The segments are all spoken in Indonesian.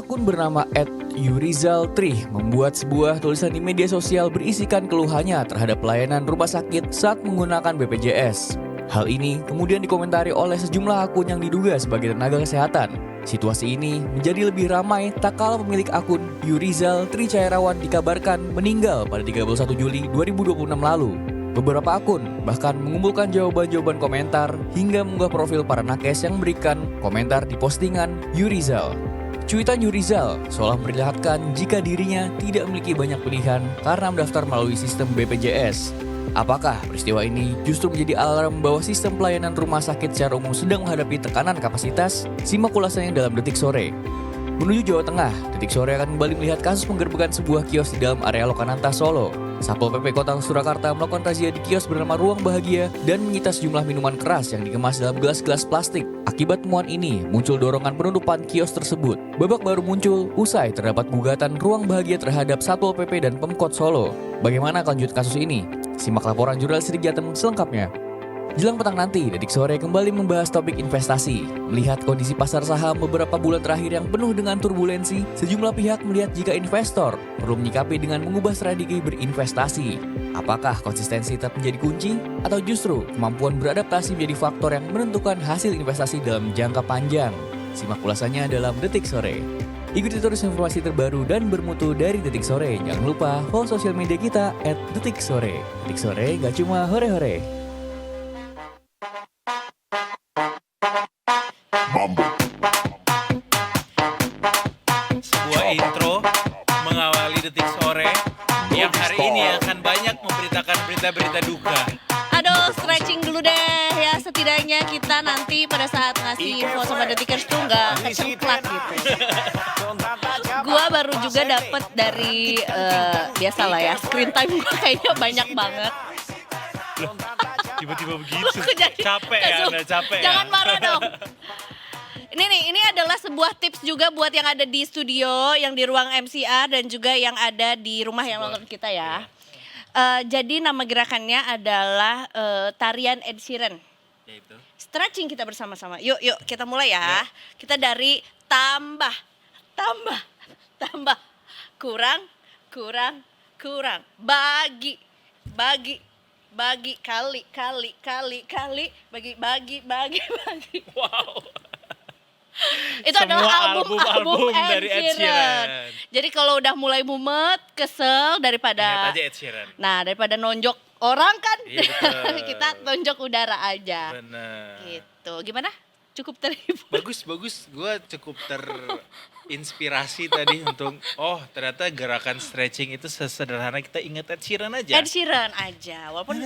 Akun bernama @yurizal3 membuat sebuah tulisan di media sosial berisikan keluhannya terhadap pelayanan rumah sakit saat menggunakan BPJS. Hal ini kemudian dikomentari oleh sejumlah akun yang diduga sebagai tenaga kesehatan. Situasi ini menjadi lebih ramai tak kala pemilik akun Yurizal3 Cairawan dikabarkan meninggal pada 31 Juli 2026 lalu. Beberapa akun bahkan mengumpulkan jawaban-jawaban komentar hingga mengunggah profil para nakes yang memberikan komentar di postingan Yurizal. Cuitan Yurizal seolah memperlihatkan jika dirinya tidak memiliki banyak pilihan karena mendaftar melalui sistem BPJS. Apakah peristiwa ini justru menjadi alarm bahwa sistem pelayanan rumah sakit secara umum sedang menghadapi tekanan kapasitas? Simak ulasannya dalam Detik Sore. Menuju Jawa Tengah, Detik Sore akan kembali melihat kasus penggerbekan sebuah kios di dalam area Lokananta, Solo. Satpol PP Kota Surakarta melakukan razia di kios bernama Ruang Bahagia dan menyita sejumlah minuman keras yang dikemas dalam gelas-gelas plastik. Akibat temuan ini, muncul dorongan penutupan kios tersebut. Babak baru muncul usai terdapat gugatan Ruang Bahagia terhadap Satpol PP dan Pemkot Solo. Bagaimana kelanjut kasus ini? Simak laporan jurnalis Sidik Jateng selengkapnya. Jelang petang nanti, Detik Sore kembali membahas topik investasi. Melihat kondisi pasar saham beberapa bulan terakhir yang penuh dengan turbulensi, sejumlah pihak melihat jika investor perlu menyikapi dengan mengubah strategi berinvestasi. Apakah konsistensi tetap menjadi kunci? Atau justru kemampuan beradaptasi menjadi faktor yang menentukan hasil investasi dalam jangka panjang? Simak ulasannya dalam Detik Sore. Ikuti terus informasi terbaru dan bermutu dari Detik Sore. Jangan lupa follow sosial media kita @detiksore. Detik Sore gak cuma hore-hore. Sebuah intro mengawali Detik Sore yang hari ini akan banyak memberitakan berita-berita duka. Aduh, stretching dulu deh ya. Setidaknya kita nanti pada saat ngasih info sama Detikers tuh nggak kecengklak gitu. Gua baru juga dapet dari biasalah ya, screen time gua kayaknya banyak banget. Tiba-tiba begitu. Jadi Capek ya, Anda capek ya. Jangan marah dong. Ini adalah sebuah tips juga buat yang ada di studio, yang di ruang MCR dan juga yang ada di rumah yang nonton kita ya. Jadi nama gerakannya adalah tarian Ed Sheeran. Yaitu. Stretching kita bersama-sama. Yuk kita mulai ya. Kita dari tambah, kurang, bagi, kali, bagi. Wow. Itu Semua adalah album dari Ed Sheeran. Jadi kalau udah mulai mumet, kesel Ingat daripada aja Ed Sheeran. Nah, daripada nonjok orang kan, Iya, betul. kita tonjok udara aja. Benar. Gitu. Gimana? Cukup terhibur? Bagus. Gue cukup terinspirasi tadi untuk ternyata gerakan stretching itu sesederhana kita ingat Ed Sheeran aja. Ed Sheeran aja. Walaupun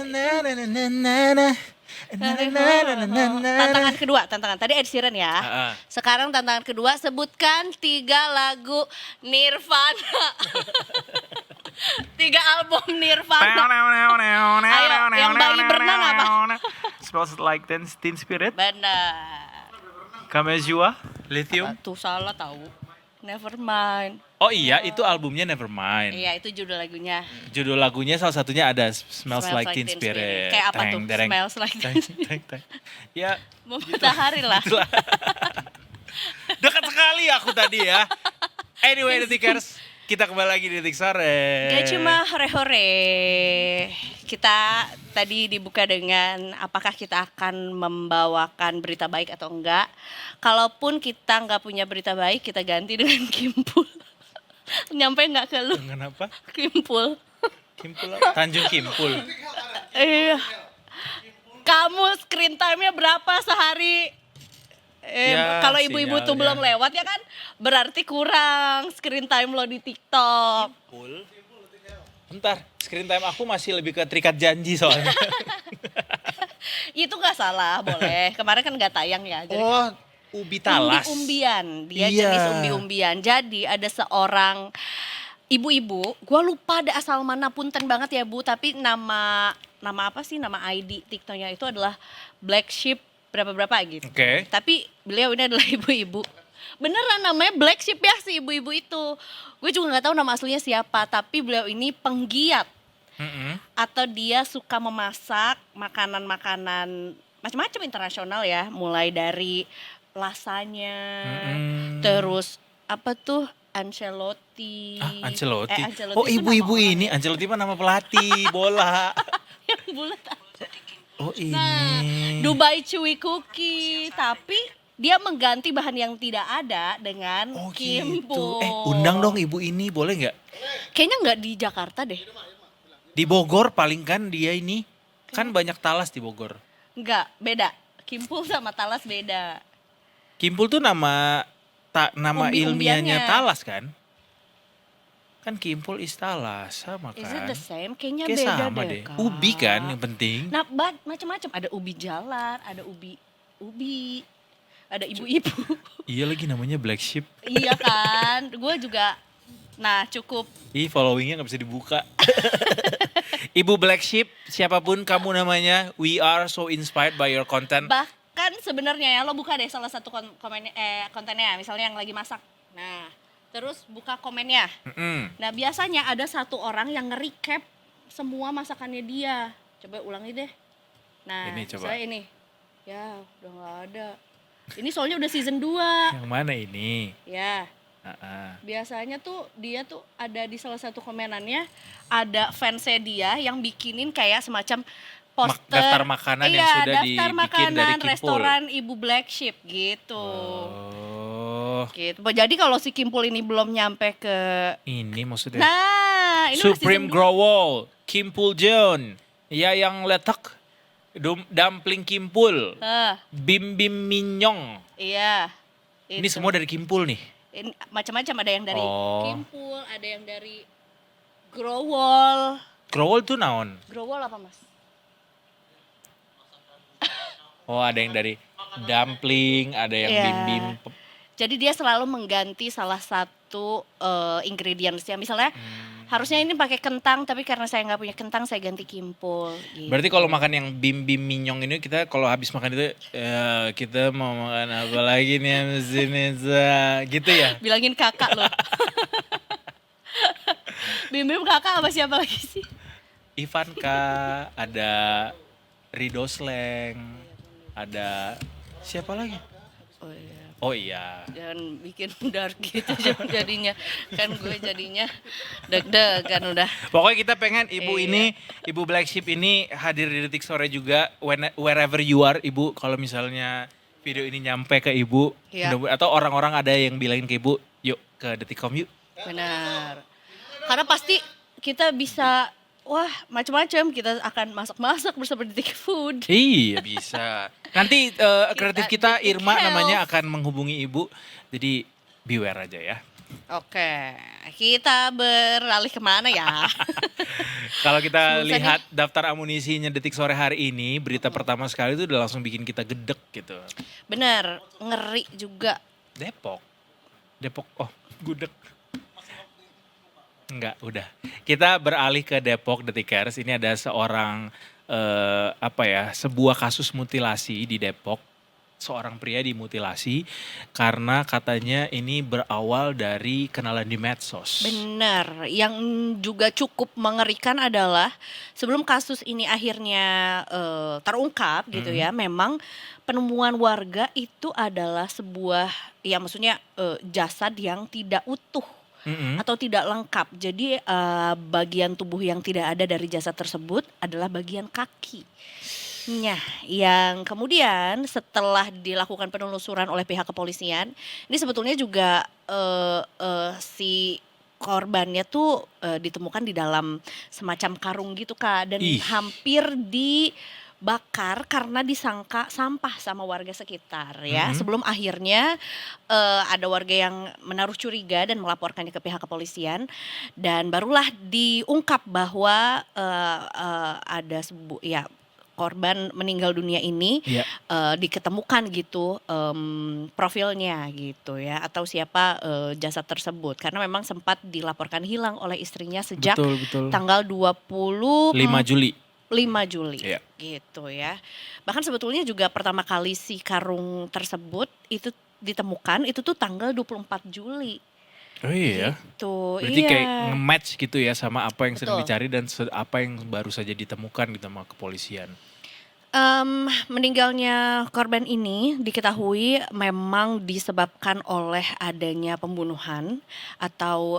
tantangan tadi Ed Sheeran ya. Sekarang tantangan kedua, sebutkan 3 lagu Nirvana. 3 album Nirvana. Ayo, yang bayi berenang apa? Smells like Teen Spirit. Benar. Kamezua, Lithium. Tuh salah tahu. Nevermind. Oh iya, itu albumnya Nevermind. Iya, itu judul lagunya. Judul lagunya salah satunya ada Smells Like Teen Spirit. Kayak apa tuh? Dereng. Smells Like Teen Spirit. Ya, Matahari lah. gitulah. Dekat sekali aku tadi ya. Anyway, Detikers, kita kembali lagi di Detik Sore. Gak cuma hore-hore. Kita tadi dibuka dengan apakah kita akan membawakan berita baik atau enggak. Kalaupun kita nggak punya berita baik, kita ganti dengan Kimpul. Nyampe nggak ke lu? Dengan apa? Kimpul. Kimpul apa? Tanjung Kimpul. Iya. Kamu screen time-nya berapa sehari? Ya, kalau ibu-ibu tuh sinyalnya. belum lewat ya kan, berarti kurang screen time lo di TikTok. Kimpul. Bentar, screen time aku masih lebih ke terikat janji soalnya. Itu nggak salah, boleh. Kemarin kan nggak tayang ya. Jadi Ubi talas. umbi-umbian, dia Iya. jenis umbi-umbian. Jadi ada seorang ibu-ibu, gue lupa ada asal mana, punten banget ya Bu, tapi nama apa sih, nama ID TikToknya itu adalah Black Sheep berapa gitu. Oke. Tapi beliau ini adalah ibu-ibu. Beneran namanya Black Sheep ya si ibu-ibu itu. Gue juga nggak tahu nama aslinya siapa, tapi beliau ini penggiat atau dia suka memasak makanan-makanan macam-macam internasional ya, mulai dari lasanya, terus apa tuh Ancelotti. Ancelotti. Ancelotti Oh, itu ibu-ibu nama ini Ancelotti mah nama pelatih bola. yang bulat. Oh, ini. Nah, Dubai Chewy Cookie, tapi dia mengganti bahan yang tidak ada dengan Oh Kimpul. gitu. Undang dong ibu ini, boleh nggak? Kayaknya nggak di Jakarta deh. Di Bogor paling kan dia ini. Kan banyak talas di Bogor. Nggak, beda. Kimpul sama Talas beda. Kimpul tuh nama ilmiahnya Umbi-umbiannya. talas kan? Kan Kimpul is talas, sama Is it kan? the same? Kayaknya Kayak beda sama deh. deh. Kak. Ubi kan yang penting. Nah, macam-macam. Ada ubi jalan, ada ubi, ada ibu-ibu. Iya lagi namanya Black Sheep. Iya kan? Gue juga. Nah, cukup. Ih, followingnya gak bisa dibuka. Ibu Black Sheep, siapapun kamu namanya, we are so inspired by your content. Bahkan sebenarnya ya lo buka deh salah satu kontennya, misalnya yang lagi masak. Nah, terus buka komennya. Mm-mm. Nah, biasanya ada satu orang yang nge-recap semua masakannya dia. Coba ulangi deh. Nah, Ini coba. misalnya ini. Ya, udah gak ada. Ini soalnya udah season 2. Yang mana ini? Ya, biasanya tuh dia tuh ada di salah satu komenannya ada fansnya dia yang bikinin kayak semacam poster Daftar makanan yang sudah daftar dibikin makanan dari Kimpul. restoran Ibu Black Sheep gitu. Oh, Gitu. Jadi kalau si Kimpul ini belum nyampe ke ini maksudnya. nah, ini udah Supreme season Growol, Kimpul John. Ya yang letak dumpling Kimpul, 2. Bim Bim Minyong. Iya. Ini Itu. semua dari Kimpul nih. Ini macam-macam, ada yang dari Oh. Kimpul, ada yang dari Growol. Growol tuh naon? Growol apa, Mas? Oh, ada yang dari dumpling, ada yang Iya. Bim Bim. Jadi dia selalu mengganti salah satu ingredients-nya. Misalnya harusnya ini pakai kentang, tapi karena saya nggak punya kentang, saya ganti Kimpul. Gitu. Berarti kalau makan yang Bim Bim Minyong ini, kita kalau habis makan itu, kita mau makan apa lagi nih habis ini, gitu ya? Bilangin kakak loh. Bim kakak apa siapa lagi sih? Ivanka, ada Rido Sleng, ada siapa lagi? Oh iya. Oh iya. Jangan bikin dark gitu jadinya. Kan gue jadinya deg-degan udah. Pokoknya kita pengen ibu Iya. ini, Ibu Black Sheep ini hadir di Detik Sore juga, wherever you are, Ibu. Kalau misalnya video ini nyampe ke Ibu, Iya. atau orang-orang ada yang bilangin ke Ibu, yuk ke Detikcom yuk. Benar. Karena pasti kita bisa, wah macam-macam, kita akan masak-masak bersama Detik Food. Iya bisa. Nanti kreatif kita Detik Irma Health. namanya akan menghubungi Ibu, jadi beware aja ya. Oke, kita beralih kemana ya? Kalau kita Susah lihat daftar amunisinya Detik Sore hari ini, berita pertama sekali itu udah langsung bikin kita gedek gitu. Bener, ngeri juga. Depok, oh gudeg. Enggak, udah. Kita beralih ke Depok Detikers. Ini ada seorang sebuah kasus mutilasi di Depok. Seorang pria dimutilasi karena katanya ini berawal dari kenalan di medsos. Benar, yang juga cukup mengerikan adalah sebelum kasus ini akhirnya terungkap gitu ya, memang penemuan warga itu adalah sebuah, ya maksudnya jasad yang tidak utuh atau tidak lengkap. Jadi bagian tubuh yang tidak ada dari jasad tersebut adalah bagian kakinya, yang kemudian setelah dilakukan penelusuran oleh pihak kepolisian, ini sebetulnya juga si korbannya tuh ditemukan di dalam semacam karung gitu Kak, dan Ih. hampir dibakar karena disangka sampah sama warga sekitar ya. Sebelum akhirnya ada warga yang menaruh curiga dan melaporkannya ke pihak kepolisian, dan barulah diungkap bahwa ada korban meninggal dunia ini Iya. diketemukan gitu profilnya gitu ya, atau siapa jasad tersebut, karena memang sempat dilaporkan hilang oleh istrinya sejak Betul. tanggal 5 Juli. 5 Juli Iya. gitu ya. Bahkan sebetulnya juga pertama kali si karung tersebut itu ditemukan itu tuh tanggal 24 Juli. Oh iya. Gitu. Berarti Iya. kayak nge-match gitu ya sama apa yang sedang Betul. dicari dan apa yang baru saja ditemukan gitu sama kepolisian. Meninggalnya korban ini diketahui memang disebabkan oleh adanya pembunuhan atau,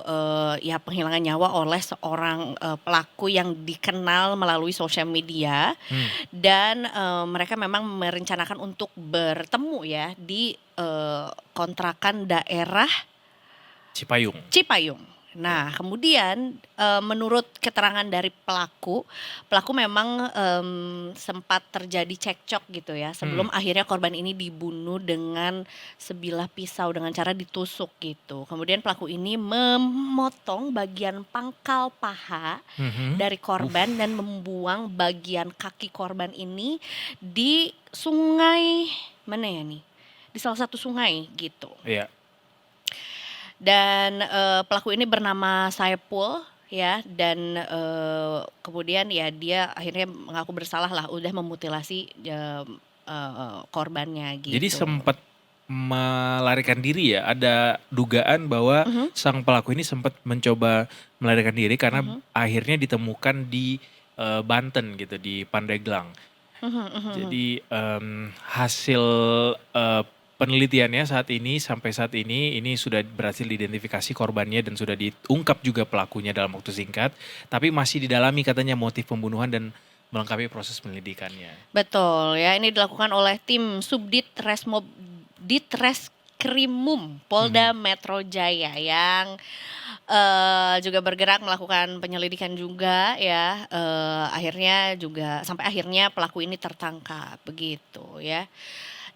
ya penghilangan nyawa oleh seorang, pelaku yang dikenal melalui sosial media Hmm. dan, mereka memang merencanakan untuk bertemu ya di, kontrakan daerah Cipayung. Cipayung. Nah, kemudian, menurut keterangan dari pelaku memang, sempat terjadi cekcok gitu ya, sebelum akhirnya korban ini dibunuh dengan sebilah pisau dengan cara ditusuk gitu. Kemudian pelaku ini memotong bagian pangkal paha Mhm. dari korban dan membuang bagian kaki korban ini di sungai, mana ya nih, di salah satu sungai gitu. Iya. Dan, pelaku ini bernama Saipul ya dan, kemudian ya dia akhirnya mengaku bersalah lah udah memutilasi, korbannya Jadi gitu. sempat melarikan diri ya? Ada dugaan bahwa Mhm. sang pelaku ini sempat mencoba melarikan diri karena Mhm. akhirnya ditemukan di Banten gitu, di Pandeglang. Mhm mhm. Jadi hasil penelitiannya sampai saat ini sudah berhasil diidentifikasi korbannya dan sudah diungkap juga pelakunya dalam waktu singkat. Tapi masih didalami katanya motif pembunuhan dan melengkapi proses penyelidikannya. Betul ya, ini dilakukan oleh tim Subdit Ditreskrimum Polda Metro Jaya yang, juga bergerak melakukan penyelidikan juga ya, akhirnya juga sampai akhirnya pelaku ini tertangkap begitu ya.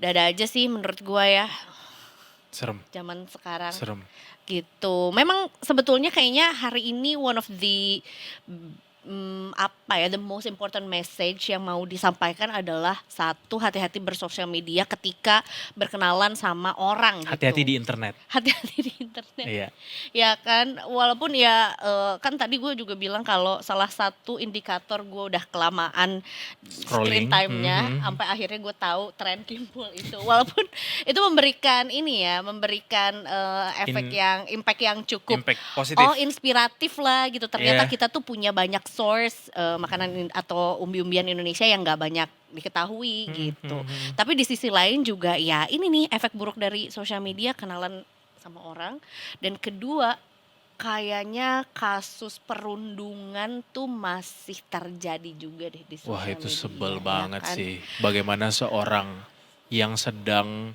Ada aja sih menurut gua ya Serem, zaman sekarang serem. gitu. Memang sebetulnya kayaknya hari ini one of the, apa ya, the most important message yang mau disampaikan adalah satu, hati-hati bersosial media ketika berkenalan sama orang gitu. Hati-hati di internet. Hati-hati di internet. Iya. Ya kan, walaupun ya, kan tadi gue juga bilang kalau salah satu indikator gue udah kelamaan screen Scrolling. time-nya, sampai akhirnya gue tahu tren Kimpul itu. Walaupun itu memberikan ini ya, memberikan, efek impact yang cukup Impact positif. inspiratif lah gitu. Ternyata Iya. kita tuh punya banyak source, makanan atau umbi-umbian Indonesia yang nggak banyak diketahui gitu. Tapi di sisi lain juga ya ini nih efek buruk dari sosial media, kenalan sama orang. Dan kedua, kayaknya kasus perundungan tuh masih terjadi juga deh di Wah, sosial itu media. sebel ya banget kan? sih. Bagaimana seorang yang sedang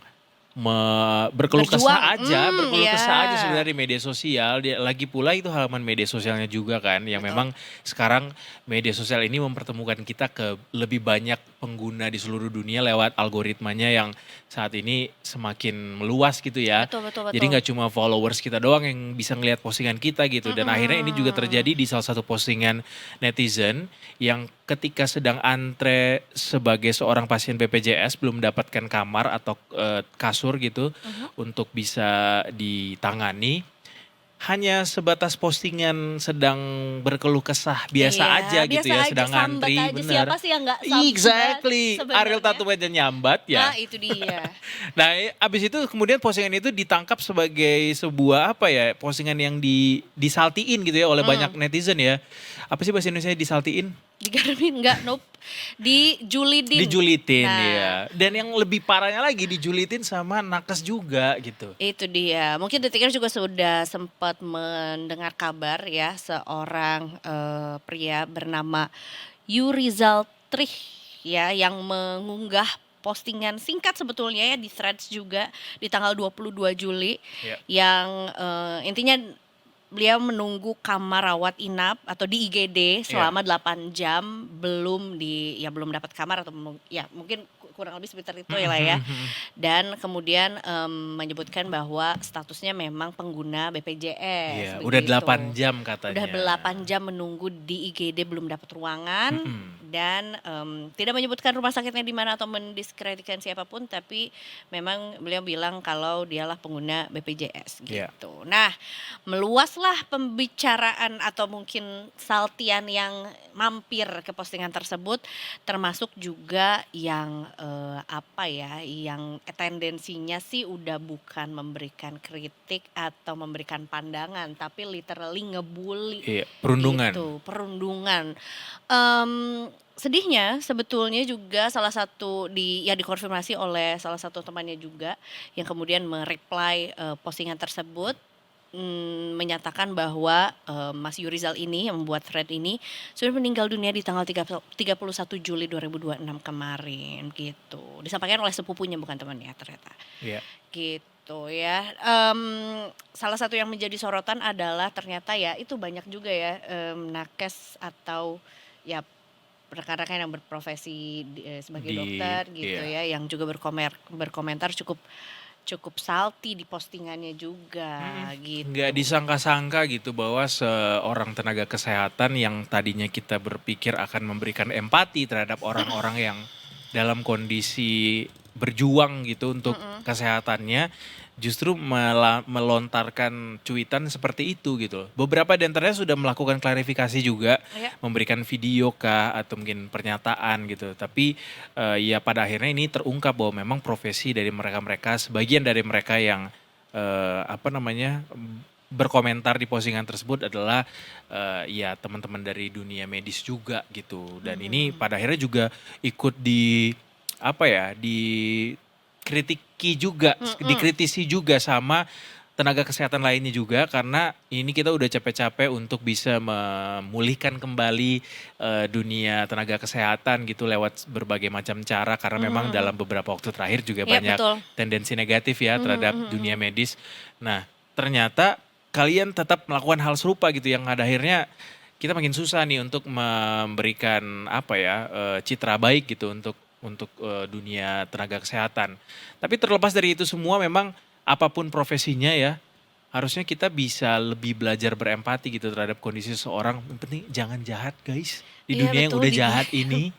berkeluh Berjuang, kesah aja ya. sebenarnya di media sosial. Dia lagi pula itu halaman media sosialnya juga kan, yang Betul. memang sekarang media sosial ini mempertemukan kita ke lebih banyak pengguna di seluruh dunia lewat algoritmanya yang saat ini semakin meluas gitu ya. Betul betul Jadi betul. nggak cuma followers kita doang yang bisa ngelihat postingan kita gitu. Dan akhirnya ini juga terjadi di salah satu postingan netizen yang ketika sedang antre sebagai seorang pasien BPJS belum mendapatkan kamar atau kasur gitu untuk bisa ditangani, hanya sebatas postingan sedang berkeluh kesah biasa Iya, aja gitu biasa ya, aja, sedang sambat ngantri, aja. bener. Siapa sih yang nggak sambat Exactly, sebenarnya? Ariel Tatum aja nyambat ya. Nah itu dia. Nah, abis itu kemudian postingan itu ditangkap sebagai sebuah apa ya, postingan yang disaltiin gitu ya oleh banyak netizen ya. Apa sih bahasa Indonesia disaltiin? Digarmin enggak, nope. Dijulitin. Dijulitin Nah, ya. Dan yang lebih parahnya lagi dijulitin sama nakes juga gitu. itu dia. Mungkin Detikers juga sudah sempat mendengar kabar ya seorang pria bernama Yurizal Trih ya yang mengunggah postingan singkat sebetulnya ya di Threads juga di tanggal 22 Juli Ya. yang intinya beliau menunggu kamar rawat inap atau di IGD selama 8 jam belum dapat kamar atau mungkin kurang lebih seperti itu ya lah ya. Dan kemudian menyebutkan bahwa statusnya memang pengguna BPJS. Iya, udah begitu. 8 jam katanya. Udah 8 jam menunggu di IGD belum dapat ruangan dan tidak menyebutkan rumah sakitnya di mana atau mendiskreditkan siapapun, tapi memang beliau bilang kalau dialah pengguna BPJS Iya. gitu. Nah, meluaslah pembicaraan atau mungkin saltian yang mampir ke postingan tersebut, termasuk juga yang yang tendensinya sih udah bukan memberikan kritik atau memberikan pandangan, tapi literally ngebully. Iya, perundungan. Gitu, perundungan. sedihnya sebetulnya juga salah satu yang dikonfirmasi oleh salah satu temannya juga yang kemudian mereply postingan tersebut, menyatakan bahwa Mas Yurizal ini yang membuat thread ini sudah meninggal dunia di tanggal 31 Juli 2026 kemarin gitu. Disampaikan oleh sepupunya bukan temannya ternyata. Iya. Gitu ya. Salah satu yang menjadi sorotan adalah ternyata ya itu banyak juga ya nakes atau ya rekan-rekan yang berprofesi sebagai dokter gitu ya yang juga berkomentar cukup salty di postingannya juga gitu. Nggak disangka-sangka gitu bahwa seorang tenaga kesehatan yang tadinya kita berpikir akan memberikan empati terhadap orang-orang yang dalam kondisi berjuang gitu untuk kesehatannya justru melontarkan cuitan seperti itu gitu. Beberapa di antaranya sudah melakukan klarifikasi juga, memberikan video kah atau mungkin pernyataan gitu. Tapi ya pada akhirnya ini terungkap bahwa memang profesi dari mereka-mereka, sebagian dari mereka yang berkomentar di postingan tersebut adalah ya teman-teman dari dunia medis juga gitu. Dan ini pada akhirnya juga ikut dikritisi juga sama tenaga kesehatan lainnya juga karena ini kita udah capek-capek untuk bisa memulihkan kembali dunia tenaga kesehatan gitu lewat berbagai macam cara karena memang dalam beberapa waktu terakhir juga banyak tendensi negatif ya terhadap dunia medis. Nah, ternyata kalian tetap melakukan hal serupa gitu yang pada akhirnya kita makin susah nih untuk memberikan citra baik gitu untuk dunia tenaga kesehatan. Tapi terlepas dari itu semua memang apapun profesinya ya, harusnya kita bisa lebih belajar berempati gitu terhadap kondisi seseorang. Yang penting jangan jahat guys di dunia yang udah jahat ini.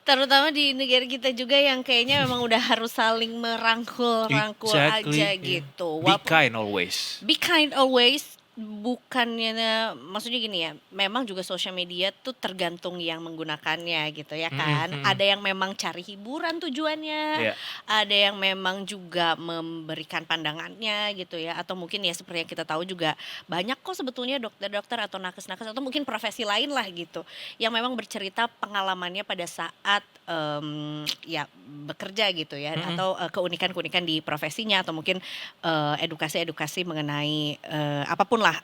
Terutama di negara kita juga yang kayaknya memang udah harus saling merangkul aja gitu. Be kind always. Be kind always. Bukannya maksudnya gini ya, memang juga sosial media tuh tergantung yang menggunakannya gitu ya kan. Ada yang memang cari hiburan tujuannya, ada yang memang juga memberikan pandangannya gitu ya, atau mungkin ya seperti yang kita tahu juga banyak kok sebetulnya dokter-dokter atau nakes-nakes atau mungkin profesi lain lah gitu yang memang bercerita pengalamannya pada saat ya bekerja gitu ya, atau keunikan-keunikan di profesinya atau mungkin edukasi-edukasi mengenai apapun lah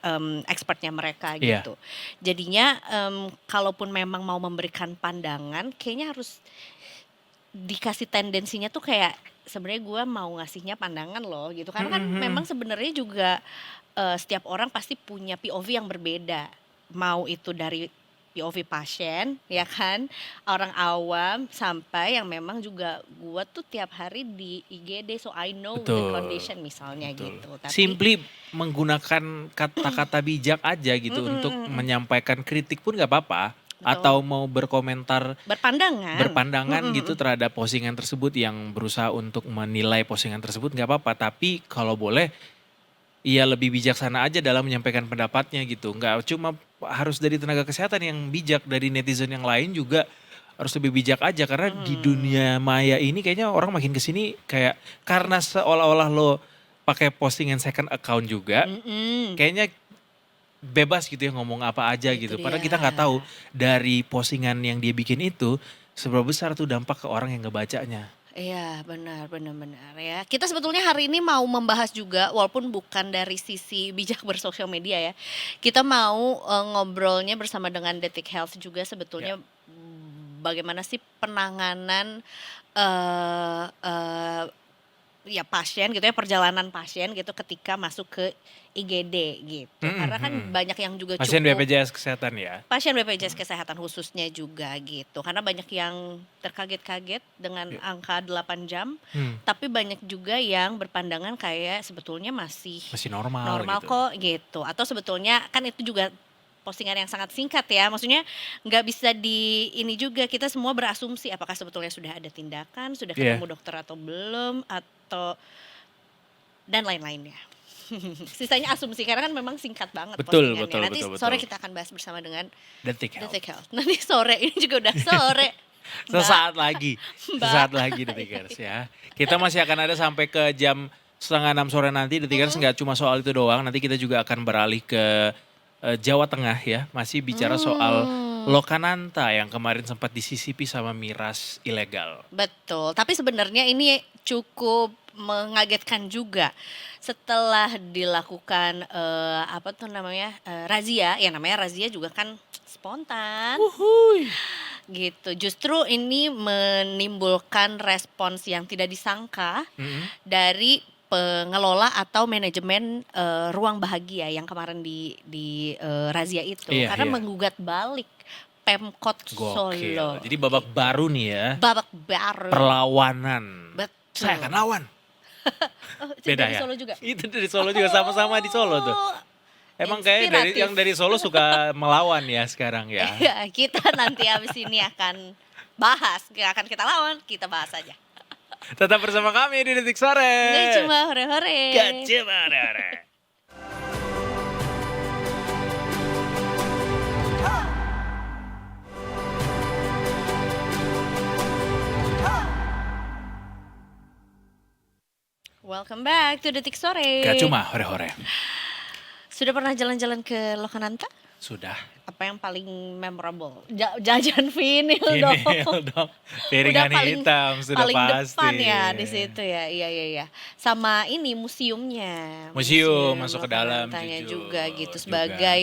expertnya mereka gitu. Jadinya kalaupun memang mau memberikan pandangan kayaknya harus dikasih tendensinya tuh kayak sebenarnya gue mau ngasihnya pandangan loh gitu. Karena kan memang sebenarnya juga setiap orang pasti punya POV yang berbeda. Mau itu dari POV pasien ya kan, orang awam sampai yang memang juga gue tuh tiap hari di IGD so I know the condition misalnya gitu. Tapi simply menggunakan kata-kata bijak aja gitu untuk menyampaikan kritik pun gak apa-apa. Atau mau berpandangan gitu terhadap postingan tersebut yang berusaha untuk menilai postingan tersebut gak apa-apa. Tapi kalau boleh ia lebih bijaksana aja dalam menyampaikan pendapatnya gitu. Nggak cuma harus dari tenaga kesehatan yang bijak, dari netizen yang lain juga harus lebih bijak aja. Karena di dunia maya ini kayaknya orang makin kesini kayak karena seolah-olah lo pakai postingan second account juga. Kayaknya bebas gitu ya ngomong apa aja gitu. Padahal kita nggak tahu dari postingan yang dia bikin itu seberapa besar tuh dampak ke orang yang ngebacanya. Iya benar ya. Kita sebetulnya hari ini mau membahas juga walaupun bukan dari sisi bijak bersosial media ya. Kita mau ngobrolnya bersama dengan Detik Health juga sebetulnya bagaimana sih penanganan ya pasien gitu ya, perjalanan pasien gitu ketika masuk ke IGD gitu. Karena kan banyak yang juga pasien BPJS Kesehatan ya. Pasien BPJS Kesehatan khususnya juga gitu. Karena banyak yang terkaget-kaget dengan angka 8 jam. Tapi banyak juga yang berpandangan kayak sebetulnya masih normal gitu. Kok gitu. Atau sebetulnya kan itu juga postingan yang sangat singkat ya, maksudnya nggak bisa di ini juga kita semua berasumsi apakah sebetulnya sudah ada tindakan, sudah ketemu dokter atau belum, atau dan lain-lainnya. Sisanya asumsi karena kan memang singkat banget postingannya. Nanti sore kita akan bahas bersama dengan Detik Health. Nanti sore ini juga udah sore. Sesaat lagi Detikers ya. Kita masih akan ada sampai ke jam 5:30 sore nanti. Detikers nggak cuma soal itu doang, nanti kita juga akan beralih ke Jawa Tengah ya, masih bicara soal Lokananta yang kemarin sempat disisipi sama miras ilegal. Betul, tapi sebenarnya ini cukup mengagetkan juga setelah dilakukan apa tuh namanya razia, ya namanya razia juga kan spontan gitu. Justru ini menimbulkan respons yang tidak disangka dari pengelola atau manajemen ruang bahagia yang kemarin di razia itu, Iya, karena iya. menggugat balik Pemkot Solo. Gokil. Jadi babak baru nih ya. Babak baru. Perlawanan. Betul. Saya akan lawan. Oh, itu Beda dari ya? Solo juga. Itu dari Solo juga, sama-sama di Solo tuh. Oh, Emang kayak inspiratif. yang dari Solo suka melawan ya sekarang ya. Iya, kita nanti abis ini akan bahas, gak akan kita lawan, kita bahas aja. Tetap bersama kami di Detik Sore. Gak cuma hore-hore. Gak cuma hore-hore. Welcome back to Detik Sore. Gak cuma hore-hore. Sudah pernah jalan-jalan ke Lokananta? Sudah. Apa yang paling memorable? Jajan vinil Ini dong. dong. Piringan Udah hitam sudah paling pasti. depan ya di situ ya. Iya. Sama ini museumnya. Museum, masuk ke dalam, Lokanantanya jujur, juga gitu juga. sebagai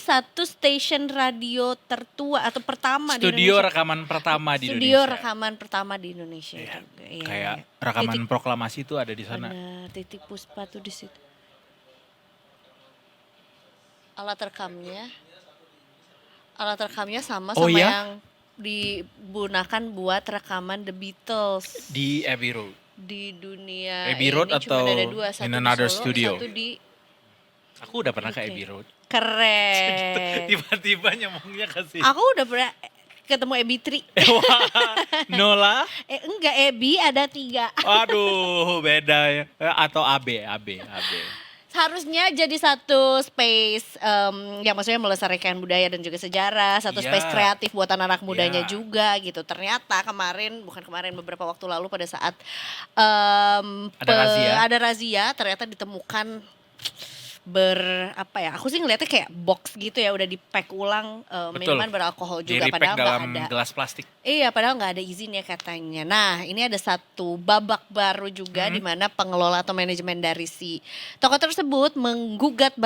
satu stasiun radio tertua atau pertama di Studio Indonesia. rekaman pertama di Studio Indonesia. rekaman pertama di Indonesia Iya, juga. Iya, Kayak iya. rekaman Titik- proklamasi itu ada di sana. Benar, Titik Puspa tuh di situ. Alat rekamnya sama Oh, ya? yang digunakan buat rekaman The Beatles Di Abbey Road. di dunia. Abbey Road ini atau cuma ada dua, satu in di another Solo, studio? satu di Aku udah pernah ke Oke. Abbey Road. keren. Tiba-tiba nyambungnya ke situ. Aku udah pernah ketemu Ebi Tri. Wah, Nola. Enggak, Ebi ada 3. Waduh, beda ya. Atau AB. Harusnya jadi satu space yang maksudnya melestarikan budaya dan juga sejarah, satu Iya. space kreatif buat anak-anak mudanya Iya. juga gitu. Ternyata beberapa waktu lalu pada saat razia. ada razia, ternyata ditemukan aku sih ngeliatnya kayak box gitu ya, udah di-pack ulang Betul. minuman beralkohol Di juga, repack padahal dalam nggak ada. gelas plastik. Iya, padahal nggak ada izinnya katanya. Nah, ini ada satu babak baru juga di mana pengelola atau manajemen dari si toko tersebut menggugat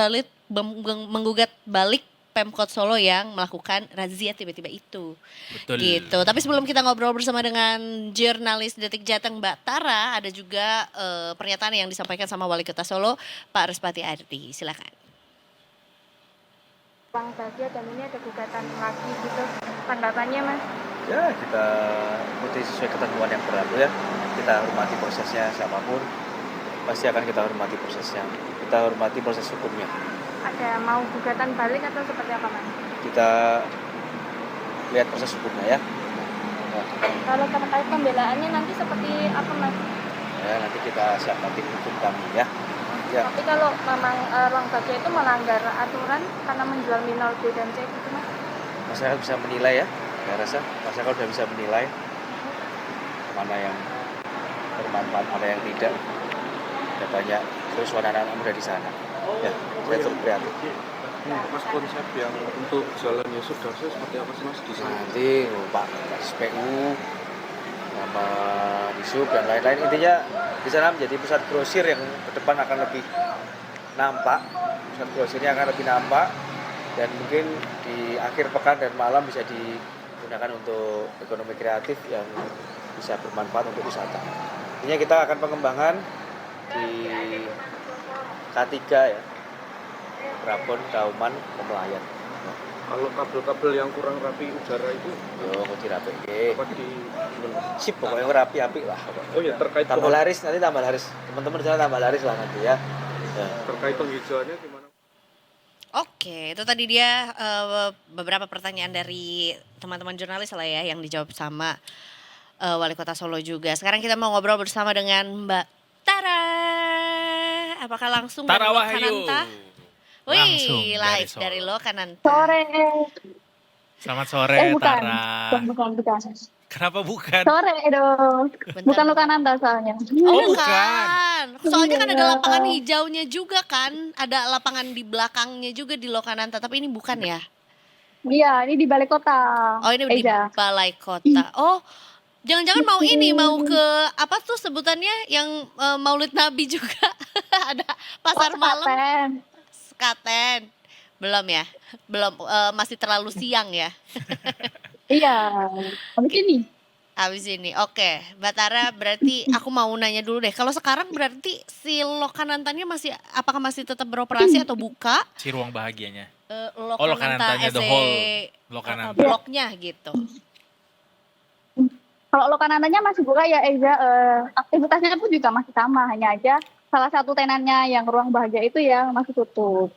balik Pemkot Solo yang melakukan razia tiba-tiba itu. Betul. Gitu. Tapi sebelum kita ngobrol bersama dengan jurnalis Detik Jateng Mbak Tara, ada juga pernyataan yang disampaikan sama Wali Kota Solo, Pak Ruspati Ardi. Silakan. Ruang bahagia dan ini ada gugatan lagi gitu, tanggapannya Mas? Ya kita ikuti sesuai ketentuan yang berlaku ya. Kita hormati prosesnya, siapapun pasti akan kita hormati prosesnya. Kita hormati proses hukumnya. Ada mau gugatan balik atau seperti apa Mas? Kita lihat proses hukumnya ya. Kalau terkait pembelaannya nanti seperti apa Mas? Ya nanti kita siapkan tim hukum kami ya. Ya. Tapi kalau memang ruang bahagia itu melanggar aturan karena menjual minol B dan C gitu Mas? Masyarakat bisa menilai ya. Saya rasa masyarakat sudah bisa menilai mana yang bermanfaat, mana yang tidak. Ada banyak kerusuhan anak-anak muda di sana. Ya, saya turut prihatin. Mas, konsep yang untuk jalan Yusuf Darso seperti apa sih Mas di sana? Nanti Pak SPU sama Yusuf dan lain-lain, intinya di sana menjadi pusat grosir yang ke depan akan lebih nampak, pusat grosirnya akan lebih nampak, dan mungkin di akhir pekan dan malam bisa digunakan untuk ekonomi kreatif yang bisa bermanfaat untuk wisata. Intinya kita akan pengembangan di K3 ya, Prabon, Dauman, Pemelayan. Kalau kabel-kabel yang kurang rapi udara itu Yo, kok dirapike. apa di Sip, pokoknya rapi apik lah. Oh ya, terkait Tambah laris, nanti tambah laris. Teman-teman di sana tambah laris lah nanti ya. Ya. terkait penghijauannya gimana? Oke, itu tadi dia beberapa pertanyaan dari teman-teman jurnalis lah ya yang dijawab sama Wali Kota Solo juga. Sekarang kita mau ngobrol bersama dengan Mbak Tara. Apakah langsung Tara dari Wahyu. Lokananta? Langsung Wih, dari live Solo. dari Lokananta. Sore. Selamat sore bukan. Tara. Bukan. Kenapa bukan? Sore dong. Bentar. Bukan Lokananta soalnya. Oh, Bukan. Soalnya kan ada Iya. lapangan hijaunya juga kan. Ada lapangan di belakangnya juga di Lokananta. Tapi ini bukan ya. Iya, ini di balai kota. Oh ini di Eza. balai kota. Oh jangan-jangan mau ini, mau ke apa tuh sebutannya yang Maulid Nabi juga. Ada pasar malam, Klaten. Sekaten. Belum ya? Belum, masih terlalu siang ya? Iya, habis ini. Habis ini, oke. Mbak Tara berarti aku mau nanya dulu deh. Kalau sekarang berarti si Lokanantanya apakah masih tetap beroperasi atau buka? Si ruang bahagianya. Lokananta Lokanantanya, the SE, whole Lokananta. bloknya gitu. Kalau Lokanantanya masih buka ya Eza, aktivitasnya pun juga masih sama, hanya aja salah satu tenannya yang ruang bahagia itu yang masih tutup.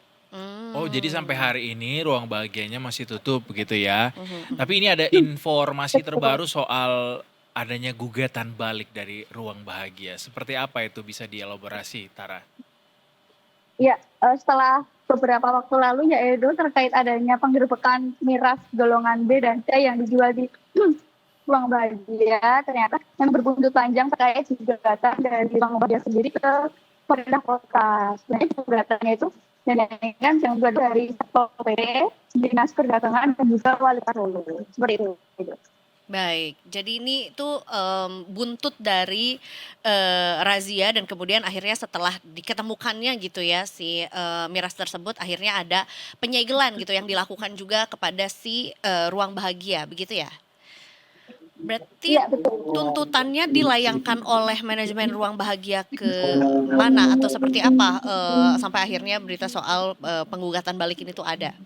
Oh jadi sampai hari ini ruang bahagianya masih tutup begitu ya. Mhm. Tapi ini ada informasi terbaru soal adanya gugatan balik dari ruang bahagia. Seperti apa itu, bisa dielaborasi Tara? Ya, setelah beberapa waktu lalu ya Edo, terkait adanya penggerbekan miras golongan B dan C yang dijual di ruang bahagia, ternyata yang berbuntut panjang terkait gugatan dari ruang bahagia sendiri ke pemerintah kota. Sebenarnya gugatannya itu dan yang juga dari Satpol PP, Dinas Perdagangan dan juga Wali Kota Solo. Seperti itu. Baik, jadi ini tuh buntut dari razia dan kemudian akhirnya setelah diketemukannya gitu ya si miras tersebut, akhirnya ada penyegelan gitu yang dilakukan juga kepada si ruang bahagia, begitu ya? Berarti Iya, betul. tuntutannya dilayangkan oleh manajemen ruang bahagia ke mana atau seperti apa sampai akhirnya berita soal penggugatan balik ini tuh ada?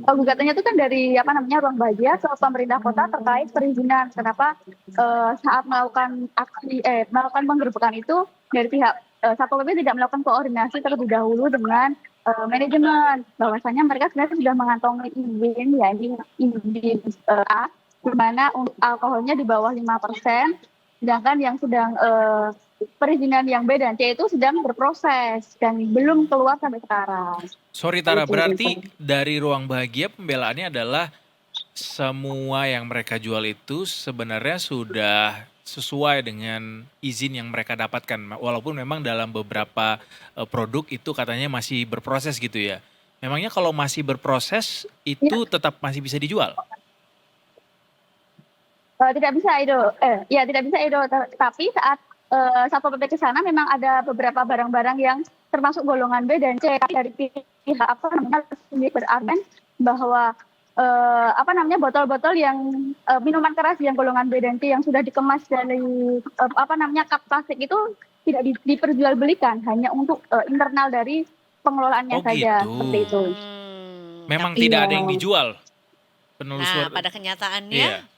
Gugatannya itu kan dari ruang bahagia ke pemerintah kota terkait perizinan. Kenapa saat melakukan melakukan penggerbekan itu dari pihak Satpol PP tidak melakukan koordinasi terlebih dahulu dengan manajemen, bahwasanya mereka sebenarnya sudah mengantongi izin, ya izin A, di mana untuk alkoholnya di bawah 5%, sedangkan yang sedang perizinan yang B dan C itu sedang berproses dan belum keluar sampai sekarang. Sorry Tara, berarti dari ruang bahagia pembelaannya adalah semua yang mereka jual itu sebenarnya sudah sesuai dengan izin yang mereka dapatkan. Walaupun memang dalam beberapa produk itu katanya masih berproses gitu ya. Memangnya kalau masih berproses itu tetap masih bisa dijual? Tidak bisa Edo, tidak bisa Edo. Tapi saat Satpol PP ke sana memang ada beberapa barang-barang yang termasuk golongan B dan C dari pihak sendiri berargumen bahwa botol-botol yang minuman keras yang golongan B dan C yang sudah dikemas dari kap plastik itu tidak diperjualbelikan, hanya untuk internal dari pengelolaannya saja, gitu. seperti itu. Memang Tapi- tidak ada yang dijual. Nah, Penelusur. pada kenyataannya Iya.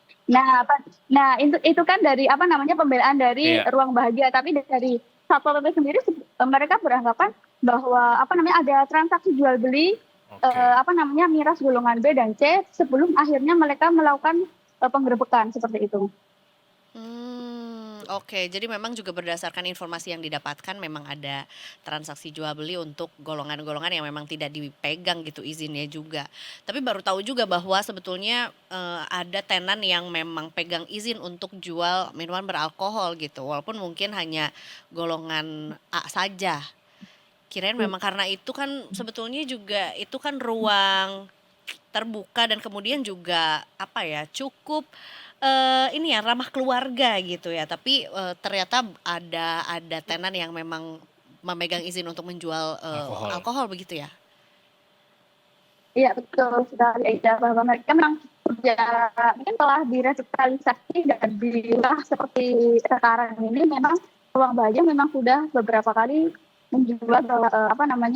Nah itu kan dari pembelaan dari Iya. ruang bahagia, tapi dari Satpol PP sendiri mereka beranggapan bahwa ada transaksi jual beli Oke. miras golongan B dan C sebelum akhirnya mereka melakukan penggerbekan seperti itu. Oke, jadi memang juga berdasarkan informasi yang didapatkan memang ada transaksi jual beli untuk golongan-golongan yang memang tidak dipegang gitu izinnya juga. Tapi baru tahu juga bahwa sebetulnya ada tenan yang memang pegang izin untuk jual minuman beralkohol gitu, walaupun mungkin hanya golongan A saja. Kirain memang karena itu kan sebetulnya juga itu kan ruang terbuka dan kemudian juga cukup ramah keluarga gitu ya, tapi ternyata ada tenan yang memang memegang izin untuk menjual alkohol begitu ya? Iya betul sekali Aida, bahwa mereka memang mungkin telah direvitalisasi dan dilah seperti sekarang ini. Memang ruang bahagia memang sudah beberapa kali menjual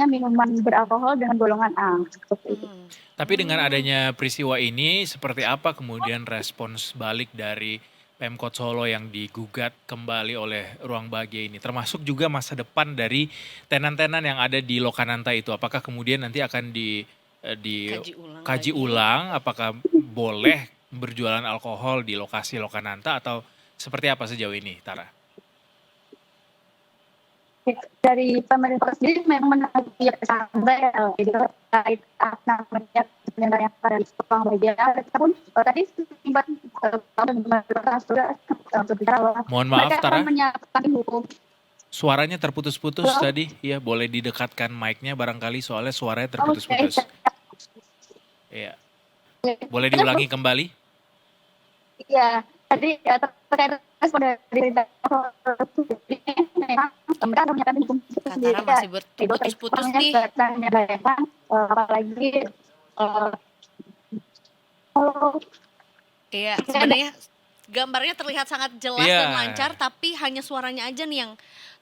minuman beralkohol dengan golongan A seperti itu. Tapi dengan adanya peristiwa ini, seperti apa kemudian respons balik dari Pemkot Solo yang digugat kembali oleh ruang bahagia ini? Termasuk juga masa depan dari tenan-tenan yang ada di Lokananta itu. Apakah kemudian nanti akan dikaji ulang? Apakah boleh berjualan alkohol di lokasi Lokananta atau seperti apa sejauh ini, Tara? Dari pemerintah sendiri memang menanggapi sampai terkait yang pada ruang bahagia. Kita pun tadi sempat berbicara. Mohon maaf mereka Tara, akan menyiapkan hukum. suaranya terputus-putus Halo? tadi. Ya boleh didekatkan mic-nya barangkali soalnya suaranya terputus-putus. Iya. Boleh diulangi kembali? Iya, tadi terkait respon dari memang mereka ada menyatakan hukum Kak sendiri Tara ya. masih berputus-putus nih. Bayangkan apalagi kalau Iya, sebenarnya gambarnya terlihat sangat jelas Iya. dan lancar, tapi hanya suaranya aja nih yang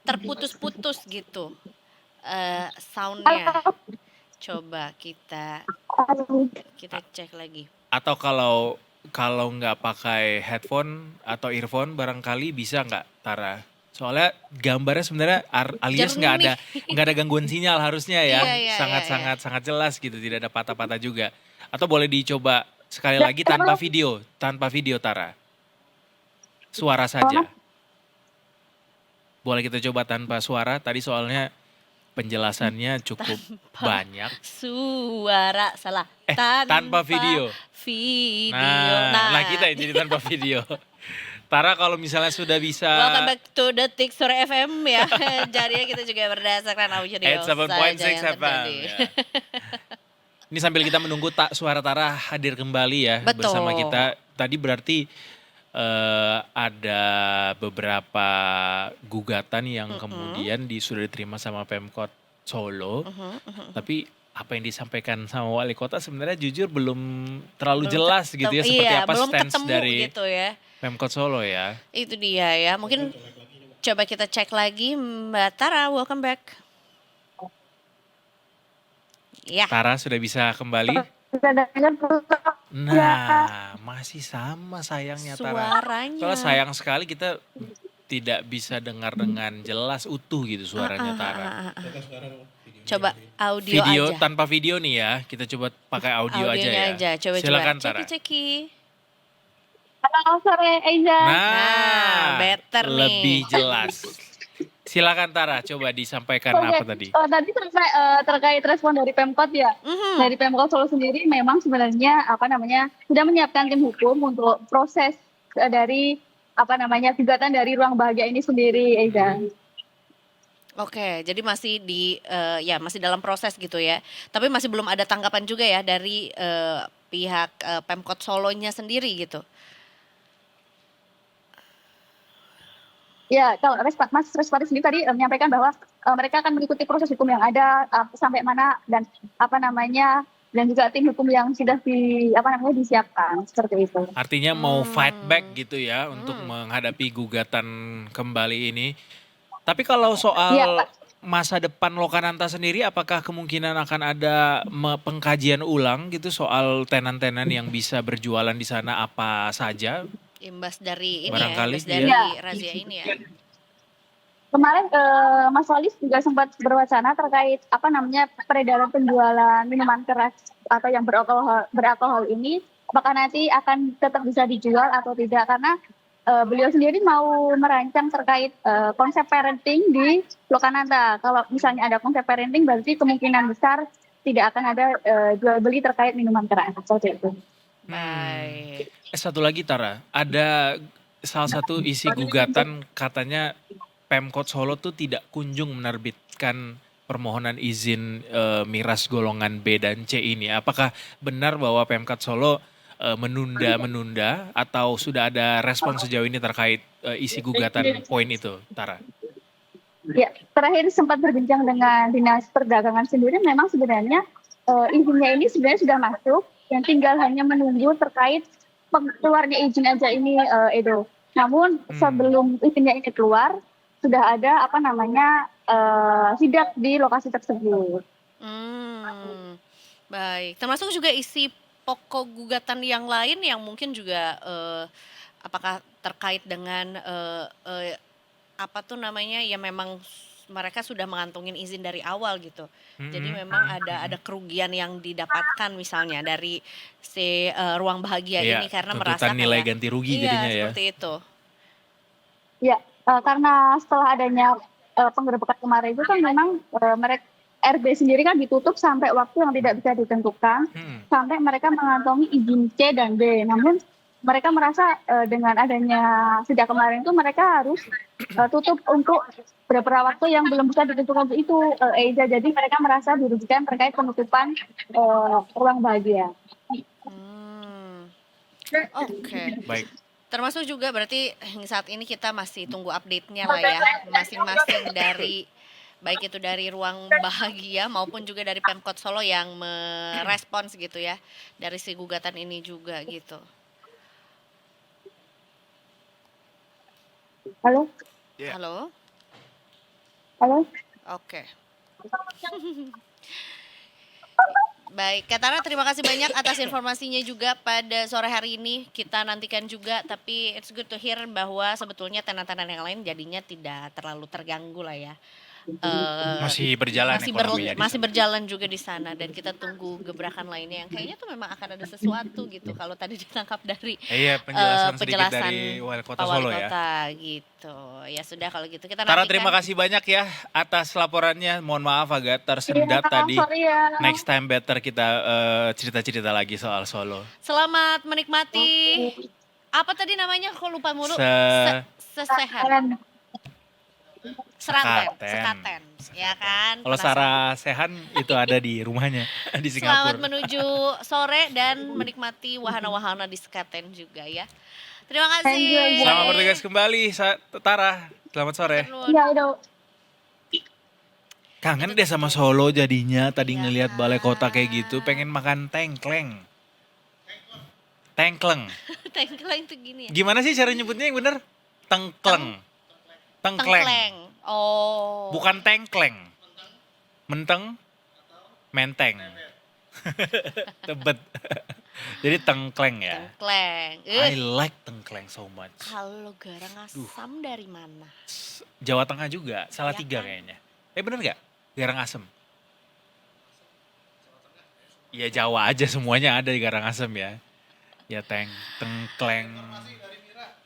terputus-putus gitu. Soundnya. Coba kita cek lagi. Atau kalau nggak pakai headphone atau earphone barangkali bisa nggak Tara? Soalnya gambarnya sebenarnya alias nggak ada gangguan sinyal harusnya ya. Iya, sangat jelas gitu, tidak ada patah-patah juga. Atau boleh dicoba sekali lagi tanpa video Tara. Suara saja. Boleh kita coba tanpa suara, tadi soalnya penjelasannya cukup banyak. Suara salah. Tanpa video. Video. Nah kita yang jadi tanpa video. Tara kalau misalnya sudah bisa. Welcome back to Detik Sore FM ya. Jadinya kita juga berdasarkan audio saja 7.6 yang FM. terjadi. Ya. Ini sambil kita menunggu suara Tara hadir kembali ya. Betul. Bersama kita. Tadi berarti ada beberapa gugatan yang kemudian sudah diterima sama Pemkot Solo. Tapi apa yang disampaikan sama wali kota sebenarnya jujur belum terlalu jelas gitu ya. Seperti apa belum stance ketemu dari gitu ya. Pemkot Solo ya. Itu dia ya. Mungkin coba kita cek lagi Mbak Tara, welcome back. Ya. Tara sudah bisa kembali? bisa dengar Nah, masih sama sayangnya Tara. Suaranya. Soalnya sayang sekali kita tidak bisa dengar dengan jelas utuh gitu suaranya Tara. Coba audio Video aja. tanpa video nih ya, kita coba pakai audio aja Audionya ya. aja. Coba Silakan Tara. Ceki-ceki. Halo sore Eiza. Nah, better nih. lebih jelas. Silakan Tara, coba disampaikan apa tadi? Tadi terkait respon dari Pemkot ya. Dari Pemkot Solo sendiri memang sebenarnya sudah menyiapkan tim hukum untuk proses dari gugatan dari Ruang Bahagia ini sendiri, Eiza. Oke, jadi masih masih dalam proses gitu ya. Tapi masih belum ada tanggapan juga ya dari pihak Pemkot Solonya sendiri gitu. Ya, kalau Mas Respati sendiri tadi menyampaikan bahwa mereka akan mengikuti proses hukum yang ada sampai mana dan dan juga tim hukum yang sudah disiapkan seperti itu. Artinya mau fight back gitu ya untuk menghadapi gugatan kembali ini. Tapi kalau soal masa depan Lokananta sendiri, apakah kemungkinan akan ada pengkajian ulang gitu soal tenan-tenan yang bisa berjualan di sana apa saja? Imbas dari ini Barangkali, imbas dari razia ini ya. Kemarin Mas Walis juga sempat berwacana terkait peredaran penjualan minuman keras atau yang beralkohol ini, apakah nanti akan tetap bisa dijual atau tidak, karena beliau sendiri mau merancang terkait konsep parenting di Lokananta. Kalau misalnya ada konsep parenting, berarti kemungkinan besar tidak akan ada jual beli terkait minuman keras seperti itu. Baik. Satu lagi Tara, ada salah satu isi gugatan katanya Pemkot Solo tuh tidak kunjung menerbitkan permohonan izin miras golongan B dan C ini. Apakah benar bahwa Pemkot Solo menunda atau sudah ada respon sejauh ini terkait isi gugatan poin itu, Tara? Ya, terakhir sempat berbincang dengan Dinas Perdagangan sendiri, memang sebenarnya izinnya ini sebenarnya sudah masuk, yang tinggal hanya menunggu terkait keluarnya izin aja ini, Edo. Namun sebelum izinnya ini keluar, sudah ada sidak di lokasi tersebut. Baik, termasuk juga isi pokok gugatan yang lain yang mungkin juga apakah terkait dengan yang memang mereka sudah mengantongin izin dari awal gitu. Jadi memang ada kerugian yang didapatkan misalnya dari si Ruang Bahagia ini karena merasa tuntutan nilai ganti rugi jadinya ya. Seperti itu. Ya, karena setelah adanya penggerebekan kemarin itu kan memang mereka RB sendiri kan ditutup sampai waktu yang tidak bisa ditentukan, sampai mereka mengantongi izin C dan B. Namun mereka merasa dengan adanya sejak kemarin itu mereka harus tutup untuk beberapa waktu yang belum bisa ditentukan itu, Eiza. Jadi mereka merasa dirugikan terkait penutupan Ruang Bahagia. Oke. Baik. Termasuk juga berarti hingga saat ini kita masih tunggu update-nya lah ya, masing-masing dari baik itu dari Ruang Bahagia maupun juga dari Pemkot Solo yang merespons gitu ya dari si gugatan ini juga gitu. Halo, Iya. Halo, halo. oke. Baik, Katara terima kasih banyak atas informasinya juga pada sore hari ini. Kita nantikan juga, tapi it's good to hear bahwa sebetulnya tenan-tenan yang lain jadinya tidak terlalu terganggu lah ya. Masih berjalan ekonominya di Masih sana. berjalan juga di sana dan kita tunggu gebrakan lainnya yang kayaknya tuh memang akan ada sesuatu gitu kalau tadi ditangkap dari Iya, penjelasan sedikit penjelasan dari Wali Kota Pak Wali Solo ya. Kota gitu. Ya sudah kalau gitu kita Tara, nantikan. terima kasih banyak ya atas laporannya. Mohon maaf agak tersendat Iya, tadi. sorry ya. Next time better kita cerita-cerita lagi soal Solo. Selamat menikmati. Apa tadi namanya? Kok lupa mulu. Sesehat. Sekaten, ya kan? Kalau Sarah Sehan itu ada di rumahnya di Selamat Singapura. menuju sore dan menikmati wahana-wahana di Sekaten juga ya. Terima kasih. Thank you, Aja. Selamat bertugas kembali, Tara. Selamat sore. Turun. Iya, udah. Kangen deh sama Solo jadinya. Tadi Iya ngelihat balai kota kayak kan. gitu, pengen makan tengkleng. Tengkleng. Tengkleng tuh gini ya. Gimana sih cara nyebutnya yang bener? Tengkleng. Tengkleng. Tengkleng. Oh. Bukan tengkleng. Menteng. Menteng. Tebet. Jadi tengkleng ya. Tengkleng. I like tengkleng so much. Kalau garang asam dari mana? Jawa Tengah juga, Iya salah tiga kan? kayaknya. Bener gak? Garang asem. Iya Jawa aja semuanya ada di garang asem ya. Ya tengkleng.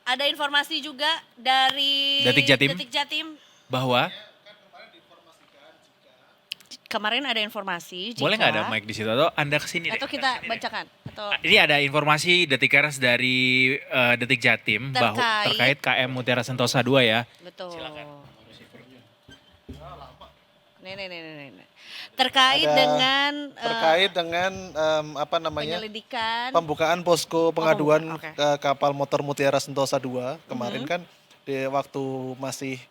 Ada informasi juga dari Detik Jatim. Bahwa Kemarin ada informasi boleh nggak ada jika mic di situ atau Anda kesini deh? atau kita bacakan atau Ini ada informasi Detikers dari Detik Jatim bahwa terkait KM Mutiara Sentosa 2 ya. betul. Silakan. Nih. Terkait Ada dengan terkait dengan apa namanya penyelidikan pembukaan posko pengaduan oke. ke kapal motor Mutiara Sentosa 2 kemarin kan di waktu masih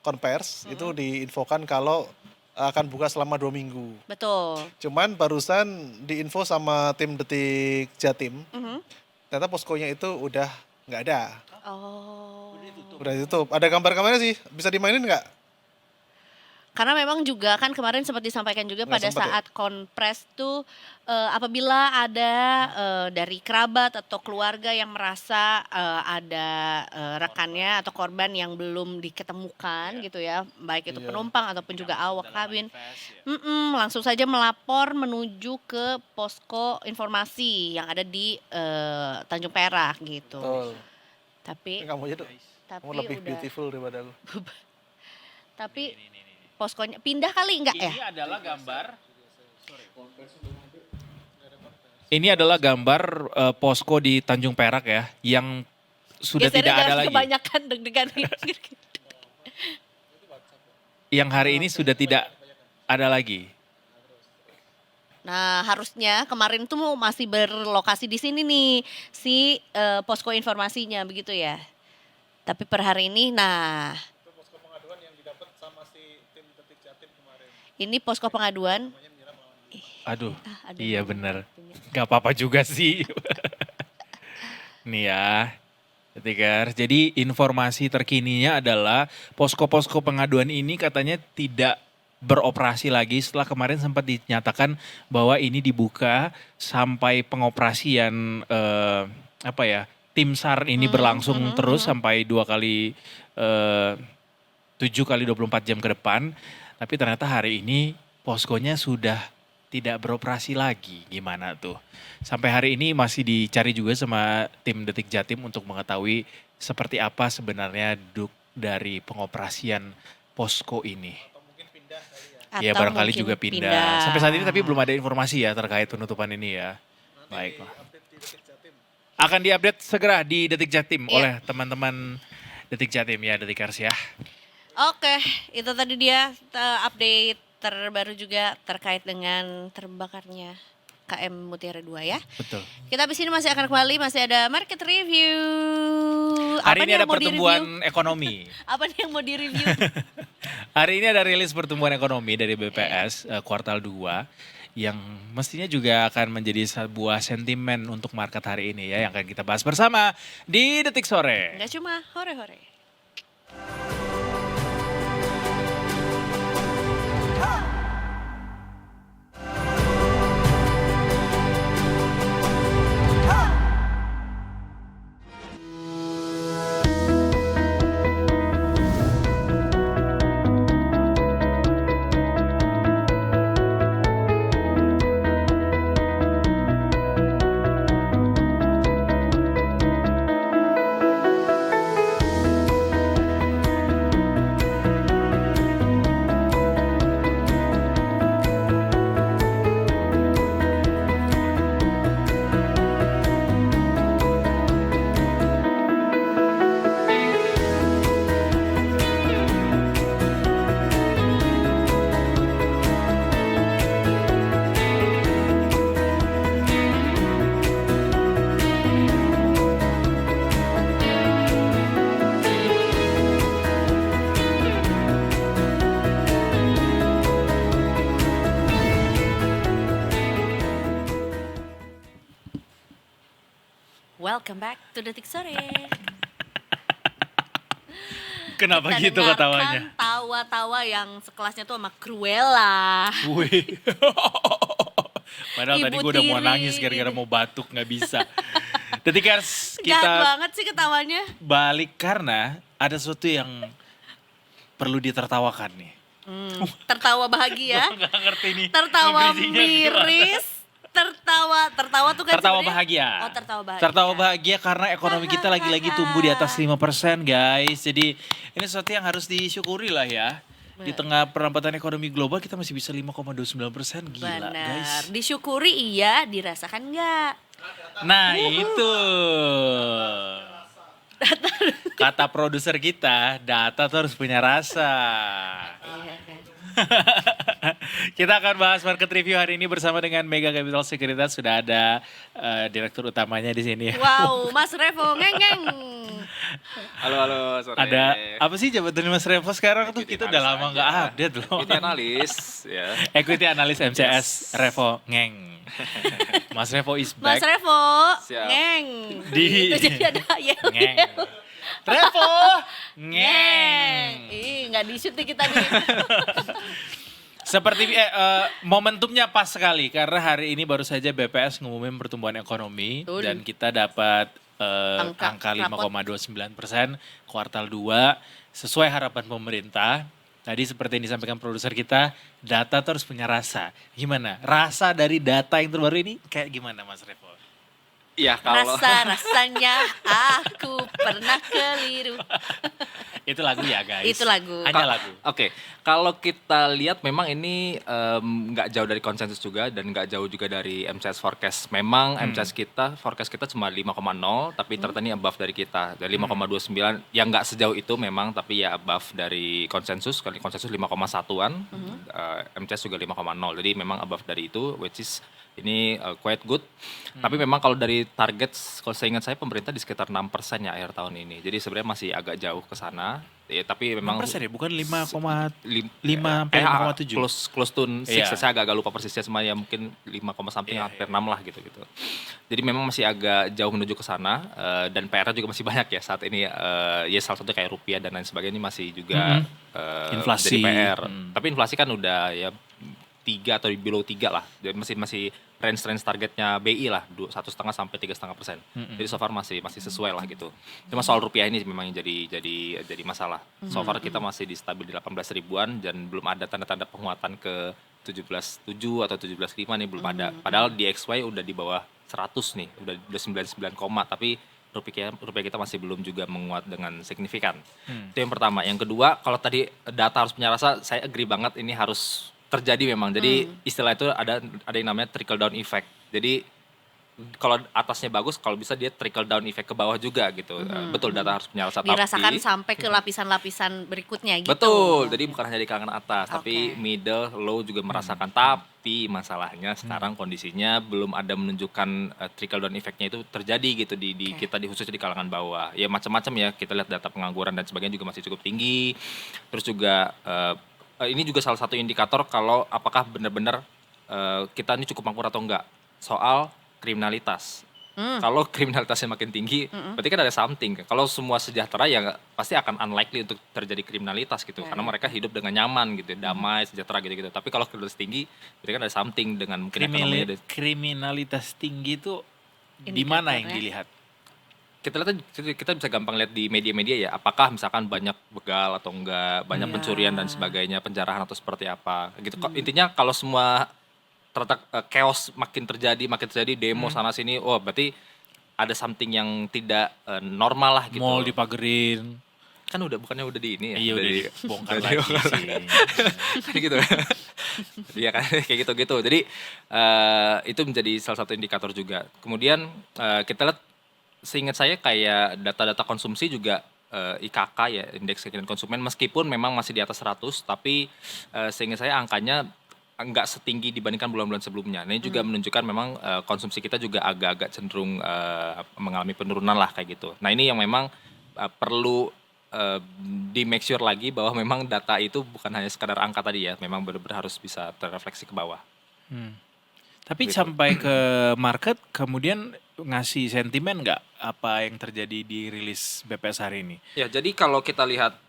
konvers itu diinfokan kalau akan buka selama 2 minggu. betul. Cuman barusan diinfo sama tim Detik Jatim, Mhm. ternyata poskonya itu udah nggak ada, Oh. udah ditutup. Ada gambar-gambarnya sih, bisa dimainin nggak? Karena memang juga kan kemarin sempat disampaikan juga Nggak pada sempet ya? saat konpres tuh apabila ada dari kerabat atau keluarga yang merasa ada rekannya atau korban yang belum diketemukan gitu ya, baik itu Iya. penumpang ataupun juga awak kabin, langsung saja melapor menuju ke posko informasi yang ada di Tanjung Perak gitu. Betul. Tapi Kamu aja tuh, tapi kamu lebih udah beautiful daripada aku. tapi poskonya pindah kali enggak ya? Ini adalah gambar. Ini adalah gambar posko di Tanjung Perak ya, yang sudah Gesernya tidak ada jangan lagi. Kebanyakan deg-degan. Yang hari ini sudah tidak ada lagi. Nah, harusnya kemarin tuh masih berlokasi di sini nih si posko informasinya begitu ya. Tapi per hari ini ini posko pengaduan. Aduh, Ada iya yang bener. punya. Gak apa-apa juga sih. Nih ya, Detikers. Jadi informasi terkininya adalah posko-posko pengaduan ini katanya tidak beroperasi lagi setelah kemarin sempat dinyatakan bahwa ini dibuka sampai pengoperasian tim SAR ini berlangsung terus sampai 2 kali 7 kali 24 jam ke depan. Tapi ternyata hari ini poskonya sudah tidak beroperasi lagi. Gimana tuh? Sampai hari ini masih dicari juga sama tim Detik Jatim untuk mengetahui seperti apa sebenarnya dari pengoperasian posko ini. Ya Atau barangkali mungkin juga pindah. Sampai saat ini tapi belum ada informasi ya terkait penutupan ini ya. Baiklah. Akan diupdate segera di Detik Jatim Iya. oleh teman-teman Detik Jatim ya, Detikers ya. Oke, itu tadi dia update terbaru juga terkait dengan terbakarnya KM Mutiara 2 ya. Betul. Kita habis ini masih akan kembali, masih ada market review. Hari Apa ini nih ada yang mau pertumbuhan di-review? ekonomi. Apa nih yang mau di-review? Hari ini ada rilis pertumbuhan ekonomi dari BPS kuartal 2 yang mestinya juga akan menjadi sebuah sentimen untuk market hari ini ya yang akan kita bahas bersama di Detik Sore. Enggak cuma hore-hore. Welcome back to Detik Sore. Kenapa Kita gitu dengarkan ketawanya? tawa-tawa yang sekelasnya tuh sama Cruella. Wih. Padahal tadi Ibu gue udah mau tiri. nangis gara-gara mau batuk nggak bisa. Detikers Jahat kita banget sih ketawanya. balik karena ada sesuatu yang perlu ditertawakan nih. Tertawa bahagia, Gak ngerti nih. tertawa nge-bridgingnya gimana. miris, tertawa tuh kan Tertawa sebenarnya- bahagia. Oh, tertawa bahagia. Tertawa bahagia karena ekonomi kita lagi-lagi tumbuh di atas 5% guys. Jadi ini sesuatu yang harus disyukuri lah ya. Di tengah perlambatan ekonomi global kita masih bisa 5,29%. Gila guys. Benar. Disyukuri iya, dirasakan enggak? Nah itu. Kata produser kita, data tuh harus punya rasa. Iya kan. Kita akan bahas market review hari ini bersama dengan Mega Capital Sekuritas. Sudah ada direktur utamanya di sini. Wow, Mas Revo ngeng. Halo, sore. Ada apa sih jabatan Mas Revo sekarang tuh? Equity Kita udah analyst lama aja. nggak update loh. Equity analis, ya. Equity analis MCS Revo ngeng. Mas Revo is Mas back. Revo Siap. ngeng. Di- Itu jadi ada yel. Ngeng. Revo ngeng. Ih, nggak di-shoot nih kita nih. Seperti momentumnya pas sekali karena hari ini baru saja BPS ngumumin pertumbuhan ekonomi Betul. dan kita dapat Angka angka 5,29% kuartal 2 sesuai harapan pemerintah. Tadi seperti yang disampaikan produser kita, data tuh harus punya rasa. Gimana? Rasa dari data yang terbaru ini kayak gimana Mas Revo? Iya, kalau Rasa-rasanya aku pernah keliru. Itu lagu ya guys? Itu lagu. Hanya lagu. Oke, kalau kita lihat memang ini nggak jauh dari konsensus juga dan nggak jauh juga dari MCS forecast. Memang MCS kita, forecast kita cuma 5,0 tapi ternyata ini above dari kita. Dari 5,29 yang nggak sejauh itu memang tapi ya above dari konsensus. Kali konsensus 5,1-an, MCS juga 5,0. Jadi memang above dari itu which is ini quite good. Tapi memang kalau dari target, kalau saya ingat saya pemerintah di sekitar 6% ya akhir tahun ini. Jadi sebenarnya masih agak jauh ke sana. Ya, tapi memang 6% ya? Bukan 5,5 5 sampai 5,7? close to 6, Iya. saya agak lupa persisnya, cuma ya mungkin 5, something Iya, hampir 6 lah gitu. Jadi memang masih agak jauh menuju ke sana dan PR-nya juga masih banyak ya saat ini. Ya salah satu kayak rupiah dan lain sebagainya ini masih juga Inflasi. jadi PR. Tapi inflasi kan udah ya 3 atau di below 3 lah. Jadi masih range targetnya BI lah 1,5 sampai 3,5%. Jadi so far masih sesuai lah gitu. Cuma soal rupiah ini memang yang jadi masalah. So far kita masih di stabil di 18 ribuan dan belum ada tanda-tanda penguatan ke 17,7 atau 17,5 nih belum ada. Padahal di XY udah di bawah 100 nih, udah 99, tapi rupiah kita masih belum juga menguat dengan signifikan. Itu yang pertama. Yang kedua, kalau tadi data harus punya rasa, saya agree banget ini harus terjadi memang. Jadi istilah itu ada yang namanya trickle down effect. Jadi kalau atasnya bagus, kalau bisa dia trickle down effect ke bawah juga gitu. Betul, data harus menyala, Dirasakan tapi sampai ke lapisan-lapisan berikutnya gitu. betul, jadi bukan hanya di kalangan atas, tapi Oke. middle, low juga merasakan. Tapi masalahnya sekarang kondisinya belum ada menunjukkan trickle down effect-nya itu terjadi gitu di Oke. kita, di khususnya di kalangan bawah. Ya macam-macam ya, kita lihat data pengangguran dan sebagainya juga masih cukup tinggi. Terus juga ini juga salah satu indikator kalau apakah benar-benar kita ini cukup makmur atau enggak soal kriminalitas. Kalau kriminalitasnya makin tinggi, berarti kan ada something. Kalau semua sejahtera ya pasti akan unlikely untuk terjadi kriminalitas gitu, karena mereka hidup dengan nyaman gitu, damai, sejahtera gitu-gitu. Tapi kalau kriminalitas tinggi, berarti kan ada something dengan mungkin ekonominya. Kriminalitas tinggi itu di mana yang Indikatornya. dilihat? Kita bisa gampang lihat di media-media ya, apakah misalkan banyak begal atau enggak, banyak pencurian dan sebagainya, penjarahan atau seperti apa gitu. Intinya kalau semua ternyata chaos makin terjadi demo sana sini, oh berarti ada something yang tidak normal lah gitu. Mall dipagerin. Kan bukannya udah di ini ya. Iya udah di- dibongkar udah lagi dibongkar. sih. Kayak gitu. Iya kan kayak gitu-gitu. Jadi itu menjadi salah satu indikator juga. Kemudian kita lihat, seingat saya kayak data-data konsumsi juga IKK ya, indeks keyakinan konsumen, meskipun memang masih di atas 100, tapi seingat saya angkanya enggak setinggi dibandingkan bulan-bulan sebelumnya. Nah, ini juga menunjukkan memang konsumsi kita juga agak-agak cenderung mengalami penurunan lah kayak gitu. Nah, ini yang memang perlu di make sure lagi bahwa memang data itu bukan hanya sekadar angka tadi ya, memang benar-benar harus bisa terrefleksi ke bawah. Tapi Gitu. sampai ke market kemudian ngasih sentimen nggak apa yang terjadi di rilis BPS hari ini? Ya, jadi kalau kita lihat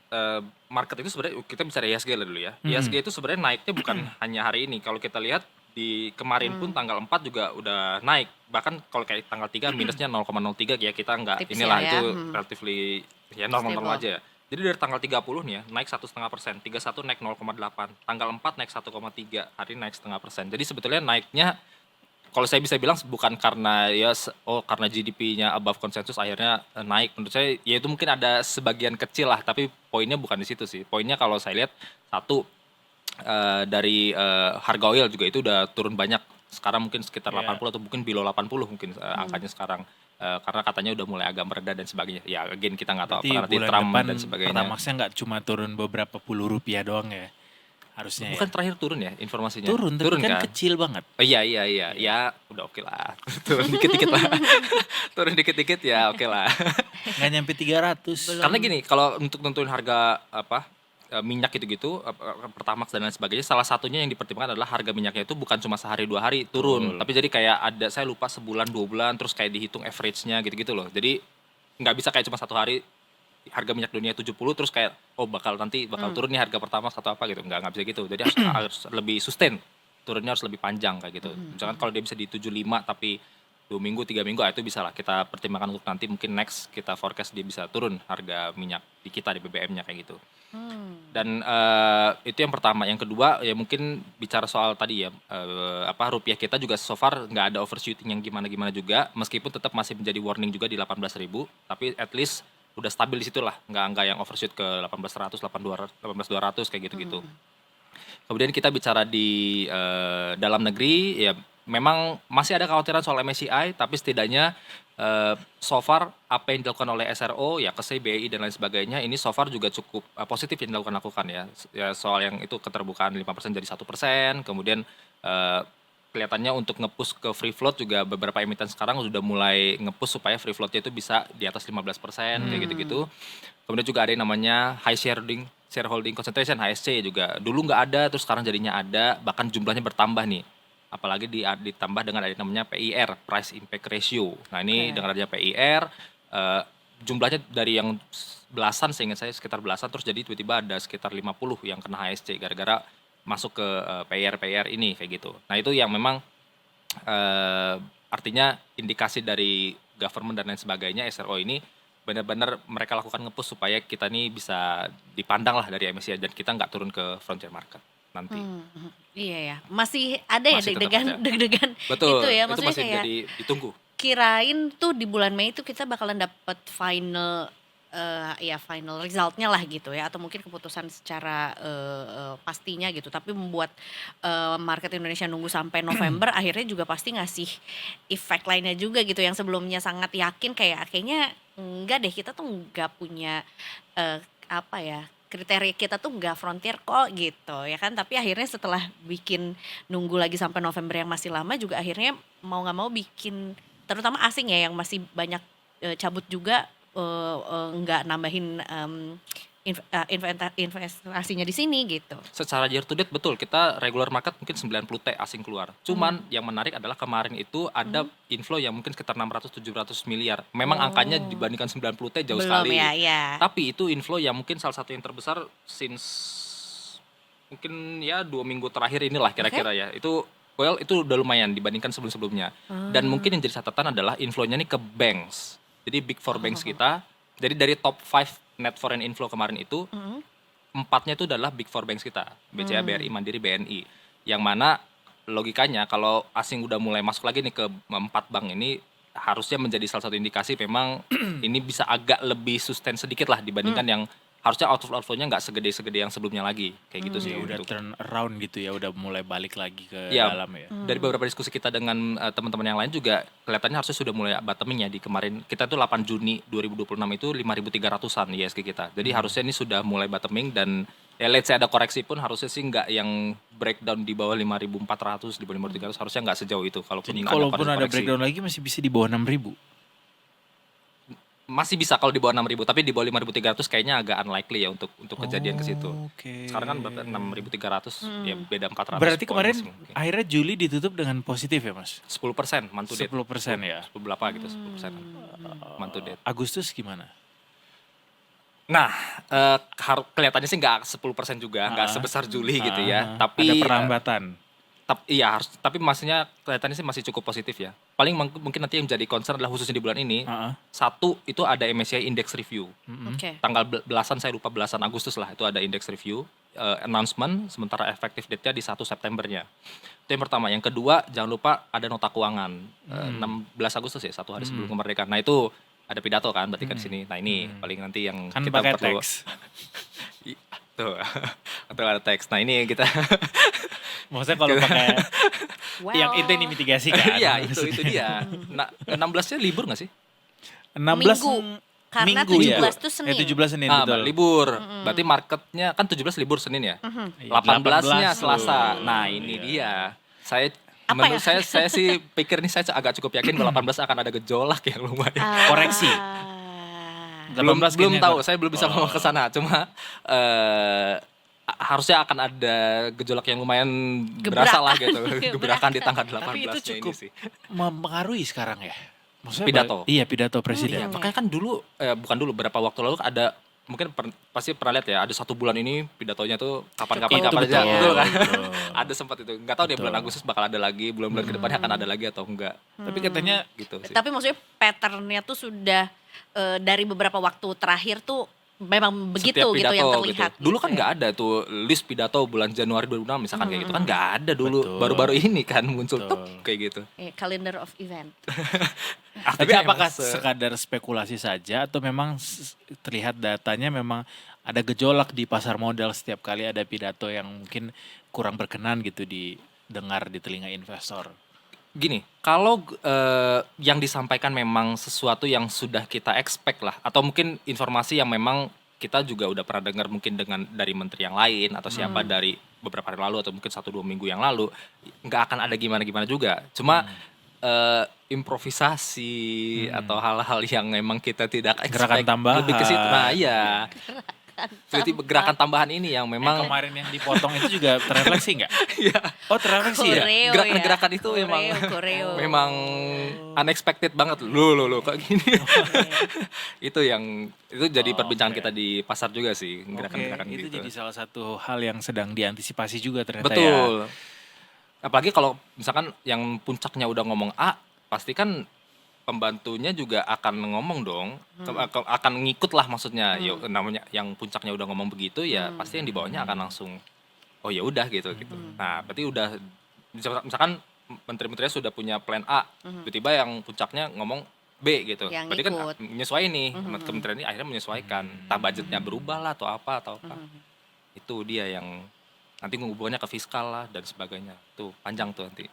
market itu sebenarnya kita bicara IHSG lah dulu ya. IHSG itu sebenarnya naiknya bukan hanya hari ini. Kalau kita lihat di kemarin pun tanggal 4 juga udah naik. Bahkan kalau kayak tanggal 3 minusnya 0,03 ya, kita nggak Tipis inilah ya, itu ya. relatively ya normal-normal Stable. aja ya. Jadi dari tanggal 30 nih ya, naik 1,5%, 31 naik 0,8, tanggal 4 naik 1,3, hari ini naik 0,5%. Jadi sebetulnya naiknya kalau saya bisa bilang bukan karena karena GDP-nya above konsensus akhirnya naik. Menurut saya ya itu mungkin ada sebagian kecil lah, tapi poinnya bukan di situ sih. Poinnya kalau saya lihat satu dari harga oil juga itu udah turun banyak. Sekarang mungkin sekitar 80 atau mungkin below 80 mungkin angkanya sekarang. Karena katanya udah mulai agak mereda dan sebagainya. Ya again kita nggak tahu Berarti apakah nanti bulan Trump depan dan sebagainya. Pertamaxnya nggak cuma turun beberapa puluh rupiah doang ya? Harusnya Bukan ya? terakhir turun ya informasinya? Turun, tapi kan kan? kecil banget. Oh, iya. Ya udah oke lah. Turun dikit-dikit lah. Turun dikit-dikit ya oke lah. Nggak nyampe 300. Karena gini, kalau untuk nentuin harga minyak gitu-gitu, Pertamax dan lain sebagainya, salah satunya yang dipertimbangkan adalah harga minyaknya itu bukan cuma sehari 2 hari turun, tapi jadi kayak ada, saya lupa sebulan 2 bulan, terus kayak dihitung average-nya gitu-gitu loh. Jadi nggak bisa kayak cuma satu hari harga minyak dunia 70 terus kayak bakal turun nih harga Pertamax atau apa gitu, nggak bisa gitu. Jadi harus lebih sustain, turunnya harus lebih panjang kayak gitu. Misalkan kalau dia bisa di 75 tapi 2 minggu 3 minggu itu bisa lah kita pertimbangkan untuk nanti mungkin next kita forecast dia bisa turun harga minyak di kita, di BBM-nya kayak gitu. Dan itu yang pertama. Yang kedua ya mungkin bicara soal tadi ya rupiah kita juga so far nggak ada overshooting yang gimana-gimana juga, meskipun tetap masih menjadi warning juga di 18.000, tapi at least udah stabil di situ lah, nggak yang overshoot ke 18.100, 18.200 kayak gitu-gitu. Kemudian kita bicara di dalam negeri ya, memang masih ada kekhawatiran soal MSCI, tapi setidaknya so far apa yang dilakukan oleh SRO ya, KSEI, BI dan lain sebagainya ini so far juga cukup positif yang dilakukan ya. Soal yang itu keterbukaan 5% jadi 1%, kemudian kelihatannya untuk nge-push ke free float juga beberapa emiten sekarang sudah mulai nge-push supaya free floatnya itu bisa di atas 15% kayak gitu-gitu. Kemudian juga ada yang namanya high shareholding concentration, HSC juga. Dulu nggak ada, terus sekarang jadinya ada, bahkan jumlahnya bertambah nih. Apalagi ditambah dengan ada yang namanya PIR, Price Impact Ratio. Nah ini dengan adanya PIR, jumlahnya dari yang belasan, seingat saya sekitar belasan, terus jadi tiba-tiba ada sekitar 50 yang kena HSC gara-gara masuk ke PIR ini kayak gitu. Nah itu yang memang artinya indikasi dari government dan lain sebagainya, SRO ini benar-benar mereka lakukan nge-push supaya kita nih bisa dipandang lah dari MSCI dan kita nggak turun ke frontier market nanti. Iya ya, masih ada ya Masih tetap ada. deg-degan Betul, itu ya, itu maksudnya masih kayak jadi ditunggu. kirain tuh di bulan Mei itu kita bakalan dapat final ya final resultnya lah gitu ya, atau mungkin keputusan secara pastinya gitu, tapi membuat market Indonesia nunggu sampai November akhirnya juga pasti ngasih efek lainnya juga gitu, yang sebelumnya sangat yakin kayaknya enggak deh, kita tuh nggak punya apa ya, kriteria kita tuh nggak frontier kok gitu ya kan, tapi akhirnya setelah bikin nunggu lagi sampai November yang masih lama juga akhirnya mau nggak mau bikin, terutama asing ya yang masih banyak cabut juga, nggak nambahin investasinya di sini gitu. Secara year to date betul, kita regular market mungkin 90 T asing keluar. Cuman yang menarik adalah kemarin itu ada inflow yang mungkin sekitar 600-700 miliar. Memang angkanya dibandingkan 90 T jauh Belum sekali. ya. Tapi itu inflow yang mungkin salah satu yang terbesar since mungkin ya 2 minggu terakhir inilah kira-kira ya. Itu udah lumayan dibandingkan sebelum-sebelumnya. Dan mungkin yang jadi catatan adalah inflow-nya nih ke banks. Jadi big four banks kita. Jadi dari top 5 net foreign inflow kemarin itu, 4-nya itu adalah big four banks kita. BCA, BRI, Mandiri, BNI. Yang mana logikanya kalau asing udah mulai masuk lagi nih ke 4 bank ini, harusnya menjadi salah satu indikasi memang ini bisa agak lebih sustain sedikit lah dibandingkan yang harusnya outflow-nya nggak segede yang sebelumnya lagi. Kayak gitu sih. Ya udah untuk- turn around gitu ya, udah mulai balik lagi ke Ya, dalam ya. dari beberapa diskusi kita dengan teman-teman yang lain juga kelihatannya harusnya sudah mulai bottoming ya di kemarin. Kita tuh 8 Juni 2026 itu 5.300-an ISG kita. Jadi harusnya ini sudah mulai bottoming dan ya let's say ada koreksi pun harusnya sih nggak yang breakdown di bawah 5.400, di bawah 5.300 harusnya nggak sejauh itu. Jadi kalaupun ada breakdown lagi masih bisa di bawah 6.000. Masih bisa kalau di bawah 6.000, tapi di bawah 5.300 kayaknya agak unlikely ya untuk kejadian ke situ. Oke. Sekarang kan berapa 6.300 ya beda 400. Berarti poin kemarin sih mungkin. akhirnya Juli ditutup dengan positif ya Mas? 10% month to date. 10% ya. 10 berapa gitu 10% month to date. Agustus gimana? Nah, kelihatannya sih nggak 10% juga, nggak sebesar Juli gitu ya. Tapi ada perlambatan. iya harus, tapi maksudnya kelihatannya sih masih cukup positif ya. Paling mungkin nanti yang jadi concern adalah khususnya di bulan ini. Satu itu ada MSCI Index Review. Oke. Tanggal belasan, saya lupa belasan Agustus lah itu ada Index Review announcement, sementara efektif date-nya di 1 Septembernya. Itu yang pertama. Yang kedua, jangan lupa ada nota keuangan 16 Agustus ya, 1 hari sebelum kemerdekaan. Nah itu ada pidato kan berarti kan di sini. Nah ini paling nanti yang Kan kita pakai perlu. teks. Tuh. Atau ada teks. Nah ini kita Maksudnya kalau pakai yang itu yang dimitigasi kan? iya itu dia. Nah 16-nya libur nggak sih? 16 Minggu. Karena minggu 17 ya? tuh Senin. 17 Senin Ah, betul. libur. Berarti marketnya kan 17 libur Senin ya. Iya, 18-nya 18 Selasa. tuh. Nah, ini dia. Saya Apa menurut ya? saya sih pikir nih saya agak cukup yakin bahwa 18 akan ada gejolak yang lumayan. Koreksi. 18 belum kayaknya tahu, kok. saya belum bisa ngomong ke sana. Cuma harusnya akan ada gejolak yang lumayan berasa lah gitu. Gebrakan di tanggal 18-nya Tapi itu ini cukup sih. mempengaruhi sekarang ya. Maksudnya Pidato. Iya, pidato Iya, presiden. makanya kan dulu bukan dulu, beberapa waktu lalu ada mungkin pasti pernah lihat ya, ada 1 bulan ini pidatonya tuh kapan-kapan Itu kapan aja, betul, betul kan? betul. Ada sempat itu. Nggak tahu deh bulan Betul. Agustus bakal ada lagi, bulan-bulan kedepannya akan ada lagi atau enggak Tapi katanya gitu sih. Tapi maksudnya patternnya tuh sudah dari beberapa waktu terakhir tuh memang begitu Setiap gitu pidato yang terlihat. Dulu kan gitu ya. nggak ada tuh list pidato bulan Januari 2006 misalkan kayak gitu kan nggak ada dulu. Betul. Baru-baru ini kan muncul Betul. tuh kayak gitu. Calendar of event. Tapi Artinya apakah emang sekadar spekulasi saja atau memang terlihat datanya memang ada gejolak di pasar modal setiap kali ada pidato yang mungkin kurang berkenan gitu didengar di telinga investor? Gini, kalau yang disampaikan memang sesuatu yang sudah kita expect lah, atau mungkin informasi yang memang kita juga udah pernah dengar mungkin dari menteri yang lain atau siapa dari beberapa hari lalu atau mungkin 1-2 minggu yang lalu, nggak akan ada gimana-gimana juga. Cuma improvisasi atau hal-hal yang memang kita tidak expect Gerakan tambahan. lebih ke situ. Nah iya, tiba-tiba gerakan tambahan ini yang memang Kemarin yang dipotong itu juga terefleksi nggak? Iya. Oh terefleksi ya? Koreo Gerakan-gerakan ya. itu Koreo. memang unexpected banget loh kok gini. itu jadi perbincangan oke. kita di pasar juga sih, Oke, gerakan-gerakan itu gitu. jadi salah satu hal yang sedang diantisipasi juga ternyata ya. Betul. Apalagi kalau misalkan yang puncaknya udah ngomong A, pasti kan pembantunya juga akan ngomong dong, akan ngikut lah maksudnya. Ya namanya yang puncaknya udah ngomong begitu ya pasti yang di bawahnya akan langsung oh ya udah gitu. Nah, berarti udah misalkan menteri-menterinya sudah punya plan A, tiba-tiba yang puncaknya ngomong B gitu. Yang Berarti kan ikut. menyesuaikan nih, kementerian ini akhirnya menyesuaikan. Entah budgetnya berubah lah atau apa. Itu dia yang nanti hubungannya ke fiskal lah dan sebagainya. Tuh panjang tuh nanti.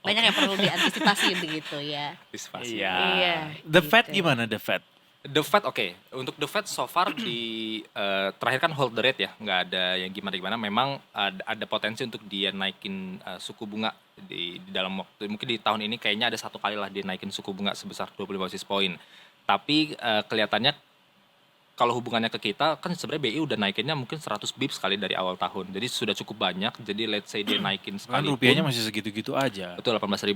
Banyak yang perlu diantisipasi begitu ya. Antisipasi. Iya, The Fed gitu. gimana The Fed? The Fed oke. Untuk The Fed so far di terakhir kan hold the rate ya, nggak ada yang gimana-gimana. Memang ada potensi untuk dia naikin suku bunga di dalam waktu, mungkin di tahun ini kayaknya ada satu kali lah dia naikin suku bunga sebesar 25 basis point. Tapi kelihatannya kalau hubungannya ke kita kan sebenarnya BI udah naikinnya mungkin 100 bips kali dari awal tahun. Jadi sudah cukup banyak. Jadi let's say dia naikin Kan sekalipun. rupiahnya masih segitu-gitu aja. Betul 18.000.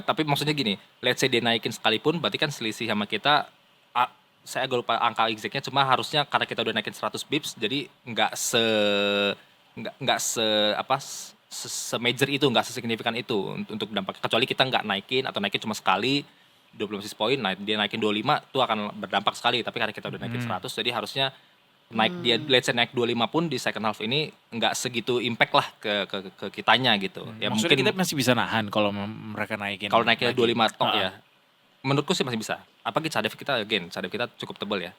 Tapi maksudnya gini, let's say dia naikin sekalipun berarti kan selisih sama kita, saya agak lupa angka exactnya, cuma harusnya karena kita udah naikin 100 bips jadi nggak se major itu, nggak sesignifikan itu untuk dampak, kecuali kita nggak naikin atau naikin cuma sekali 20 basis point, dia naikin 25 itu akan berdampak sekali, tapi karena kita udah naikin 100 jadi harusnya naik dia let's say naik 25 pun di second half ini nggak segitu impact lah ke kitanya gitu. Ya Maksudnya mungkin kita masih bisa nahan kalau mereka naikin. kalau naiknya lagi. 25 tok Ah. ya. Menurutku sih masih bisa. Apalagi cadef kita cukup tebal ya.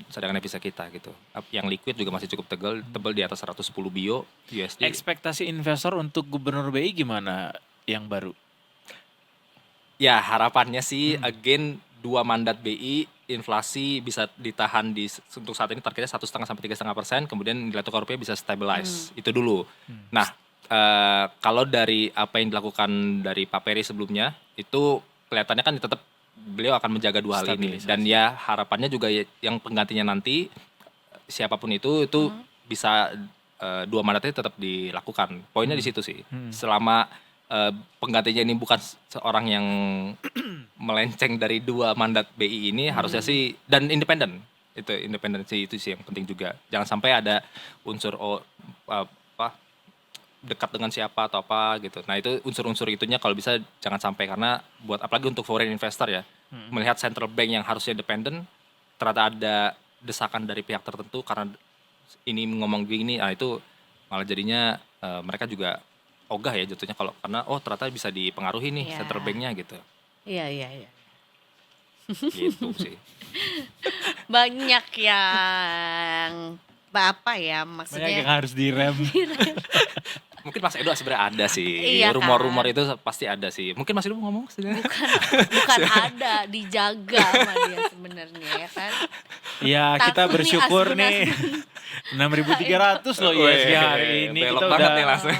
Cadangan devisa kita gitu. Yang liquid juga masih cukup tebal di atas 110 bio USD. Ekspektasi investor untuk gubernur BI gimana yang baru? Ya harapannya sih again 2 mandat BI inflasi bisa ditahan untuk saat ini targetnya 1,5 sampai 3,5%, kemudian nilai tukar rupiah bisa stabilize. Itu dulu. Nah, kalau dari apa yang dilakukan dari Pak Peri sebelumnya itu kelihatannya kan tetap beliau akan menjaga 2 hal ini, Stabilisasi. dan ya harapannya juga yang penggantinya nanti siapapun itu bisa 2 mandatnya tetap dilakukan. Poinnya di situ sih. Selama penggantinya ini bukan seorang yang melenceng dari 2 mandat BI ini, harusnya sih, dan independen. Itu independensi itu sih yang penting juga. Jangan sampai ada unsur dekat dengan siapa atau apa gitu. Nah itu unsur-unsur itunya kalau bisa jangan sampai, karena buat apalagi untuk foreign investor ya, melihat central bank yang harusnya independen ternyata ada desakan dari pihak tertentu karena ini ngomong gini, nah itu malah jadinya mereka juga ogah ya jatuhnya kalau karena ternyata bisa dipengaruhi nih Iya. central banknya gitu. Iya. Gitu sih. Banyak yang apa ya Banyak maksudnya. yang harus direm. Mungkin Mas Edo sebenarnya ada sih. Iya kan? Rumor-rumor itu pasti ada sih. Mungkin Mas Edo mau ngomong sebenarnya. Bukan ada, dijaga sama dia sebenarnya ya kan. Ya kita Takut nih bersyukur Asgun nih 6.300 loh ISG hari ini. Belok Kita banget udah nih langsung.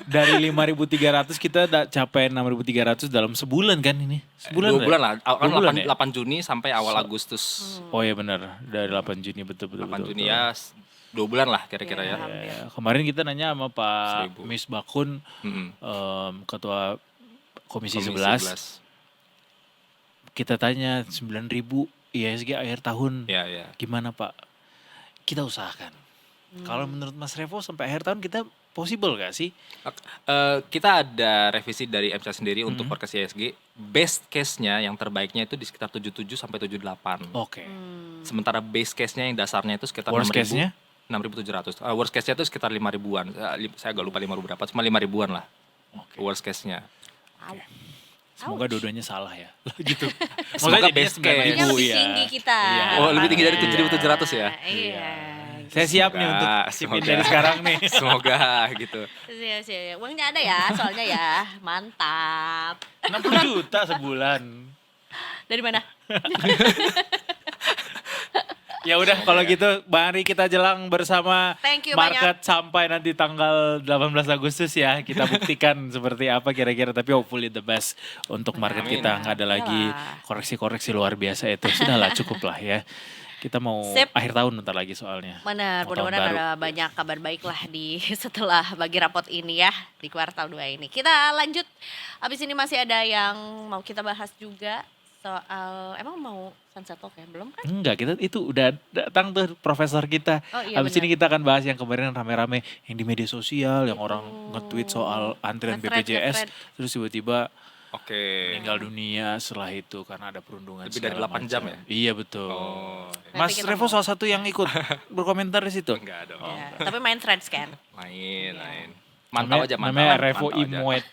dari 5.300 kita udah capai 6.300 dalam sebulan kan ini. Sebulan 2 nggak? bulan lah. Kan 2 bulan 8, ya? 8 Juni sampai awal Agustus. Oh iya benar, dari 8 Juni betul. 8 Juni ya 2 bulan lah kira-kira ya. Ya, kemarin kita nanya sama Pak 1.000. Mis Bakun, Mm-mm. Ketua Komisi Komisi 11, kita tanya 9.000 ISG akhir tahun. Ya, ya. Gimana Pak? Kita usahakan. Kalau menurut Mas Revo sampai akhir tahun kita possible gak sih? Kita ada revisi dari MCA sendiri untuk forecast ISG. Best case-nya yang terbaiknya itu di sekitar 77 sampai 78. Oke. Sementara base case-nya yang dasarnya itu sekitar Worst 6.000, case-nya? 6.700. Worst case-nya itu sekitar 5.000-an. Saya agak lupa 5.000 berapa, cuma 5.000-an lah. Oke. Worst case-nya. Semoga dua-duanya salah ya. gitu. Semoga jadinya best case. 9.000 Yang lebih ya. tinggi kita. Iya. Oh, lebih tinggi dari Iya. 7.700 ya? Iya. Saya siap nih Semoga, untuk chip in semoga. dari sekarang nih. Semoga gitu. Siap. Uangnya ada ya, soalnya ya. Mantap. 60 juta sebulan. Dari mana? Ya udah kalau gitu mari kita jelang bersama Thank you market sampai nanti tanggal 18 Agustus ya. Kita buktikan seperti apa kira-kira, tapi hopefully the best untuk market Amin. kita. Nggak ada lagi Iyalah. koreksi-koreksi luar biasa itu. Sudahlah cukup lah ya. Kita mau Sip. akhir tahun bentar lagi soalnya. Benar, Mau tahun mudah-mudahan baru. ada banyak kabar baik lah di setelah bagi rapot ini ya di kuartal 2 ini. Kita lanjut, abis ini masih ada yang mau kita bahas juga soal, emang mau Sunset Talk ya? Belum kan? Enggak, kita itu udah datang tuh profesor kita. Oh iya Habis benar. ini kita akan bahas yang kemarin rame-rame yang di media sosial, yang orang nge-tweet soal antrian Nge-thread, BPJS, nge-thread. terus tiba-tiba Oke. meninggal dunia setelah itu karena ada perundungan. Lebih dari segala 8 jam macam. ya? Iya betul. Oh. Mas Nanti kita Revo mau- salah satu yang ikut berkomentar di situ. Enggak dong. Ya, tapi main threads kan? Main, Iya. main. Mantau aja, mantau. Namanya Revo mantau aja. Imoet.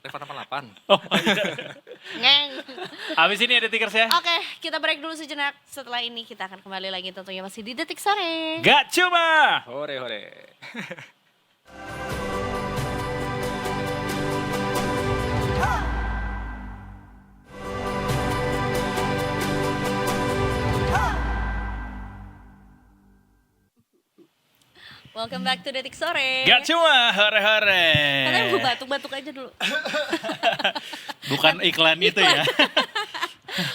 Revo 88. Oh, iya. Ngeng. Habis ini ada Detikers ya. Oke, kita break dulu sejenak. Setelah ini kita akan kembali lagi tentunya masih di Detik Sore. Gak cuma. Hore hore. Welcome back to Detik Sore. Gak cuma hore-hore. Katanya gue batuk-batuk aja dulu. Bukan iklan itu ya.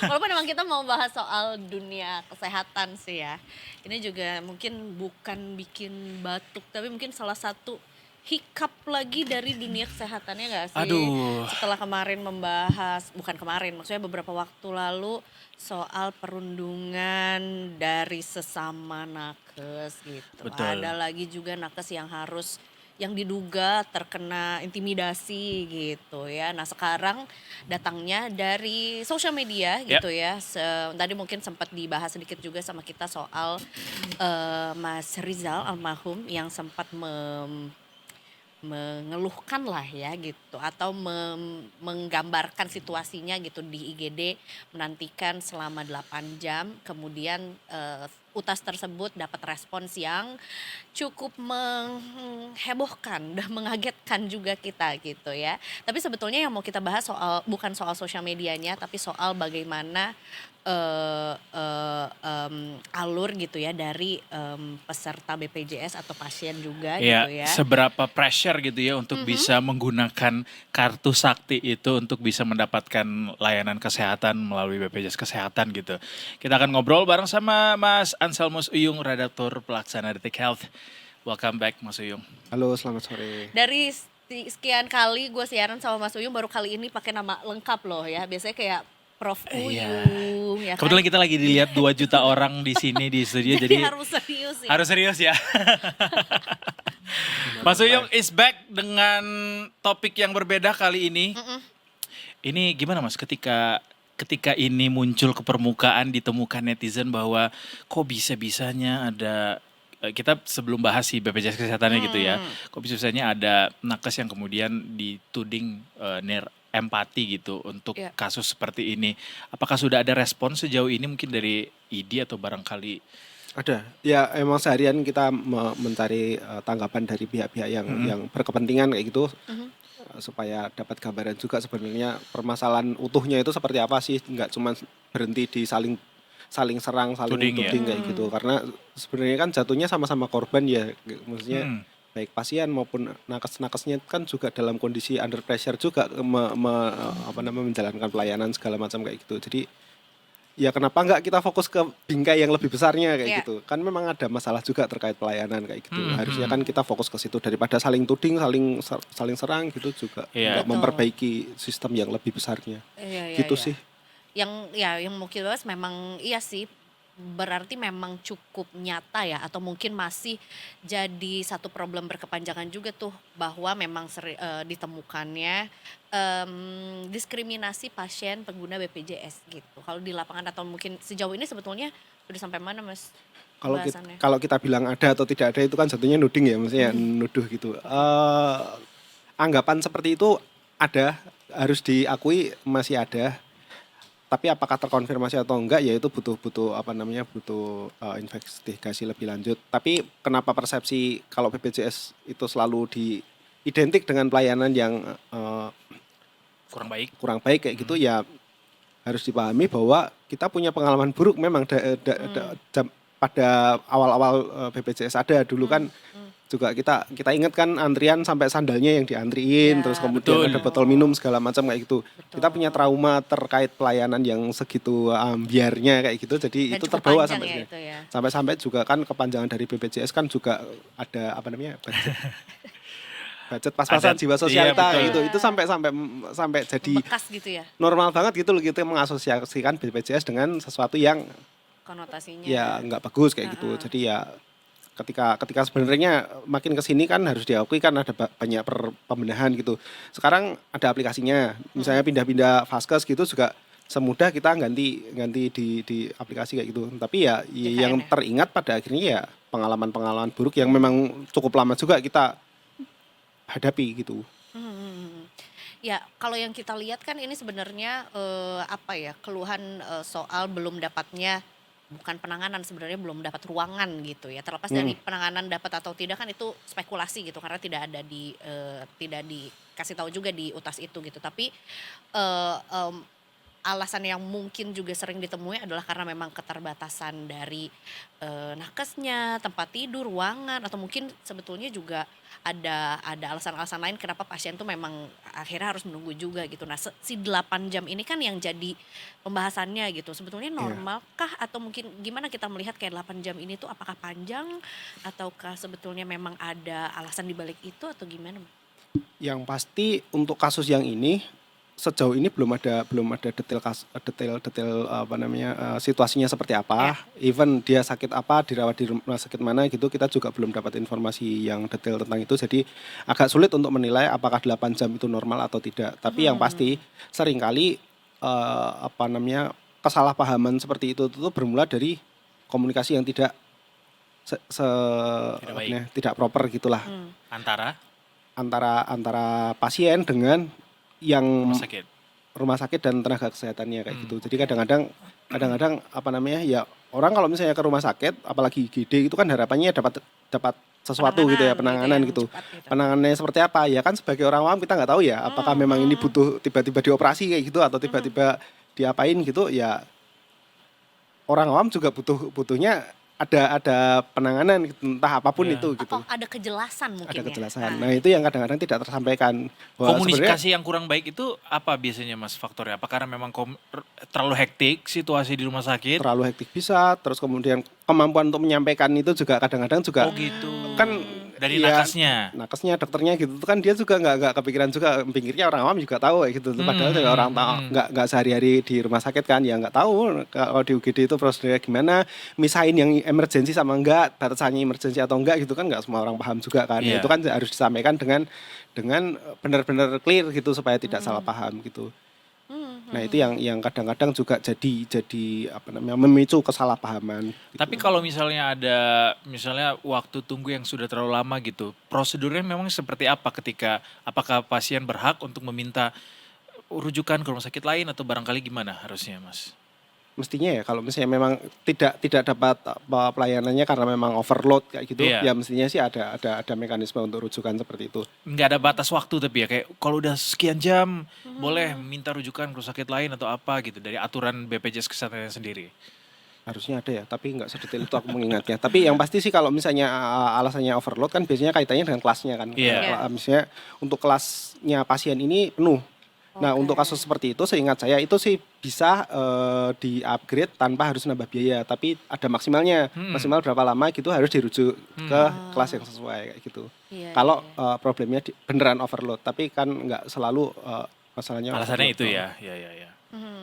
Walaupun memang kita mau bahas soal dunia kesehatan sih ya. Ini juga mungkin bukan bikin batuk, tapi mungkin salah satu hiccup lagi dari dunia kesehatannya gak sih? Aduh. Setelah kemarin membahas, bukan kemarin, maksudnya beberapa waktu lalu soal perundungan dari sesama nakes gitu. Betul. Ada lagi juga nakes yang diduga terkena intimidasi gitu ya. Nah sekarang datangnya dari sosial media gitu ya. Tadi mungkin sempat dibahas sedikit juga sama kita soal Mas Rizal almarhum yang sempat mengeluhkan lah ya gitu atau menggambarkan situasinya gitu di IGD menantikan selama 8 jam kemudian utas tersebut dapat respons yang cukup menghebohkan dan mengagetkan juga kita gitu ya. Tapi sebetulnya yang mau kita bahas bukan soal sosial medianya tapi soal bagaimana alur gitu ya dari peserta BPJS atau pasien juga Ya, gitu ya. seberapa pressure gitu ya untuk bisa menggunakan kartu sakti itu untuk bisa mendapatkan layanan kesehatan melalui BPJS Kesehatan gitu. Kita akan ngobrol bareng sama Mas Anselmus Uyung, redaktur pelaksana Detik Health. Welcome back Mas Uyung. Halo, selamat sore. Dari sekian kali gue siaran sama Mas Uyung baru kali ini pakai nama lengkap loh ya. Biasanya kayak Prof. Uyung ya kan. Kebetulan kita lagi dilihat 2 juta orang di sini di studio jadi harus serius ya. harus serius ya. Mas Uyung is back dengan topik yang berbeda kali ini. Ini gimana Mas ketika ini muncul ke permukaan ditemukan netizen bahwa kok bisa-bisanya ada kita sebelum bahas si BPJS Kesehatannya gitu ya. Kok bisa-bisanya ada nakes yang kemudian dituding empati gitu untuk kasus seperti ini. Apakah sudah ada respon sejauh ini mungkin dari IDI atau barangkali? Ada. Ya emang seharian kita mencari tanggapan dari pihak-pihak yang berkepentingan kayak gitu. Supaya dapat gambaran juga sebenarnya permasalahan utuhnya itu seperti apa sih, nggak cuma berhenti di saling serang, saling tuding kayak gitu. Karena sebenarnya kan jatuhnya sama-sama korban ya, maksudnya baik pasien maupun nakes-nakesnya kan juga dalam kondisi under pressure juga menjalankan pelayanan segala macam kayak gitu. Jadi ya kenapa nggak kita fokus ke bingkai yang lebih besarnya kayak gitu. Kan memang ada masalah juga terkait pelayanan kayak gitu. Harusnya kan kita fokus ke situ daripada saling tuding, saling serang gitu juga. Nggak memperbaiki sistem yang lebih besarnya. Gitu sih. Yang mau kita bahas memang iya sih. Berarti memang cukup nyata ya atau mungkin masih jadi satu problem berkepanjangan juga tuh bahwa memang ditemukannya diskriminasi pasien pengguna BPJS gitu. Kalau di lapangan atau mungkin sejauh ini sebetulnya sudah sampai mana Mas? Kalau kita bilang ada atau tidak ada itu kan satunya nuding ya, maksudnya nuduh gitu. Anggapan seperti itu ada, harus diakui masih ada. Tapi apakah terkonfirmasi atau enggak ya itu butuh investigasi lebih lanjut. Tapi kenapa persepsi kalau BPJS itu selalu identik dengan pelayanan yang kurang baik kayak gitu ya harus dipahami bahwa kita punya pengalaman buruk memang pada awal-awal BPJS ada dulu kan. Juga kita ingat kan antrian sampai sandalnya yang diantriin, terus kemudian ada botol minum segala macam kayak gitu. Kita punya trauma terkait pelayanan yang segitu ambiarnya kayak gitu, jadi itu terbawa sampai sini. Sampai juga kan kepanjangan dari BPJS kan juga ada budget pas-pasan jiwa sosial gitu. Itu sampai jadi bekas gitu ya. Normal banget gitu loh, kita mengasosiasikan BPJS dengan sesuatu yang konotasinya ya nggak bagus kayak gitu. Jadi ya ketika sebenarnya makin kesini kan harus diakui kan ada banyak pembenahan gitu. Sekarang ada aplikasinya, misalnya pindah-pindah vaskes gitu juga semudah kita ganti di aplikasi kayak gitu. Tapi ya yang teringat pada akhirnya ya pengalaman buruk yang memang cukup lama juga kita hadapi gitu. Ya, kalau yang kita lihat kan ini sebenarnya apa ya, keluhan soal belum dapatnya, bukan penanganan, sebenarnya belum dapat ruangan gitu ya. Terlepas dari penanganan dapat atau tidak kan itu spekulasi gitu, karena tidak dikasih tahu juga di UTAS itu gitu. Tapi eh, em, alasan yang mungkin juga sering ditemui adalah karena memang keterbatasan dari nakesnya, tempat tidur, ruangan, atau mungkin sebetulnya juga ada alasan-alasan lain kenapa pasien tuh memang akhirnya harus menunggu juga gitu. Nah, si 8 jam ini kan yang jadi pembahasannya gitu. Sebetulnya normalkah atau mungkin gimana kita melihat kayak 8 jam ini tuh apakah panjang ataukah sebetulnya memang ada alasan di balik itu atau gimana? Yang pasti untuk kasus yang ini sejauh ini belum ada detail apa namanya situasinya seperti apa. Even dia sakit apa, dirawat di rumah sakit mana gitu, kita juga belum dapat informasi yang detail tentang itu. Jadi agak sulit untuk menilai apakah 8 jam itu normal atau tidak. Tapi yang pasti seringkali apa namanya kesalahpahaman seperti itu tuh bermula dari komunikasi yang tidak tidak proper gitulah. Antara pasien dengan yang rumah sakit dan tenaga kesehatannya kayak gitu. Jadi kadang-kadang apa namanya ya orang kalau misalnya ke rumah sakit apalagi IGD itu kan harapannya dapat sesuatu gitu ya, penanganan gitu. Penanganannya seperti apa? Ya kan sebagai orang awam kita nggak tahu ya apakah memang ini butuh tiba-tiba dioperasi kayak gitu atau tiba-tiba diapain gitu ya. Orang awam juga butuhnya ada penanganan gitu, entah apapun itu gitu. Atau ada kejelasan mungkin. Ada kejelasan. Nah, itu yang kadang-kadang tidak tersampaikan. Komunikasi yang kurang baik itu apa biasanya Mas faktornya? Apa karena memang terlalu hektik situasi di rumah sakit? Terlalu hektik bisa, terus kemudian kemampuan untuk menyampaikan itu juga kadang-kadang juga. Oh gitu. Kan dari ya, nakesnya, dokternya gitu kan dia juga nggak kepikiran juga, pinggirnya orang awam juga tahu kayak gitu. Padahal juga orang tahu nggak sehari-hari di rumah sakit kan ya nggak tahu kalau di UGD itu prosedurnya gimana, misahin yang emergensi sama enggak, batasannya emergensi atau enggak gitu kan nggak semua orang paham juga kan. Itu kan harus disampaikan dengan benar-benar clear gitu supaya tidak salah paham gitu. Nah itu yang kadang-kadang juga jadi apa namanya memicu kesalahpahaman. Gitu. Tapi kalau misalnya ada waktu tunggu yang sudah terlalu lama gitu, prosedurnya memang seperti apa apakah pasien berhak untuk meminta rujukan ke rumah sakit lain atau barangkali gimana harusnya Mas? Mestinya ya kalau misalnya memang tidak dapat pelayanannya karena memang overload kayak gitu, ya mestinya sih ada mekanisme untuk rujukan seperti itu. Nggak ada batas waktu tapi ya kayak kalau udah sekian jam boleh minta rujukan ke rumah sakit lain atau apa gitu dari aturan BPJS Kesehatan sendiri. Harusnya ada ya, tapi nggak sedetail itu aku mengingatnya. Tapi yang pasti sih kalau misalnya alasannya overload kan biasanya kaitannya dengan kelasnya kan. Misalnya untuk kelasnya pasien ini penuh. Nah untuk kasus seperti itu seingat saya itu sih bisa di-upgrade tanpa harus nambah biaya. Tapi ada maksimalnya, maksimal berapa lama gitu harus dirujuk ke kelas yang sesuai kayak gitu. Kalau problemnya beneran overload, tapi kan nggak selalu masalahnya alasannya overload. Itu ya.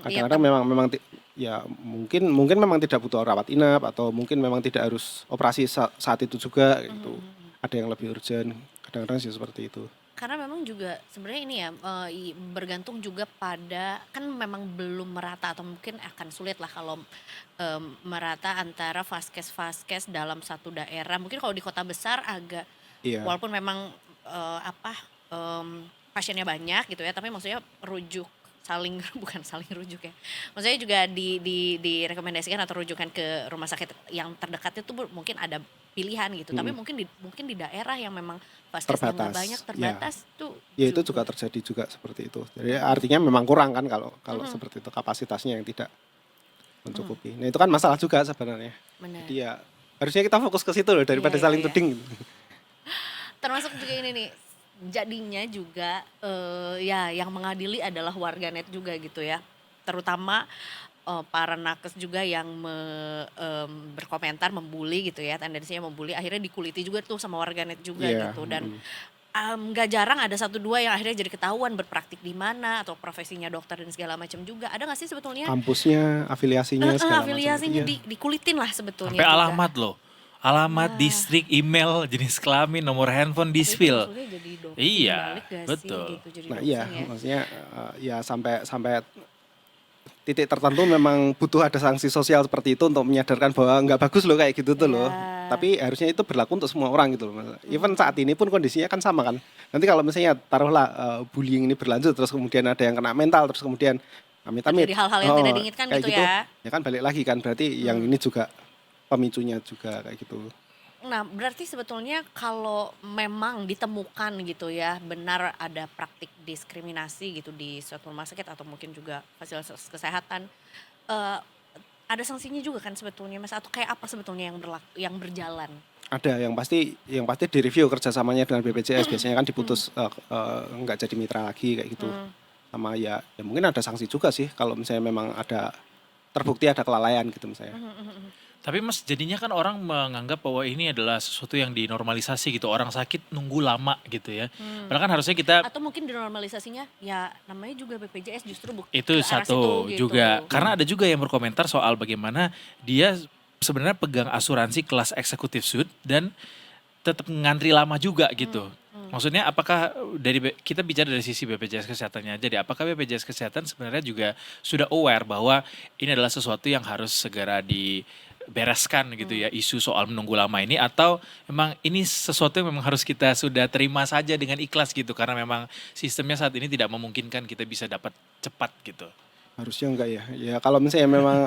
Kadang-kadang memang ya mungkin memang tidak butuh rawat inap atau mungkin memang tidak harus operasi saat itu juga gitu. Ada yang lebih urgent, kadang-kadang sih seperti itu. Karena memang juga sebenarnya ini ya bergantung juga pada kan memang belum merata atau mungkin akan sulit lah kalau merata antara vaskes dalam satu daerah. Mungkin kalau di kota besar agak walaupun memang pasiennya banyak gitu ya, tapi maksudnya bukan saling rujuk ya. Maksudnya juga direkomendasikan atau rujukan ke rumah sakit yang terdekat itu mungkin ada pilihan gitu. Tapi mungkin di daerah yang memang vaskesnya nggak banyak terbatas tuh. Ya itu juga terjadi juga seperti itu. Jadi artinya memang kurang kan kalau seperti itu kapasitasnya yang tidak mencukupi. Nah itu kan masalah juga sebenarnya. Benar. Jadi ya harusnya kita fokus ke situ loh daripada saling tuding. Termasuk juga ini nih. Jadinya juga yang mengadili adalah warganet juga gitu ya, terutama para nakes juga yang berkomentar membuli gitu ya, tendensinya membuli akhirnya dikuliti juga tuh sama warganet juga gitu. Dan nggak jarang ada 1-2 yang akhirnya jadi ketahuan berpraktik di mana atau profesinya dokter dan segala macam juga. Ada nggak sih sebetulnya kampusnya, afiliasinya segala afiliasinya macam dikulitin lah sebetulnya sampai juga. Alamat loh. Alamat, distrik, email, jenis kelamin, nomor handphone di-spill. Iya, betul. Gitu, nah iya, maksudnya ya sampai titik tertentu memang butuh ada sanksi sosial seperti itu untuk menyadarkan bahwa nggak bagus loh kayak gitu tuh loh. Iya. Tapi harusnya itu berlaku untuk semua orang gitu loh. Even saat ini pun kondisinya kan sama kan. Nanti kalau misalnya taruhlah bullying ini berlanjut terus kemudian ada yang kena mental terus kemudian amit-amit. Terjadi hal-hal yang tidak diinginkan kayak gitu ya. Ya kan balik lagi kan berarti yang ini juga pemicunya juga kayak gitu. Nah, berarti sebetulnya kalau memang ditemukan gitu ya, benar ada praktik diskriminasi gitu di suatu rumah sakit atau mungkin juga fasilitas kesehatan, eh, ada sanksinya juga kan sebetulnya Mas? Atau kayak apa sebetulnya yang berjalan? Ada yang pasti direview kerjasamanya dengan BPJS biasanya kan diputus nggak jadi mitra lagi kayak gitu. Sama ya mungkin ada sanksi juga sih kalau misalnya memang ada terbukti ada kelalaian gitu misalnya. Tapi Mas, jadinya kan orang menganggap bahwa ini adalah sesuatu yang dinormalisasi gitu. Orang sakit nunggu lama gitu ya. Padahal kan harusnya kita Atau mungkin denormalisasinya ya namanya juga BPJS justru itu ke arah satu situ gitu. juga. Karena ada juga yang berkomentar soal bagaimana dia sebenarnya pegang asuransi kelas eksekutif suite dan tetap ngantri lama juga gitu. Maksudnya apakah kita bicara dari sisi BPJS Kesehatannya aja deh. Apakah BPJS Kesehatan sebenarnya juga sudah aware bahwa ini adalah sesuatu yang harus segera dibereskan gitu ya, isu soal menunggu lama ini, atau memang ini sesuatu yang memang harus kita sudah terima saja dengan ikhlas gitu karena memang sistemnya saat ini tidak memungkinkan kita bisa dapat cepat gitu. Harusnya enggak ya. Ya kalau misalnya memang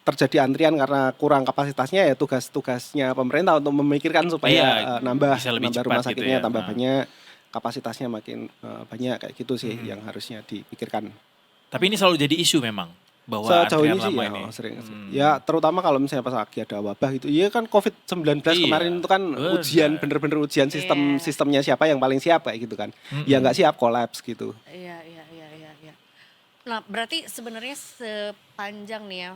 terjadi antrian karena kurang kapasitasnya ya tugas-tugasnya pemerintah untuk memikirkan supaya nambah rumah cepat gitu sakitnya ya. tambah banyak, kapasitasnya makin banyak kayak gitu sih yang harusnya dipikirkan. Tapi ini selalu jadi isu memang bahwa Sejauh antrian ini sih lama ya ini. sering. Ya terutama kalau misalnya pas lagi ada wabah gitu. Iya kan COVID-19 Iya, kemarin itu kan ujian bener-bener ujian sistemnya siapa yang paling siap kayak gitu kan. Ya nggak siap kolaps gitu. Iya. Nah, berarti sebenarnya sepanjang nih ya,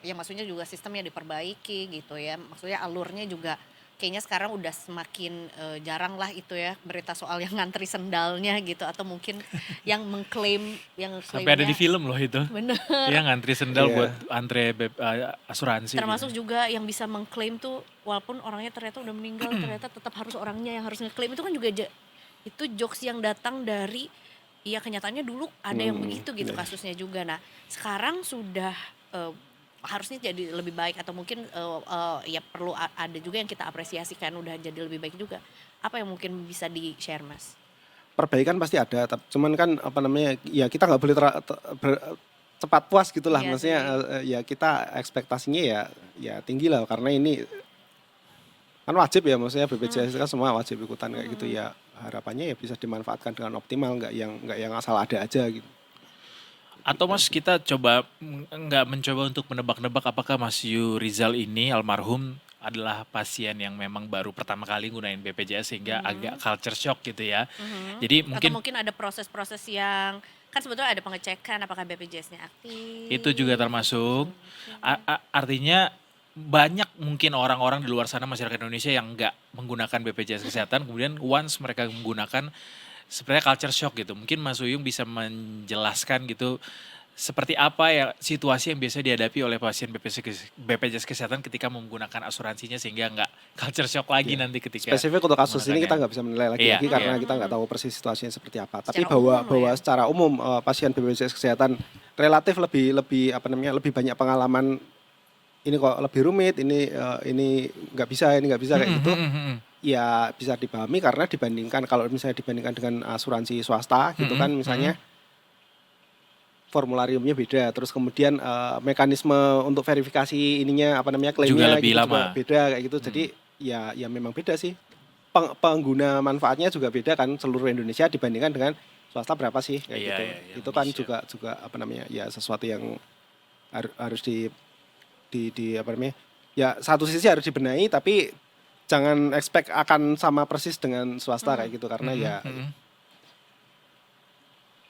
ya maksudnya juga sistemnya diperbaiki gitu ya. Maksudnya alurnya juga kayaknya sekarang udah semakin jarang lah itu ya berita soal yang ngantri sendalnya gitu atau mungkin yang mengklaim Sampai ada di film loh itu. Bener. Yang ngantri sendal Iya. buat antre asuransi. Termasuk gitu. juga yang bisa mengklaim tuh walaupun orangnya ternyata udah meninggal ternyata tetap harus orangnya yang harus ngeklaim itu kan juga itu jokes yang datang dari ya kenyataannya dulu ada yang begitu gitu kasusnya juga. Nah sekarang sudah harusnya jadi lebih baik atau mungkin ya perlu ada juga yang kita apresiasikan udah jadi lebih baik juga. Apa yang mungkin bisa di-share Mas? Perbaikan pasti ada, cuman kan apa namanya ya kita nggak boleh cepat puas gitulah, Iya maksudnya ya kita ekspektasinya ya tinggi lah karena ini kan wajib ya, maksudnya BPJS kan semua wajib ikutan kayak gitu ya, harapannya ya bisa dimanfaatkan dengan optimal, nggak yang asal ada aja gitu. Atau Mas kita coba nggak mencoba untuk menebak-nebak apakah Mas Yu Rizal ini almarhum adalah pasien yang memang baru pertama kali gunain BPJS sehingga agak culture shock gitu ya. Jadi Atau mungkin mungkin ada proses-proses yang kan sebetulnya ada pengecekan apakah BPJS-nya aktif. itu juga termasuk. Artinya banyak mungkin orang-orang di luar sana masyarakat Indonesia yang nggak menggunakan BPJS Kesehatan, kemudian once mereka menggunakan sebenarnya culture shock gitu. Mungkin Mas Uyung bisa menjelaskan gitu seperti apa ya situasi yang biasa dihadapi oleh pasien BPJS Kesehatan ketika menggunakan asuransinya sehingga nggak culture shock lagi nanti ketika Spesifik untuk kasus ini kita nggak bisa menilai lagi karena kita nggak tahu persis situasinya seperti apa. Tapi bahwa secara umum pasien BPJS Kesehatan relatif lebih apa namanya lebih banyak pengalaman, ini kok lebih rumit, ini nggak bisa kayak gitu. Ya bisa dipahami karena kalau misalnya dibandingkan dengan asuransi swasta gitu kan misalnya formulariumnya beda, terus kemudian mekanisme untuk verifikasi ininya apa namanya klaimnya juga lebih gitu lama. juga beda kayak gitu. Jadi ya memang beda sih. Pengguna manfaatnya juga beda kan seluruh Indonesia dibandingkan dengan swasta berapa sih kayak gitu. Itu kan juga apa namanya ya sesuatu yang harus di apa namanya ya satu sisi harus dibenahi tapi jangan expect akan sama persis dengan swasta kayak gitu karena ya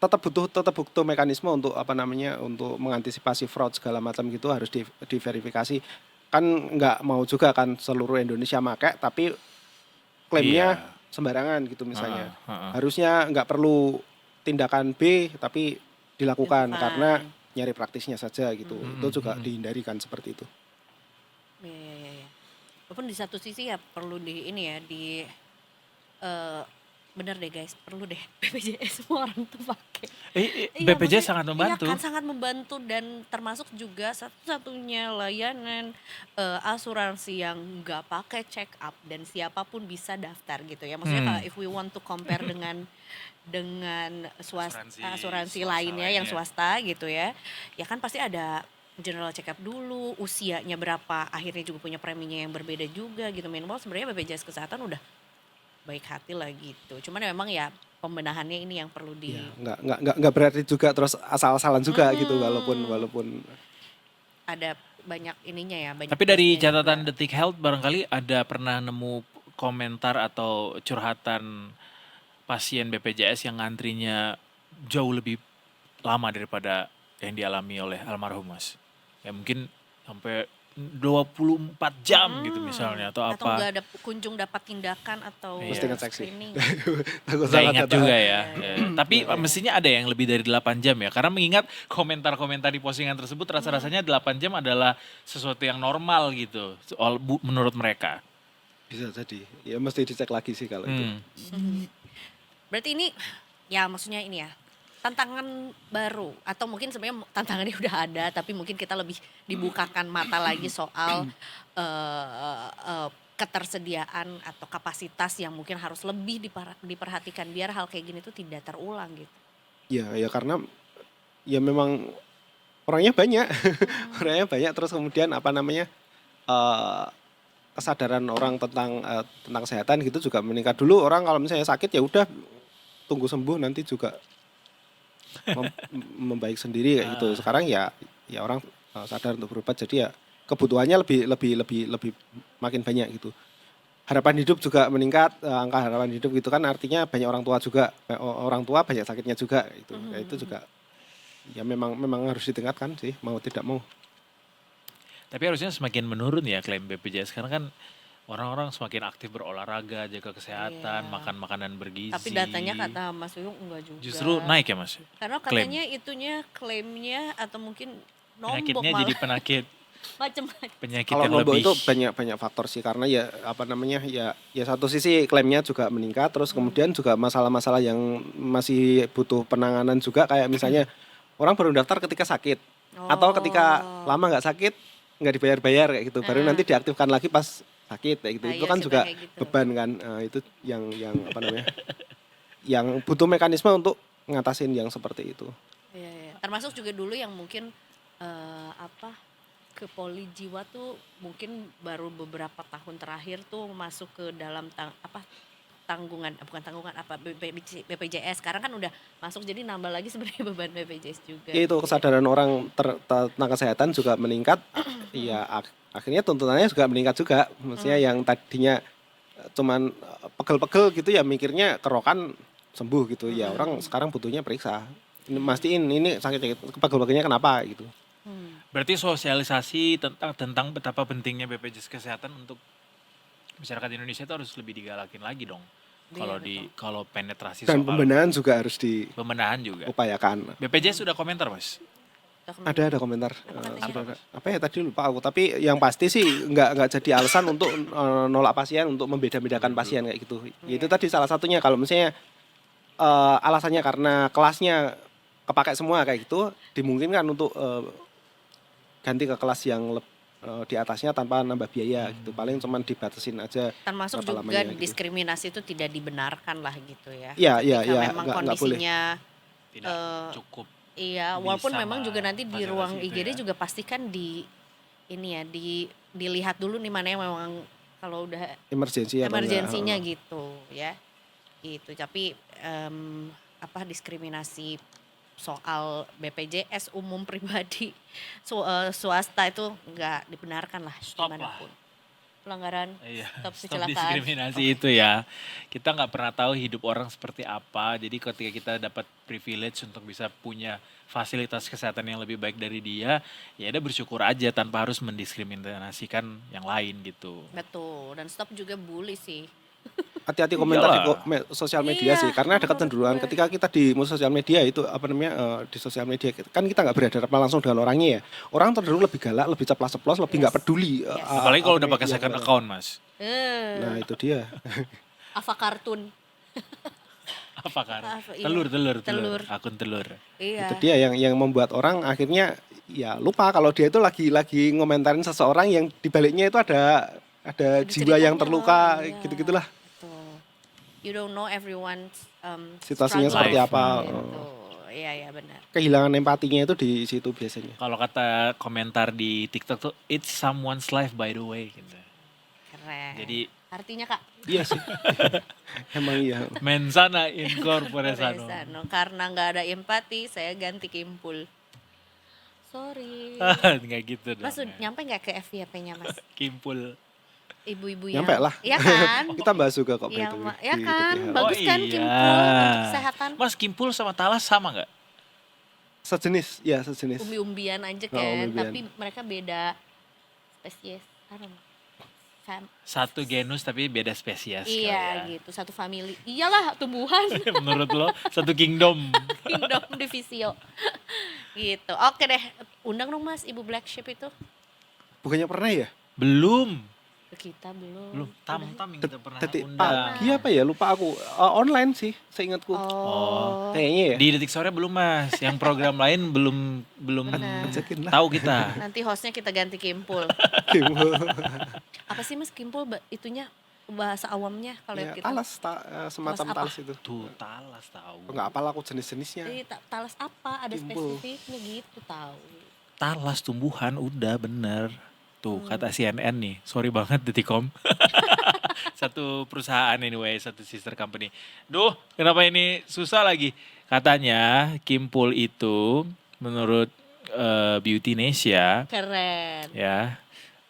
tetap butuh mekanisme untuk apa namanya untuk mengantisipasi fraud segala macam gitu harus diverifikasi. Kan nggak mau juga kan seluruh Indonesia make tapi klaimnya sembarangan gitu misalnya. Harusnya nggak perlu tindakan B tapi dilakukan karena nyari praktisnya saja gitu. Itu juga dihindari kan seperti itu. Iya. Walaupun di satu sisi ya perlu di ini ya bener deh guys, perlu deh BPJS semua orang tuh pakai. BPJS maksudnya- sangat membantu. Iya kan, sangat membantu dan termasuk juga satu-satunya layanan asuransi yang nggak pakai check up dan siapapun bisa daftar gitu ya. Maksudnya kalau if we want to compare dengan Asuransi asuransi swasta lainnya yang lainnya. swasta gitu ya kan pasti ada general check up dulu, usianya berapa, akhirnya juga punya preminya yang berbeda juga gitu. Minimal sebenarnya BPJS Kesehatan udah baik hati lah gitu. Cuman memang ya pembenahannya ini yang perlu di Ya, nggak berarti juga terus asal-asalan juga gitu walaupun ada banyak ininya ya. Banyak Tapi dari plusnya catatan juga. Detik Health barangkali ada pernah nemu komentar atau curhatan pasien BPJS yang ngantrinya jauh lebih lama daripada yang dialami oleh almarhum Mas. Ya mungkin sampai 24 jam gitu misalnya atau Atau apa. nggak ada kunjung dapat tindakan atau Iya. Mesti ngecek sih. screening. takut Nggak salah ingat data. juga ya. Ya. Tapi mestinya ada yang lebih dari 8 jam ya. Karena mengingat komentar-komentar di postingan tersebut rasa-rasanya 8 jam adalah sesuatu yang normal gitu. Menurut mereka. Bisa jadi. Ya mesti dicek lagi sih kalau itu. Berarti ini ya maksudnya ini ya tantangan baru atau mungkin sebenarnya tantangannya udah ada tapi mungkin kita lebih dibukakan mata lagi soal ketersediaan atau kapasitas yang mungkin harus lebih diperhatikan biar hal kayak gini tuh tidak terulang gitu. Ya karena ya memang orangnya banyak. Orangnya banyak terus kemudian apa namanya? Kesadaran orang tentang kesehatan gitu juga meningkat. Dulu orang kalau misalnya sakit ya udah tunggu sembuh nanti juga membaik sendiri kayak gitu. Sekarang ya orang sadar untuk berobat jadi ya kebutuhannya lebih makin banyak gitu. Harapan hidup juga meningkat, angka harapan hidup gitu kan artinya banyak orang tua juga, orang tua banyak sakitnya juga gitu. Ya itu juga ya memang harus ditingkatkan sih mau tidak mau. Tapi harusnya semakin menurun ya klaim BPJS karena kan orang-orang semakin aktif berolahraga, jaga kesehatan, Iya. makan makanan bergizi. Tapi datanya kata Mas Uyung enggak juga. Justru naik ya Mas? Karena klaim. katanya itunya klaimnya atau mungkin nombok Penyakitnya malah jadi macam-macam. penyakit Kalau yang nombok lebih. itu banyak faktor sih karena ya apa namanya ya satu sisi klaimnya juga meningkat terus kemudian juga masalah-masalah yang masih butuh penanganan juga kayak misalnya orang baru daftar ketika sakit atau ketika lama nggak sakit nggak dibayar-bayar kayak gitu baru nanti diaktifkan lagi pas sakit kayak gitu Ah, itu iya kan sih, juga kayak gitu. beban kan. Itu yang apa namanya yang butuh mekanisme untuk ngatasin yang seperti itu. Iya. Termasuk juga dulu yang mungkin ke poli jiwa tuh mungkin baru beberapa tahun terakhir tuh masuk ke dalam BPJS. Sekarang kan udah masuk jadi nambah lagi sebenarnya beban BPJS juga. Ya itu kesadaran orang tentang kesehatan juga meningkat. Ya akhirnya tuntutannya juga meningkat juga. Maksudnya yang tadinya cuman pegel-pegel gitu ya mikirnya kerokan sembuh gitu. Ya orang sekarang butuhnya periksa. Mastiin ini sakit pegel-pegelnya kenapa gitu. Berarti sosialisasi tentang betapa pentingnya BPJS Kesehatan untuk masyarakat Indonesia itu harus lebih digalakin lagi dong. Iya, Kalau penetrasi Dan soal pembenahan juga harus pembenahan juga. diupayakan. BPJS sudah komentar Mas? Ada komentar. Apa ya tadi lupa aku. Tapi yang pasti sih nggak jadi alasan untuk nolak pasien, untuk membeda-bedakan pasien kayak gitu. Ya, itu tadi salah satunya kalau misalnya alasannya karena kelasnya kepakai semua kayak gitu, dimungkinkan untuk ganti ke kelas yang di atasnya tanpa nambah biaya gitu. Paling cuman dibatasin aja. Termasuk berapa juga lamanya gitu. diskriminasi itu tidak dibenarkan lah gitu ya. Iya, Ketika iya, memang nggak boleh. kondisinya Tidak cukup. iya, bisa walaupun memang juga nanti di fasilitasi ruang itu IGD ya. juga pastikan dilihat dulu nih mana yang memang kalau udah Emergensi atau enggak. emergensinya gitu ya. Gitu. Tapi diskriminasi soal BPJS umum pribadi swasta itu nggak dibenarkan lah Stop lah. dimanapun. Pelanggaran Iya, stop stop kecelakaan. diskriminasi itu ya. Kita nggak pernah tahu hidup orang seperti apa. Jadi ketika kita dapat privilege untuk bisa punya fasilitas kesehatan yang lebih baik dari dia, ya udah bersyukur aja tanpa harus mendiskriminasikan yang lain gitu. Betul, dan stop juga bully sih. Hati-hati komentar di Iyalah. sosial media Iya, sih karena ada kecenderungan menurut gue. ketika kita di sosial media itu apa namanya di sosial media kan kita nggak berhadapan langsung dengan orangnya ya orang cenderung lebih galak lebih ceplas-ceplos lebih nggak peduli Apalagi kalau udah apa pakai yang second dia- account Mas. nah itu dia Ava kartun. Apa Kar? Iya. Telur. Akun telur. Iya. Itu dia yang membuat orang akhirnya ya lupa kalau dia itu lagi ngomentarin seseorang yang di baliknya itu ada jiwa yang ceritanya, terluka iya. gitu-gitulah. Betul. You don't know everyone's Situasinya struggle seperti apa. gitu. Iya benar. Kehilangan empatinya itu di situ biasanya. Kalau kata komentar di TikTok tuh, it's someone's life by the way. Gitu. Keren. Jadi Artinya Kak, Iya sih. Emang iya. mensana in corpore sano. Sano. Karena nggak ada empati, saya ganti Kimpul. Sorry. Nggak gitu dong. Mas nyampe nggak ke FYP-nya Mas? Kimpul. Ibu-ibu yang Nyampe lah. Iya kan? Kita bahas juga kok Iya, itu. ya kan? di Bagus kan iya. Kimpul untuk kesehatan. Mas Kimpul sama Talas sama nggak? Sejenis, ya sejenis. Umbi-umbian aja Oh, kan, umbi-umbian. tapi mereka beda spesies. I don't know. Satu genus tapi beda spesies. kali Iya ya. gitu, satu family. Iyalah tumbuhan. Menurut lo satu kingdom. Kingdom Divisio. Gitu. Oke deh, undang dong Mas Ibu Black Sheep itu. Bukannya pernah ya? Belum. Kita belum. Belum. Tam-tam yang kita pernah Detik undang. pagi apa ya? Lupa aku. Online sih, seingatku. Oh. Kayaknya ya. Di Detik Sore belum Mas. Yang program lain belum Ajakin lah. tahu kita. Nanti hostnya kita ganti Kimpul. Apa sih Mas Kimpul itunya bahasa awamnya kalau Ya, kita? talas, semacam Talas apa? talas itu. Tuh Talas tahu. Enggak apalah aku jenis-jenisnya. Talas apa? Ada Kimpul. spesifiknya gitu tahu. Talas tumbuhan udah bener. Tuh kata CNN nih, sorry banget Detikom. Satu perusahaan anyway, satu sister company. Duh, kenapa ini susah lagi? Katanya Kimpul itu menurut Beauty Nesia Keren. ya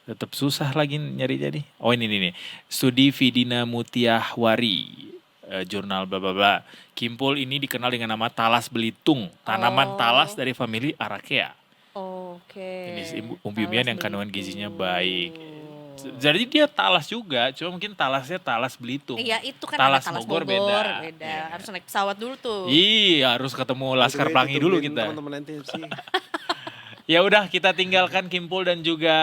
tetap susah lagi nyari jadi. Oh ini nih. Studi Vidina Mutiahwari, jurnal bla bla bla. Kimpul ini dikenal dengan nama talas belitung, tanaman talas dari famili Arachea. Oke. Jenis umbi-umbian yang kandungan gizinya baik. Belitung. Jadi dia talas juga, cuma mungkin talasnya talas Belitung. Iya itu kan Talas ada Talas Bogor Bogor, beda. Iya. Harus naik pesawat dulu tuh. Iya, harus ketemu Laskar Pelangi dulu kita. Teman-teman NTFC. Ya udah, kita tinggalkan Kimpul dan juga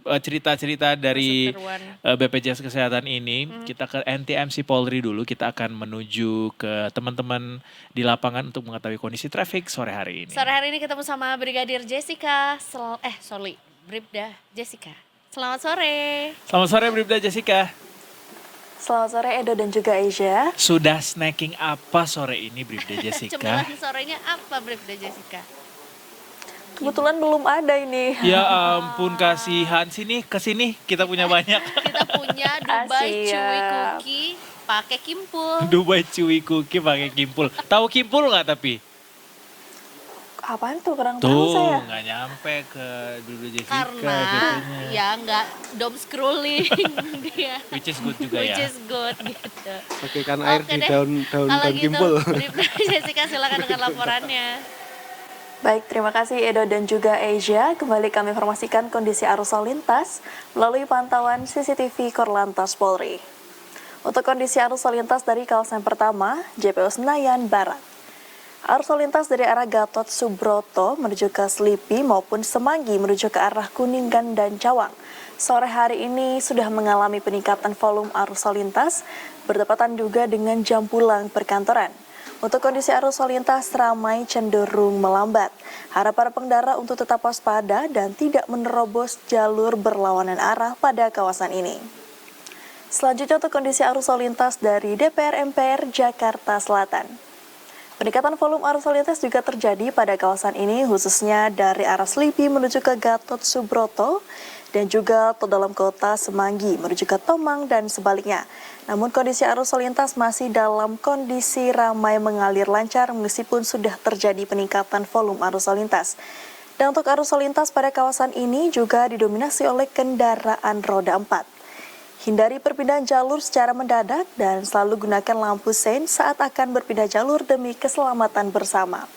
cerita-cerita dari Keseruan. BPJS Kesehatan ini. Kita ke NTMC Polri dulu. Kita akan menuju ke teman-teman di lapangan untuk mengetahui kondisi traffic sore hari ini. Sore hari ini ketemu sama Brigadir Jessica. Bribda Jessica. Selamat sore. Selamat sore Bribda Jessica. Selamat sore Edo dan juga Asia. Sudah snacking apa sore ini Bribda Jessica? Cemilan sorenya apa Bribda Jessica? Kebetulan belum ada ini. Ya ampun, kasihan. Sini, kesini kita punya banyak. Kita punya Dubai Siap. Chewy Cookie pakai Kimpul. Dubai Chewy Cookie pakai Kimpul. Tahu Kimpul nggak tapi? Apaan tuh, kurang tahu Tuh, saya. nggak nyampe ke Bribda Jessica. Karena katanya. ya nggak dom scrolling dia. Which is good juga Which ya. is good gitu. Pakaikan air Oke di deh. daun Kalau gitu, Kimpul. Bribda Jessica silakan dengan laporannya. Baik, terima kasih Edo dan juga Asia. Kembali kami informasikan kondisi arus lalu lintas melalui pantauan CCTV Korlantas Polri. Untuk kondisi arus lalu lintas dari kawasan pertama, JPO Senayan Barat. Arus lalu lintas dari arah Gatot Subroto menuju ke Selipi maupun Semanggi menuju ke arah Kuningan dan Cawang. Sore hari ini sudah mengalami peningkatan volume arus lalu lintas, bertepatan juga dengan jam pulang perkantoran. Untuk kondisi arus lalu lintas ramai cenderung melambat. Harap para pengendara untuk tetap waspada dan tidak menerobos jalur berlawanan arah pada kawasan ini. Selanjutnya untuk kondisi arus lalu lintas dari DPR MPR Jakarta Selatan. Peningkatan volume arus lalu lintas juga terjadi pada kawasan ini khususnya dari arah Selipi menuju ke Gatot Subroto dan juga tol dalam kota Semanggi menuju ke Tomang dan sebaliknya. Namun kondisi arus lalu lintas masih dalam kondisi ramai mengalir lancar meskipun sudah terjadi peningkatan volume arus lalu lintas. Dan untuk arus lalu lintas pada kawasan ini juga didominasi oleh kendaraan roda 4. Hindari perpindahan jalur secara mendadak dan selalu gunakan lampu sein saat akan berpindah jalur demi keselamatan bersama.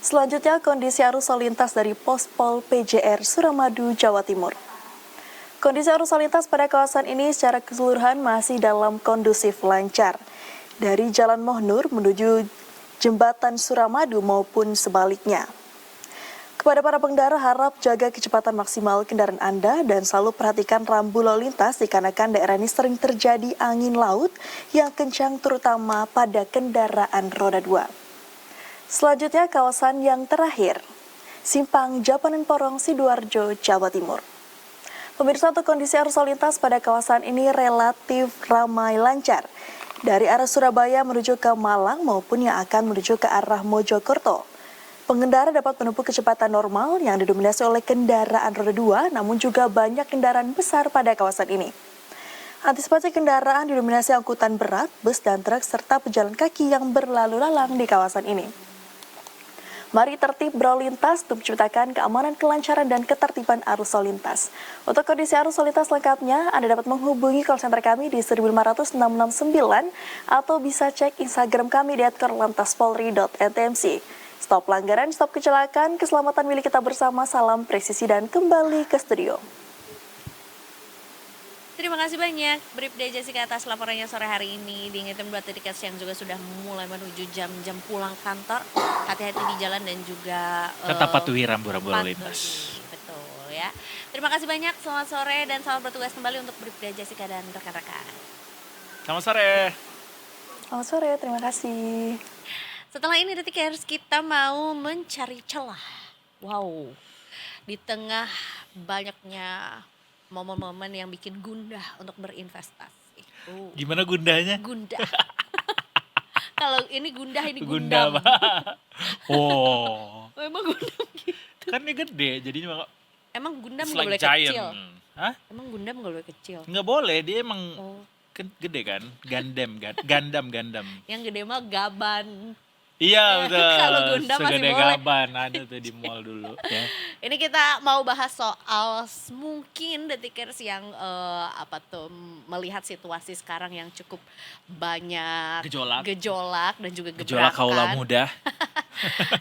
Selanjutnya kondisi arus lalu lintas dari Pospol PJR Suramadu, Jawa Timur. Kondisi arus lalu lintas pada kawasan ini secara keseluruhan masih dalam kondusif lancar. Dari Jalan Mohnur menuju Jembatan Suramadu maupun sebaliknya. Kepada para pengendara harap jaga kecepatan maksimal kendaraan Anda dan selalu perhatikan rambu lalu lintas dikarenakan daerah ini sering terjadi angin laut yang kencang terutama pada kendaraan roda 2. Selanjutnya kawasan yang terakhir, Simpang Japanen Porong, Sidoarjo, Jawa Timur. Pemirsa, untuk kondisi arus lalu lintas pada kawasan ini relatif ramai lancar. Dari arah Surabaya menuju ke Malang maupun yang akan menuju ke arah Mojokerto. Pengendara dapat menempuh kecepatan normal yang didominasi oleh kendaraan roda 2, namun juga banyak kendaraan besar pada kawasan ini. Antisipasi kendaraan didominasi angkutan berat, bus dan truk, serta pejalan kaki yang berlalu lalang di kawasan ini. Mari tertib berlalu lintas untuk menciptakan keamanan, kelancaran, dan ketertiban arus lalu lintas. Untuk kondisi arus lalu lintas lengkapnya, Anda dapat menghubungi call center kami di 15669 atau bisa cek Instagram kami di @korlantaspolri.ntmc. Stop pelanggaran, stop kecelakaan, keselamatan milik kita bersama. Salam presisi dan kembali ke studio. Terima kasih banyak Bribda Jessica atas laporannya sore hari ini. Diingetin buat dedikasi yang juga sudah mulai menuju jam-jam pulang kantor. Hati-hati di jalan dan juga Tetap patuhi rambu-rambu lalu lintas. Betul ya. Terima kasih banyak, selamat sore dan selamat bertugas kembali untuk Bribda Jessica dan rekan-rekan. Selamat sore. Selamat sore, terima kasih. Setelah ini Detikers kita mau mencari celah. Wow, di tengah banyaknya momen-momen yang bikin gundah untuk berinvestasi. Gimana gundahnya? Gundah. Kalau ini gundah, ini Gundah, gundam. Pak. Oh. Emang gundam gitu. Kan ini gede jadinya Emang gundam it's nggak like boleh giant. kecil. Hah? Emang gundam nggak boleh kecil. Nggak boleh, dia emang Oh. gede kan? Gundam. Yang gede mah gaban. Iya betul. Kalau Gundam masih Segede boleh. gaban ada tuh di mall dulu ya. Ini kita mau bahas soal mungkin Detikers yang melihat situasi sekarang yang cukup banyak gejolak dan juga gebrakan. Gejolak kaula muda.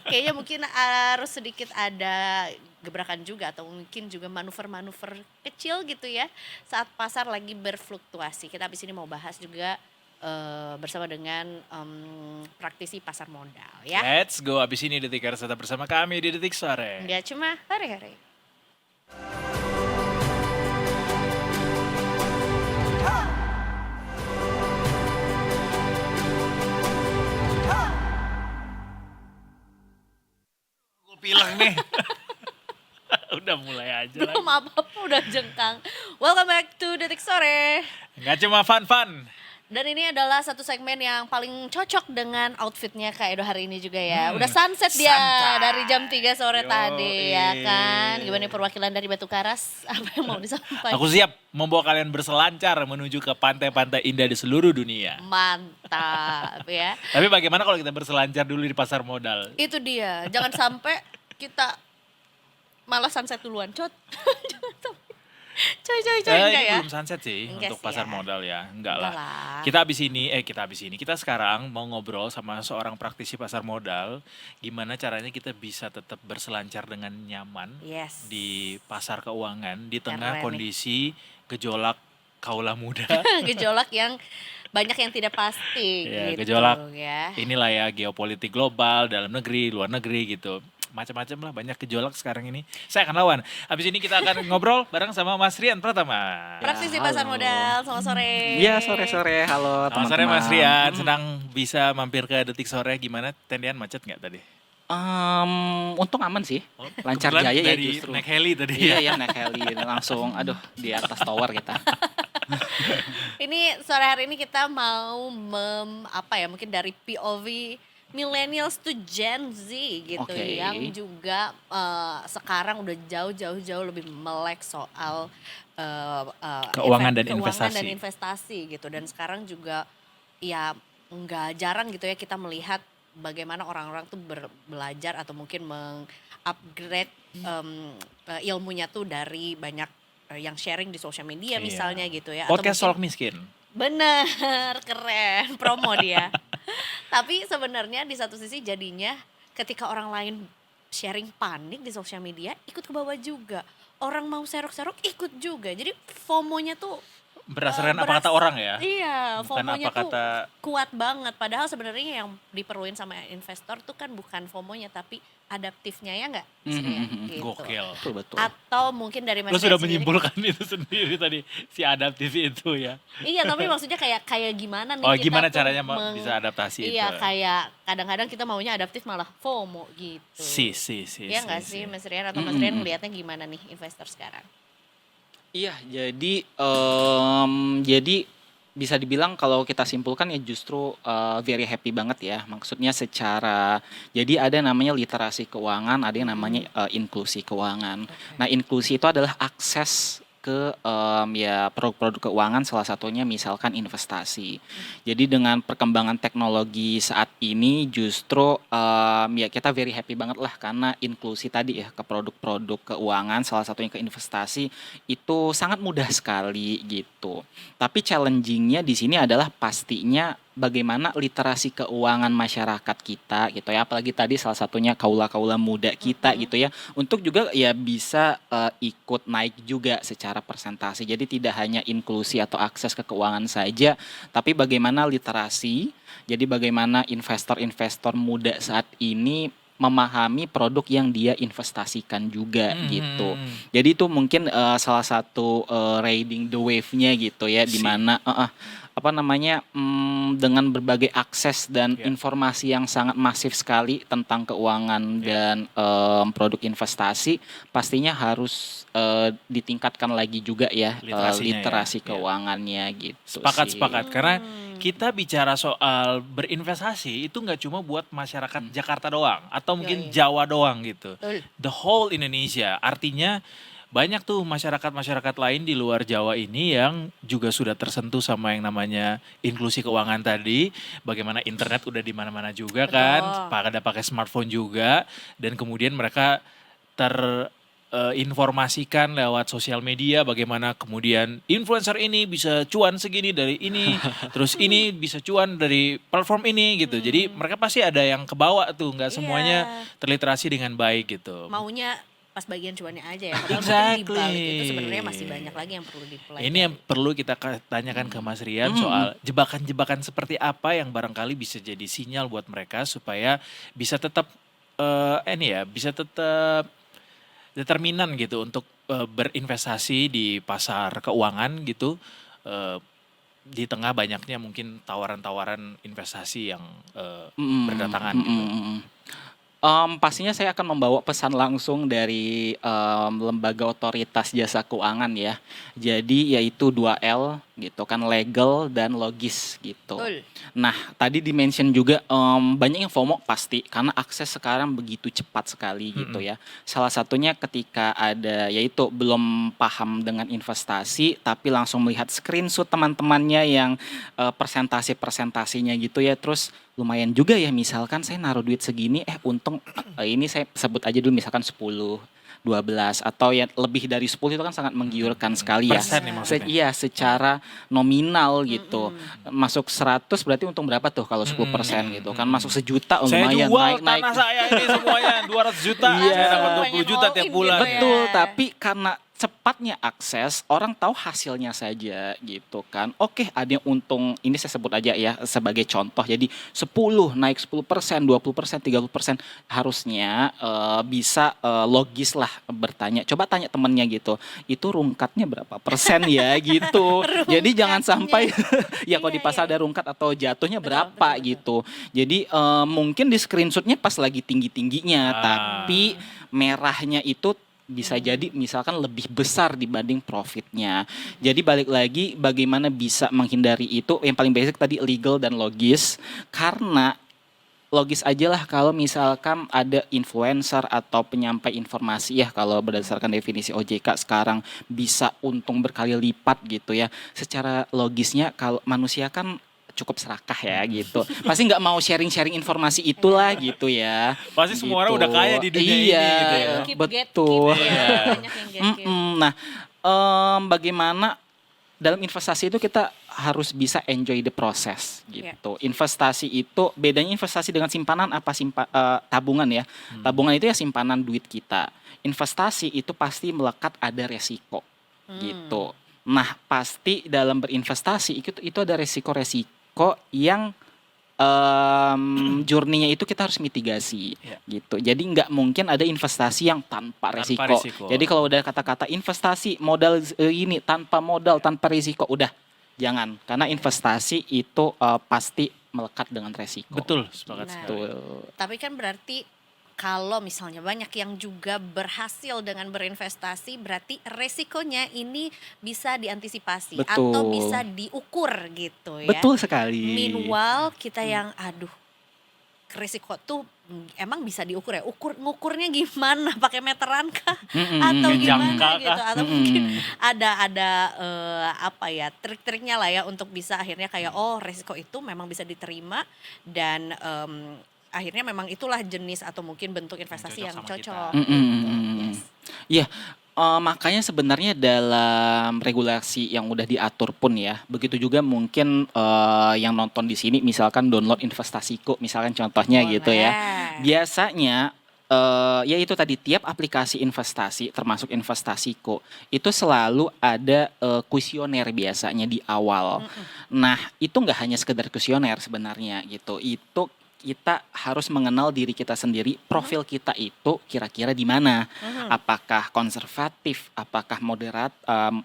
Kayaknya mungkin harus sedikit ada gebrakan juga atau mungkin juga manuver-manuver kecil gitu ya saat pasar lagi berfluktuasi. Kita habis ini mau bahas juga bersama dengan praktisi pasar modal ya. Let's go, abis ini Detikers tetap bersama kami di Detik Sore. Nggak cuma hari-hari. Gue bilang nih. Udah mulai aja lah. Belum apa-apa udah jengkang. Welcome back to Detik Sore. Nggak cuma fun-fun. Dan ini adalah satu segmen yang paling cocok dengan outfitnya Kak Edo hari ini juga ya. Udah sunset dia dari jam 3 sore tadi ya kan. Gimana perwakilan dari Batu Karas? Apa yang mau disampaikan? Aku siap membawa kalian berselancar menuju ke pantai-pantai indah di seluruh dunia. Mantap ya. Tapi bagaimana kalau kita berselancar dulu di pasar modal? Itu dia. Jangan sampai kita malah sunset duluan. Coy. Coy Ini ya. belum sunset sih Enggak untuk sih pasar ya. modal ya. Enggak Enggak lah. lah. Kita sekarang mau ngobrol sama seorang praktisi pasar modal. Gimana caranya kita bisa tetap berselancar dengan nyaman Yes. di pasar keuangan. Di tengah Keren nih. kondisi gejolak kaula muda. Gejolak yang banyak yang tidak pasti Ya, gitu gejolak. ya. Inilah ya geopolitik global, dalam negeri, luar negeri gitu. Macam-macam lah, banyak gejolak sekarang ini. Saya akan lawan. Habis ini kita akan ngobrol bareng sama Mas Rian Pratama. Praktisi pasar modal, selamat sore. Iya, sore-sore. Halo Selamat sore teman-teman. Mas Rian, senang bisa mampir ke Detik Sore. Gimana, tendian macet nggak tadi? Untung aman sih. Lancar Kebetulan jaya ya dari justru. naik heli tadi Iya, ya. ya naik heli langsung aduh di atas tower kita. Ini sore hari ini kita mau mungkin dari POV millennials to Gen Z gitu Oke. yang juga sekarang udah jauh lebih melek soal Keuangan dan keuangan dan investasi. investasi gitu dan sekarang juga ya nggak jarang gitu ya kita melihat bagaimana orang-orang tuh belajar atau mungkin mengupgrade ilmunya tuh dari banyak yang sharing di sosial media Iya. misalnya gitu ya. Atau Podcast mungkin- Solok Miskin. Bener, keren, promo dia. Tapi sebenarnya di satu sisi jadinya ketika orang lain sharing panik di sosial media, ikut ke bawah juga. Orang mau serok-serok ikut juga. Jadi FOMO-nya tuh Berdasarkan apa kata orang ya? Iya, Bukan FOMO-nya apa tuh kata kuat banget. Padahal sebenarnya yang diperluin sama investor tuh kan bukan FOMO-nya tapi adaptifnya ya nggak? Mas Rian? Gitu. gokil. Betul. Atau mungkin dari Mas Lo sudah Rian sendiri. menyimpulkan itu sendiri tadi, si adaptif itu ya. Iya, tapi maksudnya kayak gimana nih Oh, kita gimana tuh caranya bisa adaptasi Iya, itu? kayak kadang-kadang kita maunya adaptif malah FOMO gitu. Si. Iya nggak sih Mas Rian atau Mas Rian ngelihatnya gimana nih investor sekarang? Iya, jadi bisa dibilang kalau kita simpulkan ya justru very happy banget ya. Maksudnya jadi ada namanya literasi keuangan, ada yang namanya inklusi keuangan. Nah, inklusi itu adalah akses ke ya produk-produk keuangan, salah satunya misalkan investasi. Jadi dengan perkembangan teknologi saat ini justru ya kita very happy banget lah karena inklusi tadi ya ke produk-produk keuangan, salah satunya ke investasi itu sangat mudah sekali gitu. Tapi challenging-nya di sini adalah pastinya bagaimana literasi keuangan masyarakat kita gitu ya, apalagi tadi salah satunya kaula-kaula muda kita gitu ya, untuk juga ya bisa ikut naik juga secara persentase. Jadi tidak hanya inklusi atau akses ke keuangan saja, tapi bagaimana literasi, jadi bagaimana investor-investor muda saat ini memahami produk yang dia investasikan juga gitu. Jadi itu mungkin salah satu riding the wave-nya gitu ya, di mana dengan berbagai akses dan informasi yang sangat masif sekali tentang keuangan dan produk investasi, pastinya harus ditingkatkan lagi juga ya literasi keuangannya gitu. Sepakat. Karena kita bicara soal berinvestasi itu nggak cuma buat masyarakat Jakarta doang atau mungkin Jawa doang gitu. The whole Indonesia. Artinya banyak tuh masyarakat-masyarakat lain di luar Jawa ini yang juga sudah tersentuh sama yang namanya inklusi keuangan tadi. Bagaimana internet udah di mana-mana juga kan, pada pakai smartphone juga, dan kemudian mereka informasikan lewat sosial media bagaimana kemudian influencer ini bisa cuan segini dari ini, terus ini bisa cuan dari platform ini gitu. Jadi mereka pasti ada yang kebawa tuh, nggak semuanya terliterasi dengan baik gitu. Maunya pas bagian cuannya aja ya. Padahal mungkin di balik itu sebenarnya masih banyak lagi yang perlu dipelajari. Ini yang perlu kita tanyakan ke Mas Rian soal jebakan-jebakan seperti apa yang barangkali bisa jadi sinyal buat mereka supaya bisa tetap bisa tetap determinan gitu untuk berinvestasi di pasar keuangan gitu, di tengah banyaknya mungkin tawaran-tawaran investasi yang berdatangan gitu. Pastinya saya akan membawa pesan langsung dari lembaga otoritas jasa keuangan ya. Jadi yaitu 2L gitu kan, legal dan logis gitu. Nah, tadi di-mention juga banyak yang FOMO pasti karena akses sekarang begitu cepat sekali gitu ya. Salah satunya ketika ada yaitu belum paham dengan investasi tapi langsung melihat screenshot teman-temannya yang presentasinya gitu ya. Terus lumayan juga ya, misalkan saya naruh duit segini untung ini saya sebut aja dulu misalkan 10, 12 atau ya lebih dari 10 itu kan sangat menggiurkan sekali ya. Persen nih maksudnya. Iya, secara nominal gitu. Masuk 100 berarti untung berapa tuh kalau 10% gitu kan, masuk sejuta Saya lumayan jual naik. tanah saya ini semuanya 200 juta, Iya. saya dapat 20 juta tiap bulan. Betul, tapi karena cepatnya akses, orang tahu hasilnya saja gitu kan. Oke, ada yang untung, ini saya sebut aja ya sebagai contoh. Jadi 10 naik 10%, 20%, 30%, harusnya bisa logis lah bertanya. Coba tanya temennya gitu, itu rungkatnya berapa persen ya gitu. Jadi jangan sampai ya kalau di pasar ada rungkat atau jatuhnya berapa gitu. Jadi mungkin di screenshotnya pas lagi tinggi-tingginya, tapi merahnya itu bisa jadi misalkan lebih besar dibanding profitnya. Jadi balik lagi bagaimana bisa menghindari itu, yang paling basic tadi legal dan logis. Karena logis aja lah kalau misalkan ada influencer atau penyampai informasi ya, kalau berdasarkan definisi OJK sekarang bisa untung berkali lipat gitu ya. Secara logisnya kalau manusia kan cukup serakah ya gitu. Pasti nggak mau sharing-sharing informasi itulah gitu ya. Pasti semua orang udah kaya di dunia ini gitu ya. Betul. Banyak yang Nah, bagaimana dalam investasi itu kita harus bisa enjoy the process gitu. Investasi itu bedanya investasi dengan simpanan apa tabungan ya. Tabungan itu ya simpanan duit kita. Investasi itu pasti melekat ada resiko gitu. Nah, pasti dalam berinvestasi itu ada resiko-resiko yang journey-nya itu kita harus mitigasi gitu. Jadi nggak mungkin ada investasi yang tanpa resiko. Jadi kalau udah kata-kata investasi modal ini tanpa modal, tanpa risiko, udah jangan. Karena investasi itu pasti melekat dengan resiko. Betul, sepakat sekali. Tapi kan berarti kalau misalnya banyak yang juga berhasil dengan berinvestasi, berarti resikonya ini bisa diantisipasi atau bisa diukur gitu ya. Betul sekali. Meanwhile kita yang resiko tuh emang bisa diukur ya. Ngukurnya gimana? Pakai meteran kah? Atau gimana gitu? Atau mungkin ada trik-triknya lah ya untuk bisa akhirnya kayak resiko itu memang bisa diterima dan akhirnya memang itulah jenis atau mungkin bentuk investasi yang cocok. Iya, makanya sebenarnya dalam regulasi yang udah diatur pun ya, begitu juga mungkin yang nonton di sini misalkan download Investasiku misalkan contohnya gitu ya. Biasanya ya itu tadi tiap aplikasi investasi termasuk Investasiku itu selalu ada kuesioner biasanya di awal. Nah, itu nggak hanya sekedar kuesioner sebenarnya gitu. Itu kita harus mengenal diri kita sendiri, profil kita itu kira-kira di mana. Apakah konservatif, apakah moderat,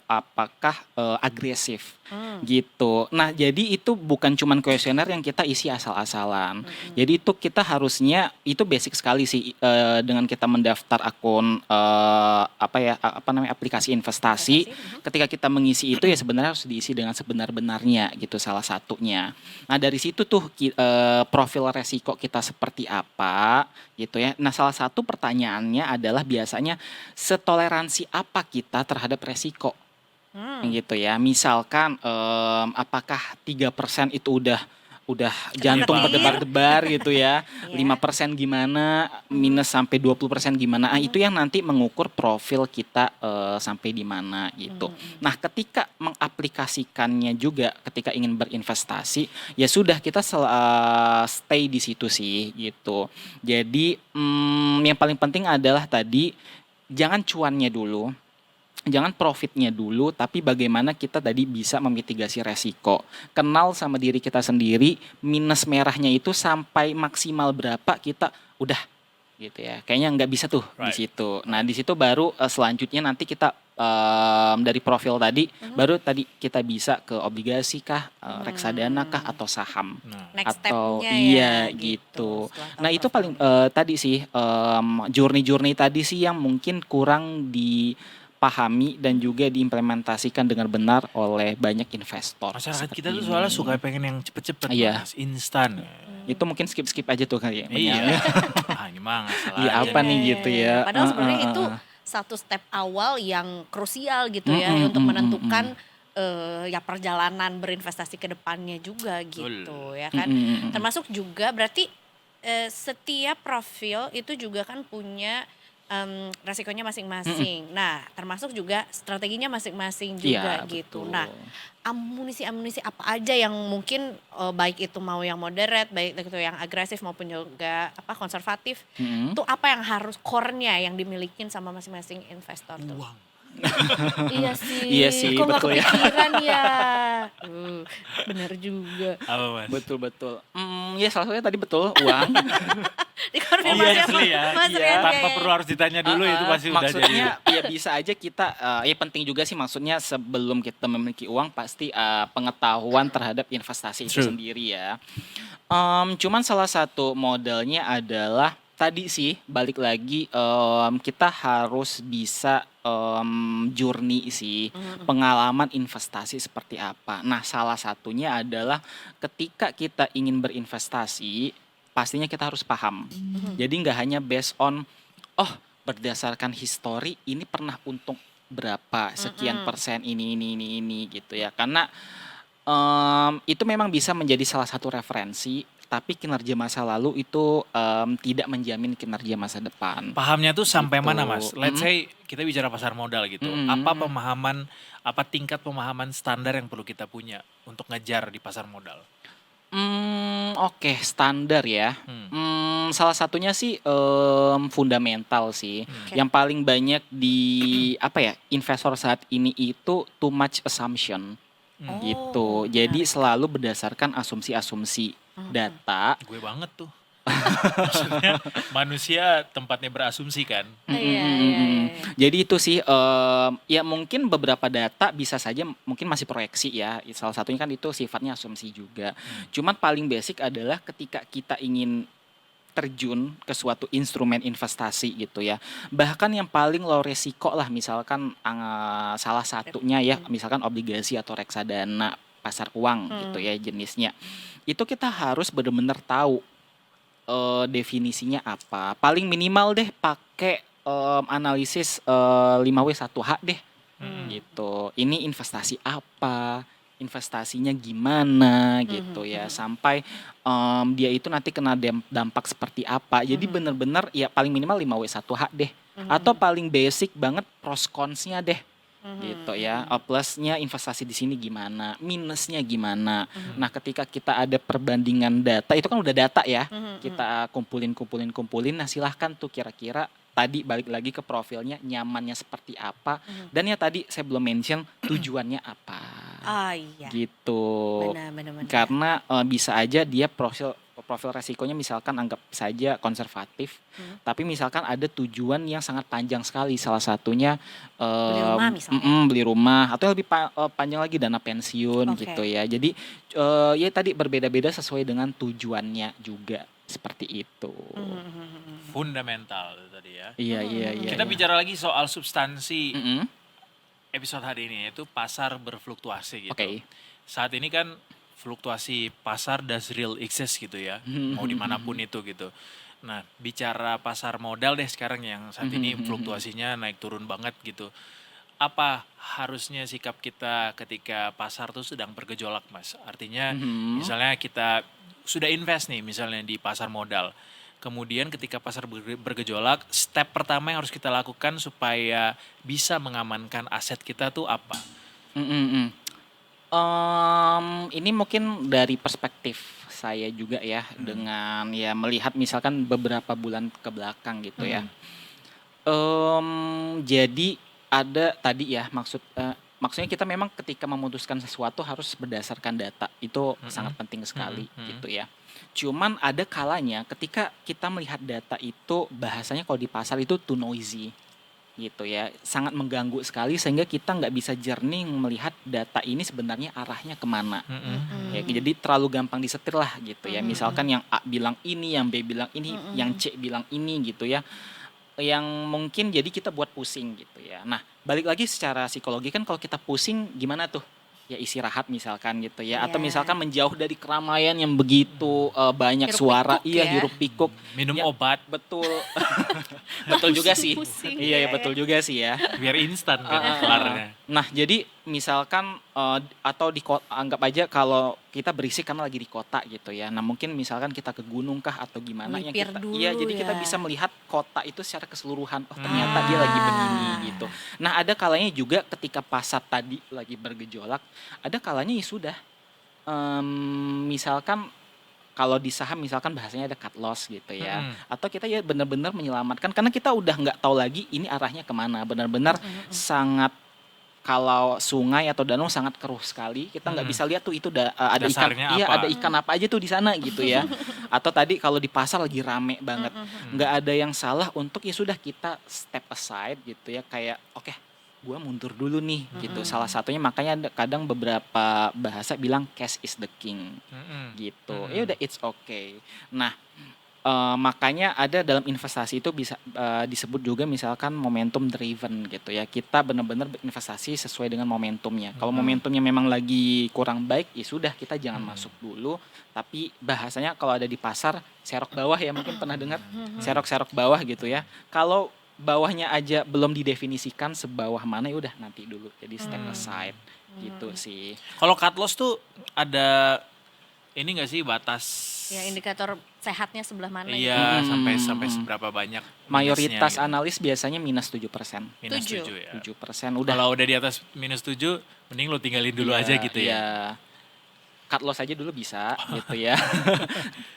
apakah agresif gitu. Nah, jadi itu bukan cuman kuesioner yang kita isi asal-asalan. Jadi itu kita harusnya itu basic sekali sih dengan kita mendaftar akun aplikasi investasi. Ketika kita mengisi itu ya sebenarnya harus diisi dengan sebenar-benarnya gitu salah satunya. Nah, dari situ tuh profil resiko kita seperti apa gitu ya. Nah, salah satu pertanyaannya adalah biasanya setoleransi apa kita terhadap resiko gitu ya. Misalkan apakah 3% itu udah jantung berdebar-debar gitu ya. 5% gimana, minus sampai 20% gimana. Itu yang nanti mengukur profil kita sampai di mana gitu. Nah, ketika mengaplikasikannya juga ketika ingin berinvestasi, ya sudah kita stay di situ sih gitu. Jadi yang paling penting adalah tadi jangan cuannya dulu. Jangan profitnya dulu, tapi bagaimana kita tadi bisa memitigasi resiko. Kenal sama diri kita sendiri, minus merahnya itu sampai maksimal berapa kita udah gitu ya. Kayaknya nggak bisa tuh di situ. Nah, di situ baru selanjutnya nanti kita dari profil tadi, baru tadi kita bisa ke obligasi kah, reksadana kah, atau saham. Next atau stepnya gitu. Nah, itu paling tadi sih journey tadi sih yang mungkin kurang dipahami dan juga diimplementasikan dengan benar oleh banyak investor. Masyarakat kita tuh soalnya suka pengen yang cepet-cepet, instan. Itu mungkin skip aja tuh kali ya. Iya. Ini mah nggak salah. Iya apa nih gitu ya. Padahal sebenarnya itu satu step awal yang krusial gitu ya untuk menentukan ya perjalanan berinvestasi ke depannya juga gitu ya kan. Termasuk juga berarti setiap profil itu juga kan punya resikonya masing-masing. Nah, termasuk juga strateginya masing-masing juga gitu. Betul. Nah, amunisi apa aja yang mungkin baik itu mau yang moderate, baik itu yang agresif maupun juga konservatif, itu apa yang harus core-nya yang dimiliki sama masing-masing investor tuh? Uang. Iya sih, kok betul gak kepikiran ya. Bener juga. Apa, Mas? Betul. Ya salah satunya tadi betul, uang. Dikonfirmasi Mas Rian. Tanpa perlu harus ditanya dulu itu pasti udah jadi. Maksudnya ya bisa aja kita, ya penting juga sih maksudnya sebelum kita memiliki uang pasti pengetahuan terhadap investasi itu sendiri ya. Cuman salah satu modelnya adalah tadi sih balik lagi kita harus bisa journey sih pengalaman investasi seperti apa. Nah, salah satunya adalah ketika kita ingin berinvestasi pastinya kita harus paham. Jadi nggak hanya based on berdasarkan history ini pernah untung berapa sekian persen ini gitu ya. Karena itu memang bisa menjadi salah satu referensi. Tapi kinerja masa lalu itu tidak menjamin kinerja masa depan. Pahamnya tuh sampai mana, Mas? Let's say kita bicara pasar modal gitu. Apa tingkat pemahaman standar yang perlu kita punya untuk ngejar di pasar modal? Oke, standar ya. Salah satunya sih fundamental sih. Oke. Yang paling banyak di investor saat ini itu too much assumption gitu. Jadi menarik. selalu berdasarkan asumsi-asumsi data. Gue banget tuh. Maksudnya manusia tempatnya berasumsi kan. Iya, iya, iya. Jadi itu sih ya mungkin beberapa data bisa saja mungkin masih proyeksi ya. Salah satunya kan itu sifatnya asumsi juga. Cuman paling basic adalah ketika kita ingin terjun ke suatu instrumen investasi gitu ya. Bahkan yang paling low resiko lah misalkan salah satunya ya misalkan obligasi atau reksadana pasar uang gitu ya jenisnya. Itu kita harus benar-benar tahu definisinya apa. Paling minimal deh pakai analisis 5W1H deh. Gitu. Ini investasi apa? Investasinya gimana gitu ya. Sampai dia itu nanti kena dampak seperti apa. Jadi benar-benar ya paling minimal 5W1H deh. Atau paling basic banget pros cons-nya deh. Gitu ya. Plusnya investasi di sini gimana, minusnya gimana. Nah, ketika kita ada perbandingan data, itu kan udah data ya. Kita kumpulin. Nah, silahkan tuh kira-kira tadi balik lagi ke profilnya nyamannya seperti apa. Dan ya tadi saya belum mention tujuannya apa. Oh iya. Gitu. Benar. Karena bisa aja dia profil resikonya misalkan anggap saja konservatif, tapi misalkan ada tujuan yang sangat panjang sekali, salah satunya Beli rumah misalnya. beli rumah atau yang lebih panjang lagi dana pensiun Oke. gitu ya. Jadi ya tadi berbeda-beda sesuai dengan tujuannya juga seperti itu. Fundamental itu tadi ya. Iya. Kita iya. bicara lagi soal substansi Mm-mm. episode hari ini, yaitu pasar berfluktuasi gitu. Oke. Saat ini kan fluktuasi pasar does real exist gitu ya, mau dimanapun itu gitu. Nah, bicara pasar modal deh sekarang yang saat ini fluktuasinya naik turun banget gitu. Apa harusnya sikap kita ketika pasar tuh sedang bergejolak, Mas? Artinya misalnya kita sudah invest nih misalnya di pasar modal. Kemudian ketika pasar bergejolak, step pertama yang harus kita lakukan supaya bisa mengamankan aset kita tuh apa? Ini mungkin dari perspektif saya juga ya dengan ya melihat misalkan beberapa bulan ke belakang gitu ya. Jadi ada tadi ya maksudnya kita memang ketika memutuskan sesuatu harus berdasarkan data itu sangat penting sekali gitu ya. Cuman ada kalanya ketika kita melihat data itu bahasanya kalau di pasar itu too noisy gitu ya, sangat mengganggu sekali sehingga kita nggak bisa jernih melihat data ini sebenarnya arahnya kemana. Ya, jadi terlalu gampang disetir lah gitu ya. Misalkan yang A bilang ini, yang B bilang ini, yang C bilang ini gitu ya. Yang mungkin jadi kita buat pusing gitu ya. Nah, balik lagi secara psikologi kan kalau kita pusing gimana tuh? Ya istirahat misalkan gitu ya. Atau Iya. misalkan menjauh dari keramaian yang begitu banyak Hiruk suara. pikuk Iya, ya. hiruk pikuk. Minum Ya, obat Betul. Betul juga sih. Pusing-pusing, Iya, ya. betul juga sih ya. biar instan kan kelarnya. Nah, jadi misalkan atau anggap aja kalau kita berisik karena lagi di kota gitu ya. Nah, mungkin misalkan kita ke gunung kah atau gimana yang Melipir kita dulu jadi kita ya. bisa melihat kota itu secara keseluruhan. Oh, ternyata dia lagi begini gitu. Nah, ada kalanya juga ketika pasar tadi lagi bergejolak, ada kalanya ya sudah misalkan kalau di saham misalkan bahasanya ada cut loss gitu ya, atau kita ya benar-benar menyelamatkan karena kita udah nggak tahu lagi ini arahnya kemana, benar-benar sangat kalau sungai atau danau sangat keruh sekali, kita nggak bisa lihat tuh itu ada ikan, Dasarnya iya apa? ada ikan apa aja tuh di sana gitu ya, atau tadi kalau di pasar lagi rame banget, nggak ada yang salah untuk ya sudah kita step aside gitu ya, kayak oke, gua mundur dulu nih gitu. Salah satunya makanya ada kadang beberapa bahasa bilang cash is the king gitu. Ya udah it's okay. Nah, makanya ada dalam investasi itu bisa disebut juga misalkan momentum driven gitu ya. Kita benar-benar berinvestasi sesuai dengan momentumnya. Kalau momentumnya memang lagi kurang baik, ya sudah kita jangan masuk dulu. Tapi bahasanya kalau ada di pasar serok bawah ya, mungkin pernah dengar serok-serok bawah gitu ya. Kalau bawahnya aja belum didefinisikan sebawah mana, ya udah nanti dulu. Jadi step aside gitu sih. Kalau cut loss tuh ada ini nggak sih batas? Ya, indikator sehatnya sebelah mana? Iya, sampai seberapa banyak Mayoritas minusnya gitu. analis biasanya minus 7%. Minus 7. 7 ya. 7% udah. Kalau udah di atas minus 7, mending lo tinggalin dulu Iya, aja gitu ya. iya. cut loss aja dulu bisa gitu ya.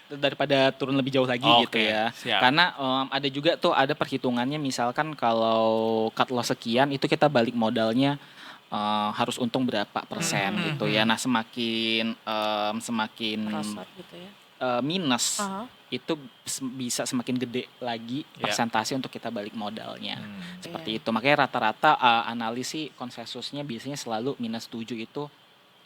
Daripada turun lebih jauh lagi Oke, gitu ya. siap. Karena ada juga tuh ada perhitungannya misalkan kalau cut loss sekian itu kita balik modalnya harus untung berapa persen gitu ya. Nah semakin Merosot gitu ya. minus Aha. itu bisa semakin gede lagi Ya. persentase untuk kita balik modalnya. Seperti Iya. itu. Makanya rata-rata analis sih konsensusnya biasanya selalu minus 7 itu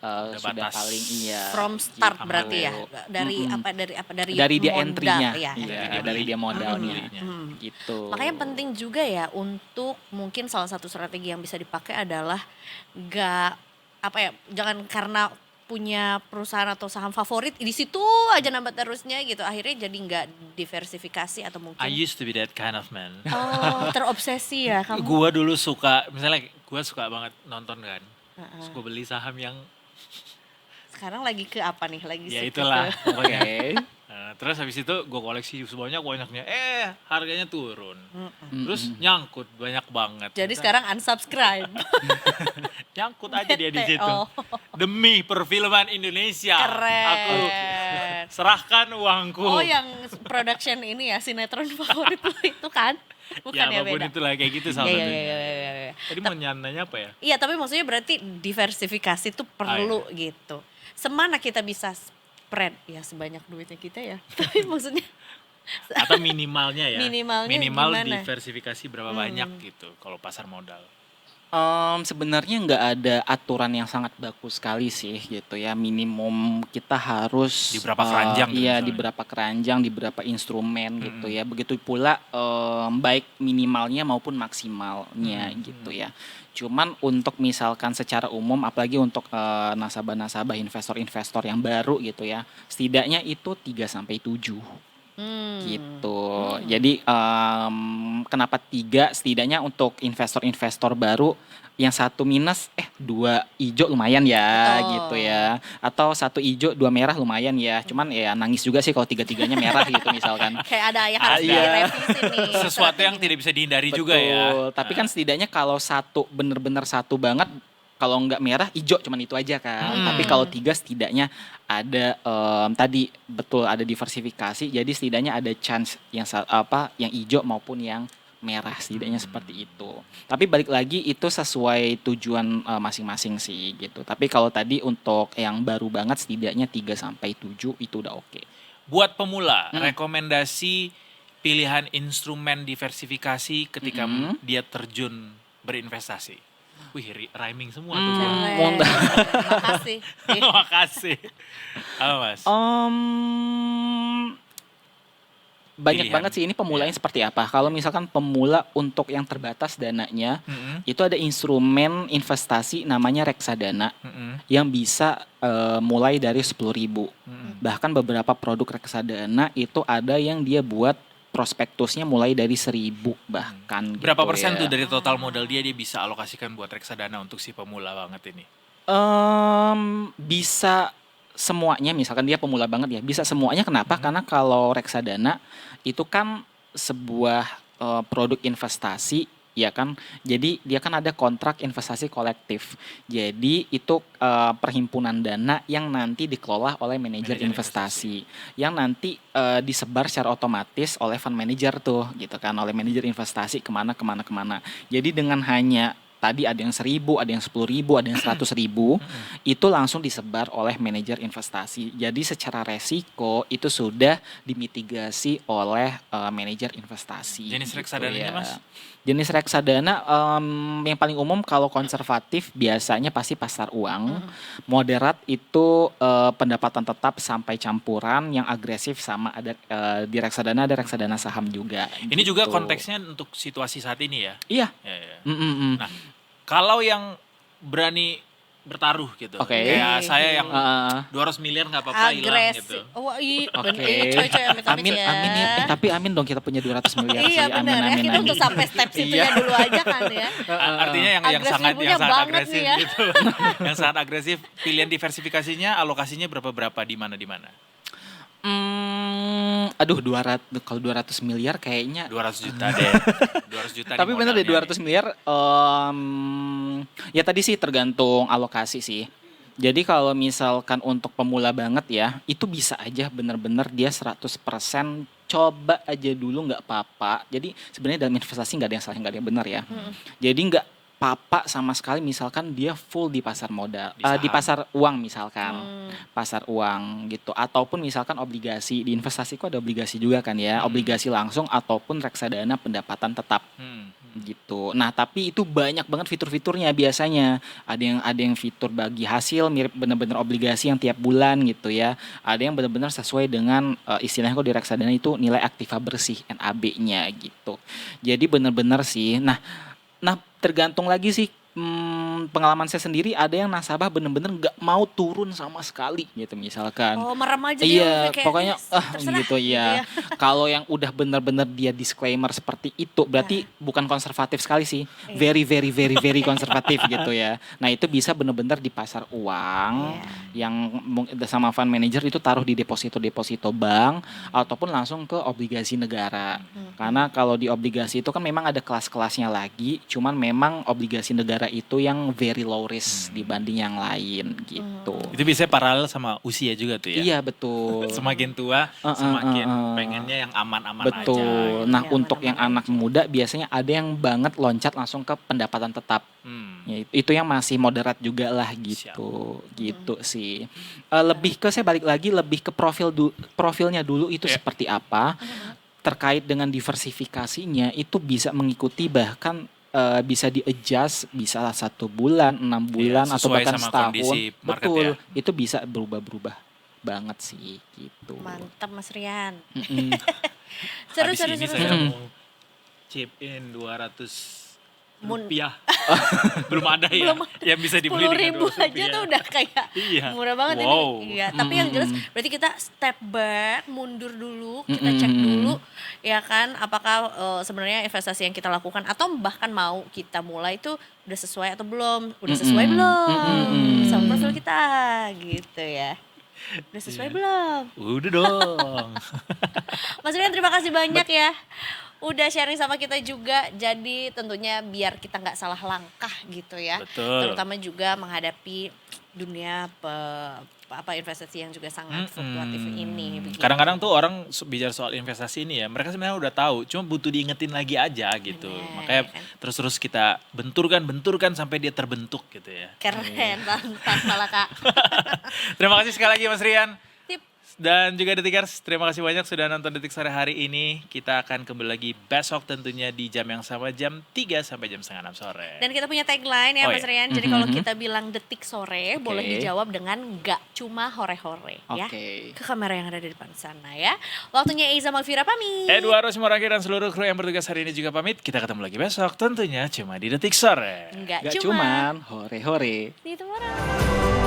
sudah batas. paling iya. From start gitu. berarti ya. Dari Mm-mm. apa dari Dari dia modal entry-nya. ya. Iya, dia dari beli. dia modalnya. Belinya. Gitu. Makanya penting juga ya untuk mungkin salah satu strategi yang bisa dipakai adalah jangan karena punya perusahaan atau saham favorit di situ aja nambah terusnya gitu, akhirnya jadi nggak diversifikasi atau mungkin I used to be that kind of man. terobsesi ya kamu. Gua dulu suka, misalnya gua suka banget nonton kan. Terus gua beli saham yang Sekarang lagi ke apa nih? Lagi ya suka itulah ke- pokoknya. Oke. Terus habis itu gue koleksi sebanyak-banyaknya. Harganya turun. Mm-mm. Terus nyangkut banyak banget. Jadi sekarang unsubscribe. nyangkut aja dia di Bete, situ. oh. Demi perfilman Indonesia. Aku Keren. serahkan uangku. Oh yang production ini ya sinetron favorit lu itu kan? Bukan ya, apapun beda. itulah kayak gitu salah Iya, satunya. iya, iya, iya. Tadi mau nanya apa ya? Iya tapi maksudnya berarti diversifikasi tuh perlu gitu. Semana kita bisa spread ya sebanyak duitnya kita ya. Tapi maksudnya Atau minimalnya ya. Minimalnya Minimal gimana? diversifikasi berapa banyak gitu kalau pasar modal. Sebenarnya nggak ada aturan yang sangat bagus sekali sih gitu ya. Minimum kita harus Di berapa keranjang gitu iya misalnya. di berapa keranjang, di berapa instrumen gitu ya. Begitu pula baik minimalnya maupun maksimalnya gitu ya. Cuman untuk misalkan secara umum, apalagi untuk nasabah-nasabah investor-investor yang baru gitu ya, setidaknya itu 3-7. Gitu. Jadi kenapa 3? Setidaknya untuk investor-investor baru yang satu minus, 2 hijau lumayan ya Betul. gitu ya. Atau 1 hijau 2 merah lumayan ya. Cuman ya nangis juga sih kalau 3-3-nya merah gitu misalkan. kayak ada yang harus Iya. direvisi nih. Sesuatu yang tidak bisa dihindari juga ya. Betul. Tapi kan setidaknya kalau satu bener-bener satu banget, kalau nggak merah hijau cuman itu aja kan. Tapi kalau 3 setidaknya ada tadi betul ada diversifikasi. Jadi setidaknya ada chance yang yang hijau maupun yang merah setidaknya seperti itu. Tapi balik lagi itu sesuai tujuan masing-masing sih gitu. Tapi kalau tadi untuk yang baru banget setidaknya 3-7 itu udah oke. Buat pemula, rekomendasi pilihan instrumen diversifikasi ketika dia terjun berinvestasi. Wih, rhyming semua tuh. Keren. Makasih. Makasih. Apa Mas? Banyak Pilihan. banget sih ini pemulanya seperti apa. Kalau misalkan pemula untuk yang terbatas dananya, itu ada instrumen investasi namanya reksadana yang bisa mulai dari 10.000. Bahkan beberapa produk reksadana itu ada yang dia buat prospektusnya mulai dari 1.000 bahkan. Berapa gitu persen ya. tuh dari total modal dia bisa alokasikan buat reksadana untuk si pemula banget ini? Bisa semuanya, misalkan dia pemula banget ya, bisa semuanya. Kenapa? Karena kalau reksadana itu kan sebuah produk investasi ya kan. Jadi dia kan ada kontrak investasi kolektif. Jadi itu perhimpunan dana yang nanti dikelola oleh manajer investasi. Yang nanti disebar secara otomatis oleh fund manager tuh gitu kan, oleh manajer investasi kemana. Jadi dengan hanya tadi ada yang 1.000, ada yang 10.000, ada yang 100.000, itu langsung disebar oleh manajer investasi. Jadi secara resiko itu sudah dimitigasi oleh manajer investasi. Jenis gitu reksadananya, ya. Mas? Jenis reksadana yang paling umum kalau konservatif biasanya pasti pasar uang. Moderat itu pendapatan tetap sampai campuran. Yang agresif sama ada di reksadana ada reksadana saham juga. Ini juga gitu. konteksnya untuk situasi saat ini ya? Iya. Ya. Mm-mm. Nah, kalau yang berani bertaruh gitu, Oke. kayak saya yang Heeh. 200 miliar nggak apa-apa hilang Agresif. gitu. Wah, Oke. coy amit-amit Amin, ya. amin ya. Tapi amin dong kita punya 200 miliar Iya sih. benar ya, kita untuk sampai step situnya Iya. dulu aja kan ya. Artinya yang Agresif sangat punya banget agresif nih ya. gitu. Yang sangat agresif, pilihan diversifikasinya alokasinya berapa di mana? Aduh 200 kalau 200 miliar kayaknya 200 juta deh. 200 juta tapi nih bener deh modalnya 200 miliar ya tadi sih tergantung alokasi sih. Jadi kalau misalkan untuk pemula banget ya, itu bisa aja bener-bener dia 100% coba aja dulu nggak apa-apa. Jadi sebenarnya dalam investasi nggak ada yang salah, nggak ada yang benar ya. Jadi nggak apa-apa sama sekali misalkan dia full di pasar modal, di pasar uang misalkan, pasar uang gitu. Ataupun misalkan obligasi, di investasi kok ada obligasi juga kan ya, obligasi langsung ataupun reksadana pendapatan tetap. Gitu. Nah, tapi itu banyak banget fitur-fiturnya biasanya. Ada yang fitur bagi hasil mirip benar-benar obligasi yang tiap bulan gitu ya. Ada yang benar-benar sesuai dengan istilahnya kok di reksadana itu nilai aktiva bersih NAB-nya gitu. Jadi benar-benar sih. Nah, tergantung lagi sih pengalaman saya sendiri, ada yang nasabah bener-bener nggak mau turun sama sekali gitu misalkan. Oh, merem aja Iya, dia kayak pokoknya terserah gitu ya. Kalau yang udah bener-bener dia disclaimer seperti itu, berarti bukan konservatif sekali sih, very very very very konservatif gitu ya. Nah itu bisa bener-bener di pasar uang yang sama fund manager itu taruh di deposito bank ataupun langsung ke obligasi negara. Karena kalau di obligasi itu kan memang ada kelas-kelasnya lagi, cuman memang obligasi negara itu yang very low risk dibanding yang lain gitu. Itu biasanya paralel sama usia juga tuh ya. Iya betul. Semakin tua semakin pengennya yang aman-aman aja. Betul. Nah untuk yang anak muda biasanya ada yang banget loncat langsung ke pendapatan tetap. Ya, itu yang masih moderat juga lah gitu. Gitu sih. Lebih ke saya balik lagi lebih ke profilnya dulu itu seperti apa. Terkait dengan diversifikasinya itu bisa mengikuti bahkan bisa di-adjust, bisa 1 bulan, 6 bulan atau bahkan setahun. Betul, itu bisa berubah-berubah banget sih gitu. Mantap Mas Rian. Seru. Saya mau chip in 200 rupiah. Belum ada ya yang bisa dibeli dengan 10.000 aja tuh udah kayak murah banget ini. Iya, tapi yang jelas berarti kita step back, mundur dulu, kita cek dulu ya kan apakah sebenarnya investasi yang kita lakukan atau bahkan mau kita mulai itu udah sesuai atau belum? Udah sesuai belum sama profil kita gitu ya. Udah sesuai belum? Udah dong. Mas Rian terima kasih banyak ya. Udah sharing sama kita juga, jadi tentunya biar kita nggak salah langkah gitu ya. Betul. Terutama juga menghadapi dunia investasi yang juga sangat fluktuatif ini. Begitu. Kadang-kadang tuh orang bicara soal investasi ini ya, mereka sebenarnya udah tahu, cuma butuh diingetin lagi aja gitu. Makanya terus-terus kita benturkan sampai dia terbentuk gitu ya. Keren, mantap malah Kak. Terima kasih sekali lagi Mas Rian. Dan juga Detikers, terima kasih banyak sudah nonton Detik Sore hari ini. Kita akan kembali lagi besok tentunya di jam yang sama, jam 3 sampai jam 5:30 sore. Dan kita punya tagline ya Mas Rian, jadi kalau kita bilang Detik Sore, boleh dijawab dengan nggak cuma hore-hore ya. Ke kamera yang ada di depan sana ya. Waktunya Eiza Malvira pamit. Eduardo Simoraki dan seluruh kru yang bertugas hari ini juga pamit. Kita ketemu lagi besok tentunya cuma di Detik Sore. Nggak cuman hore-hore. See you tomorrow.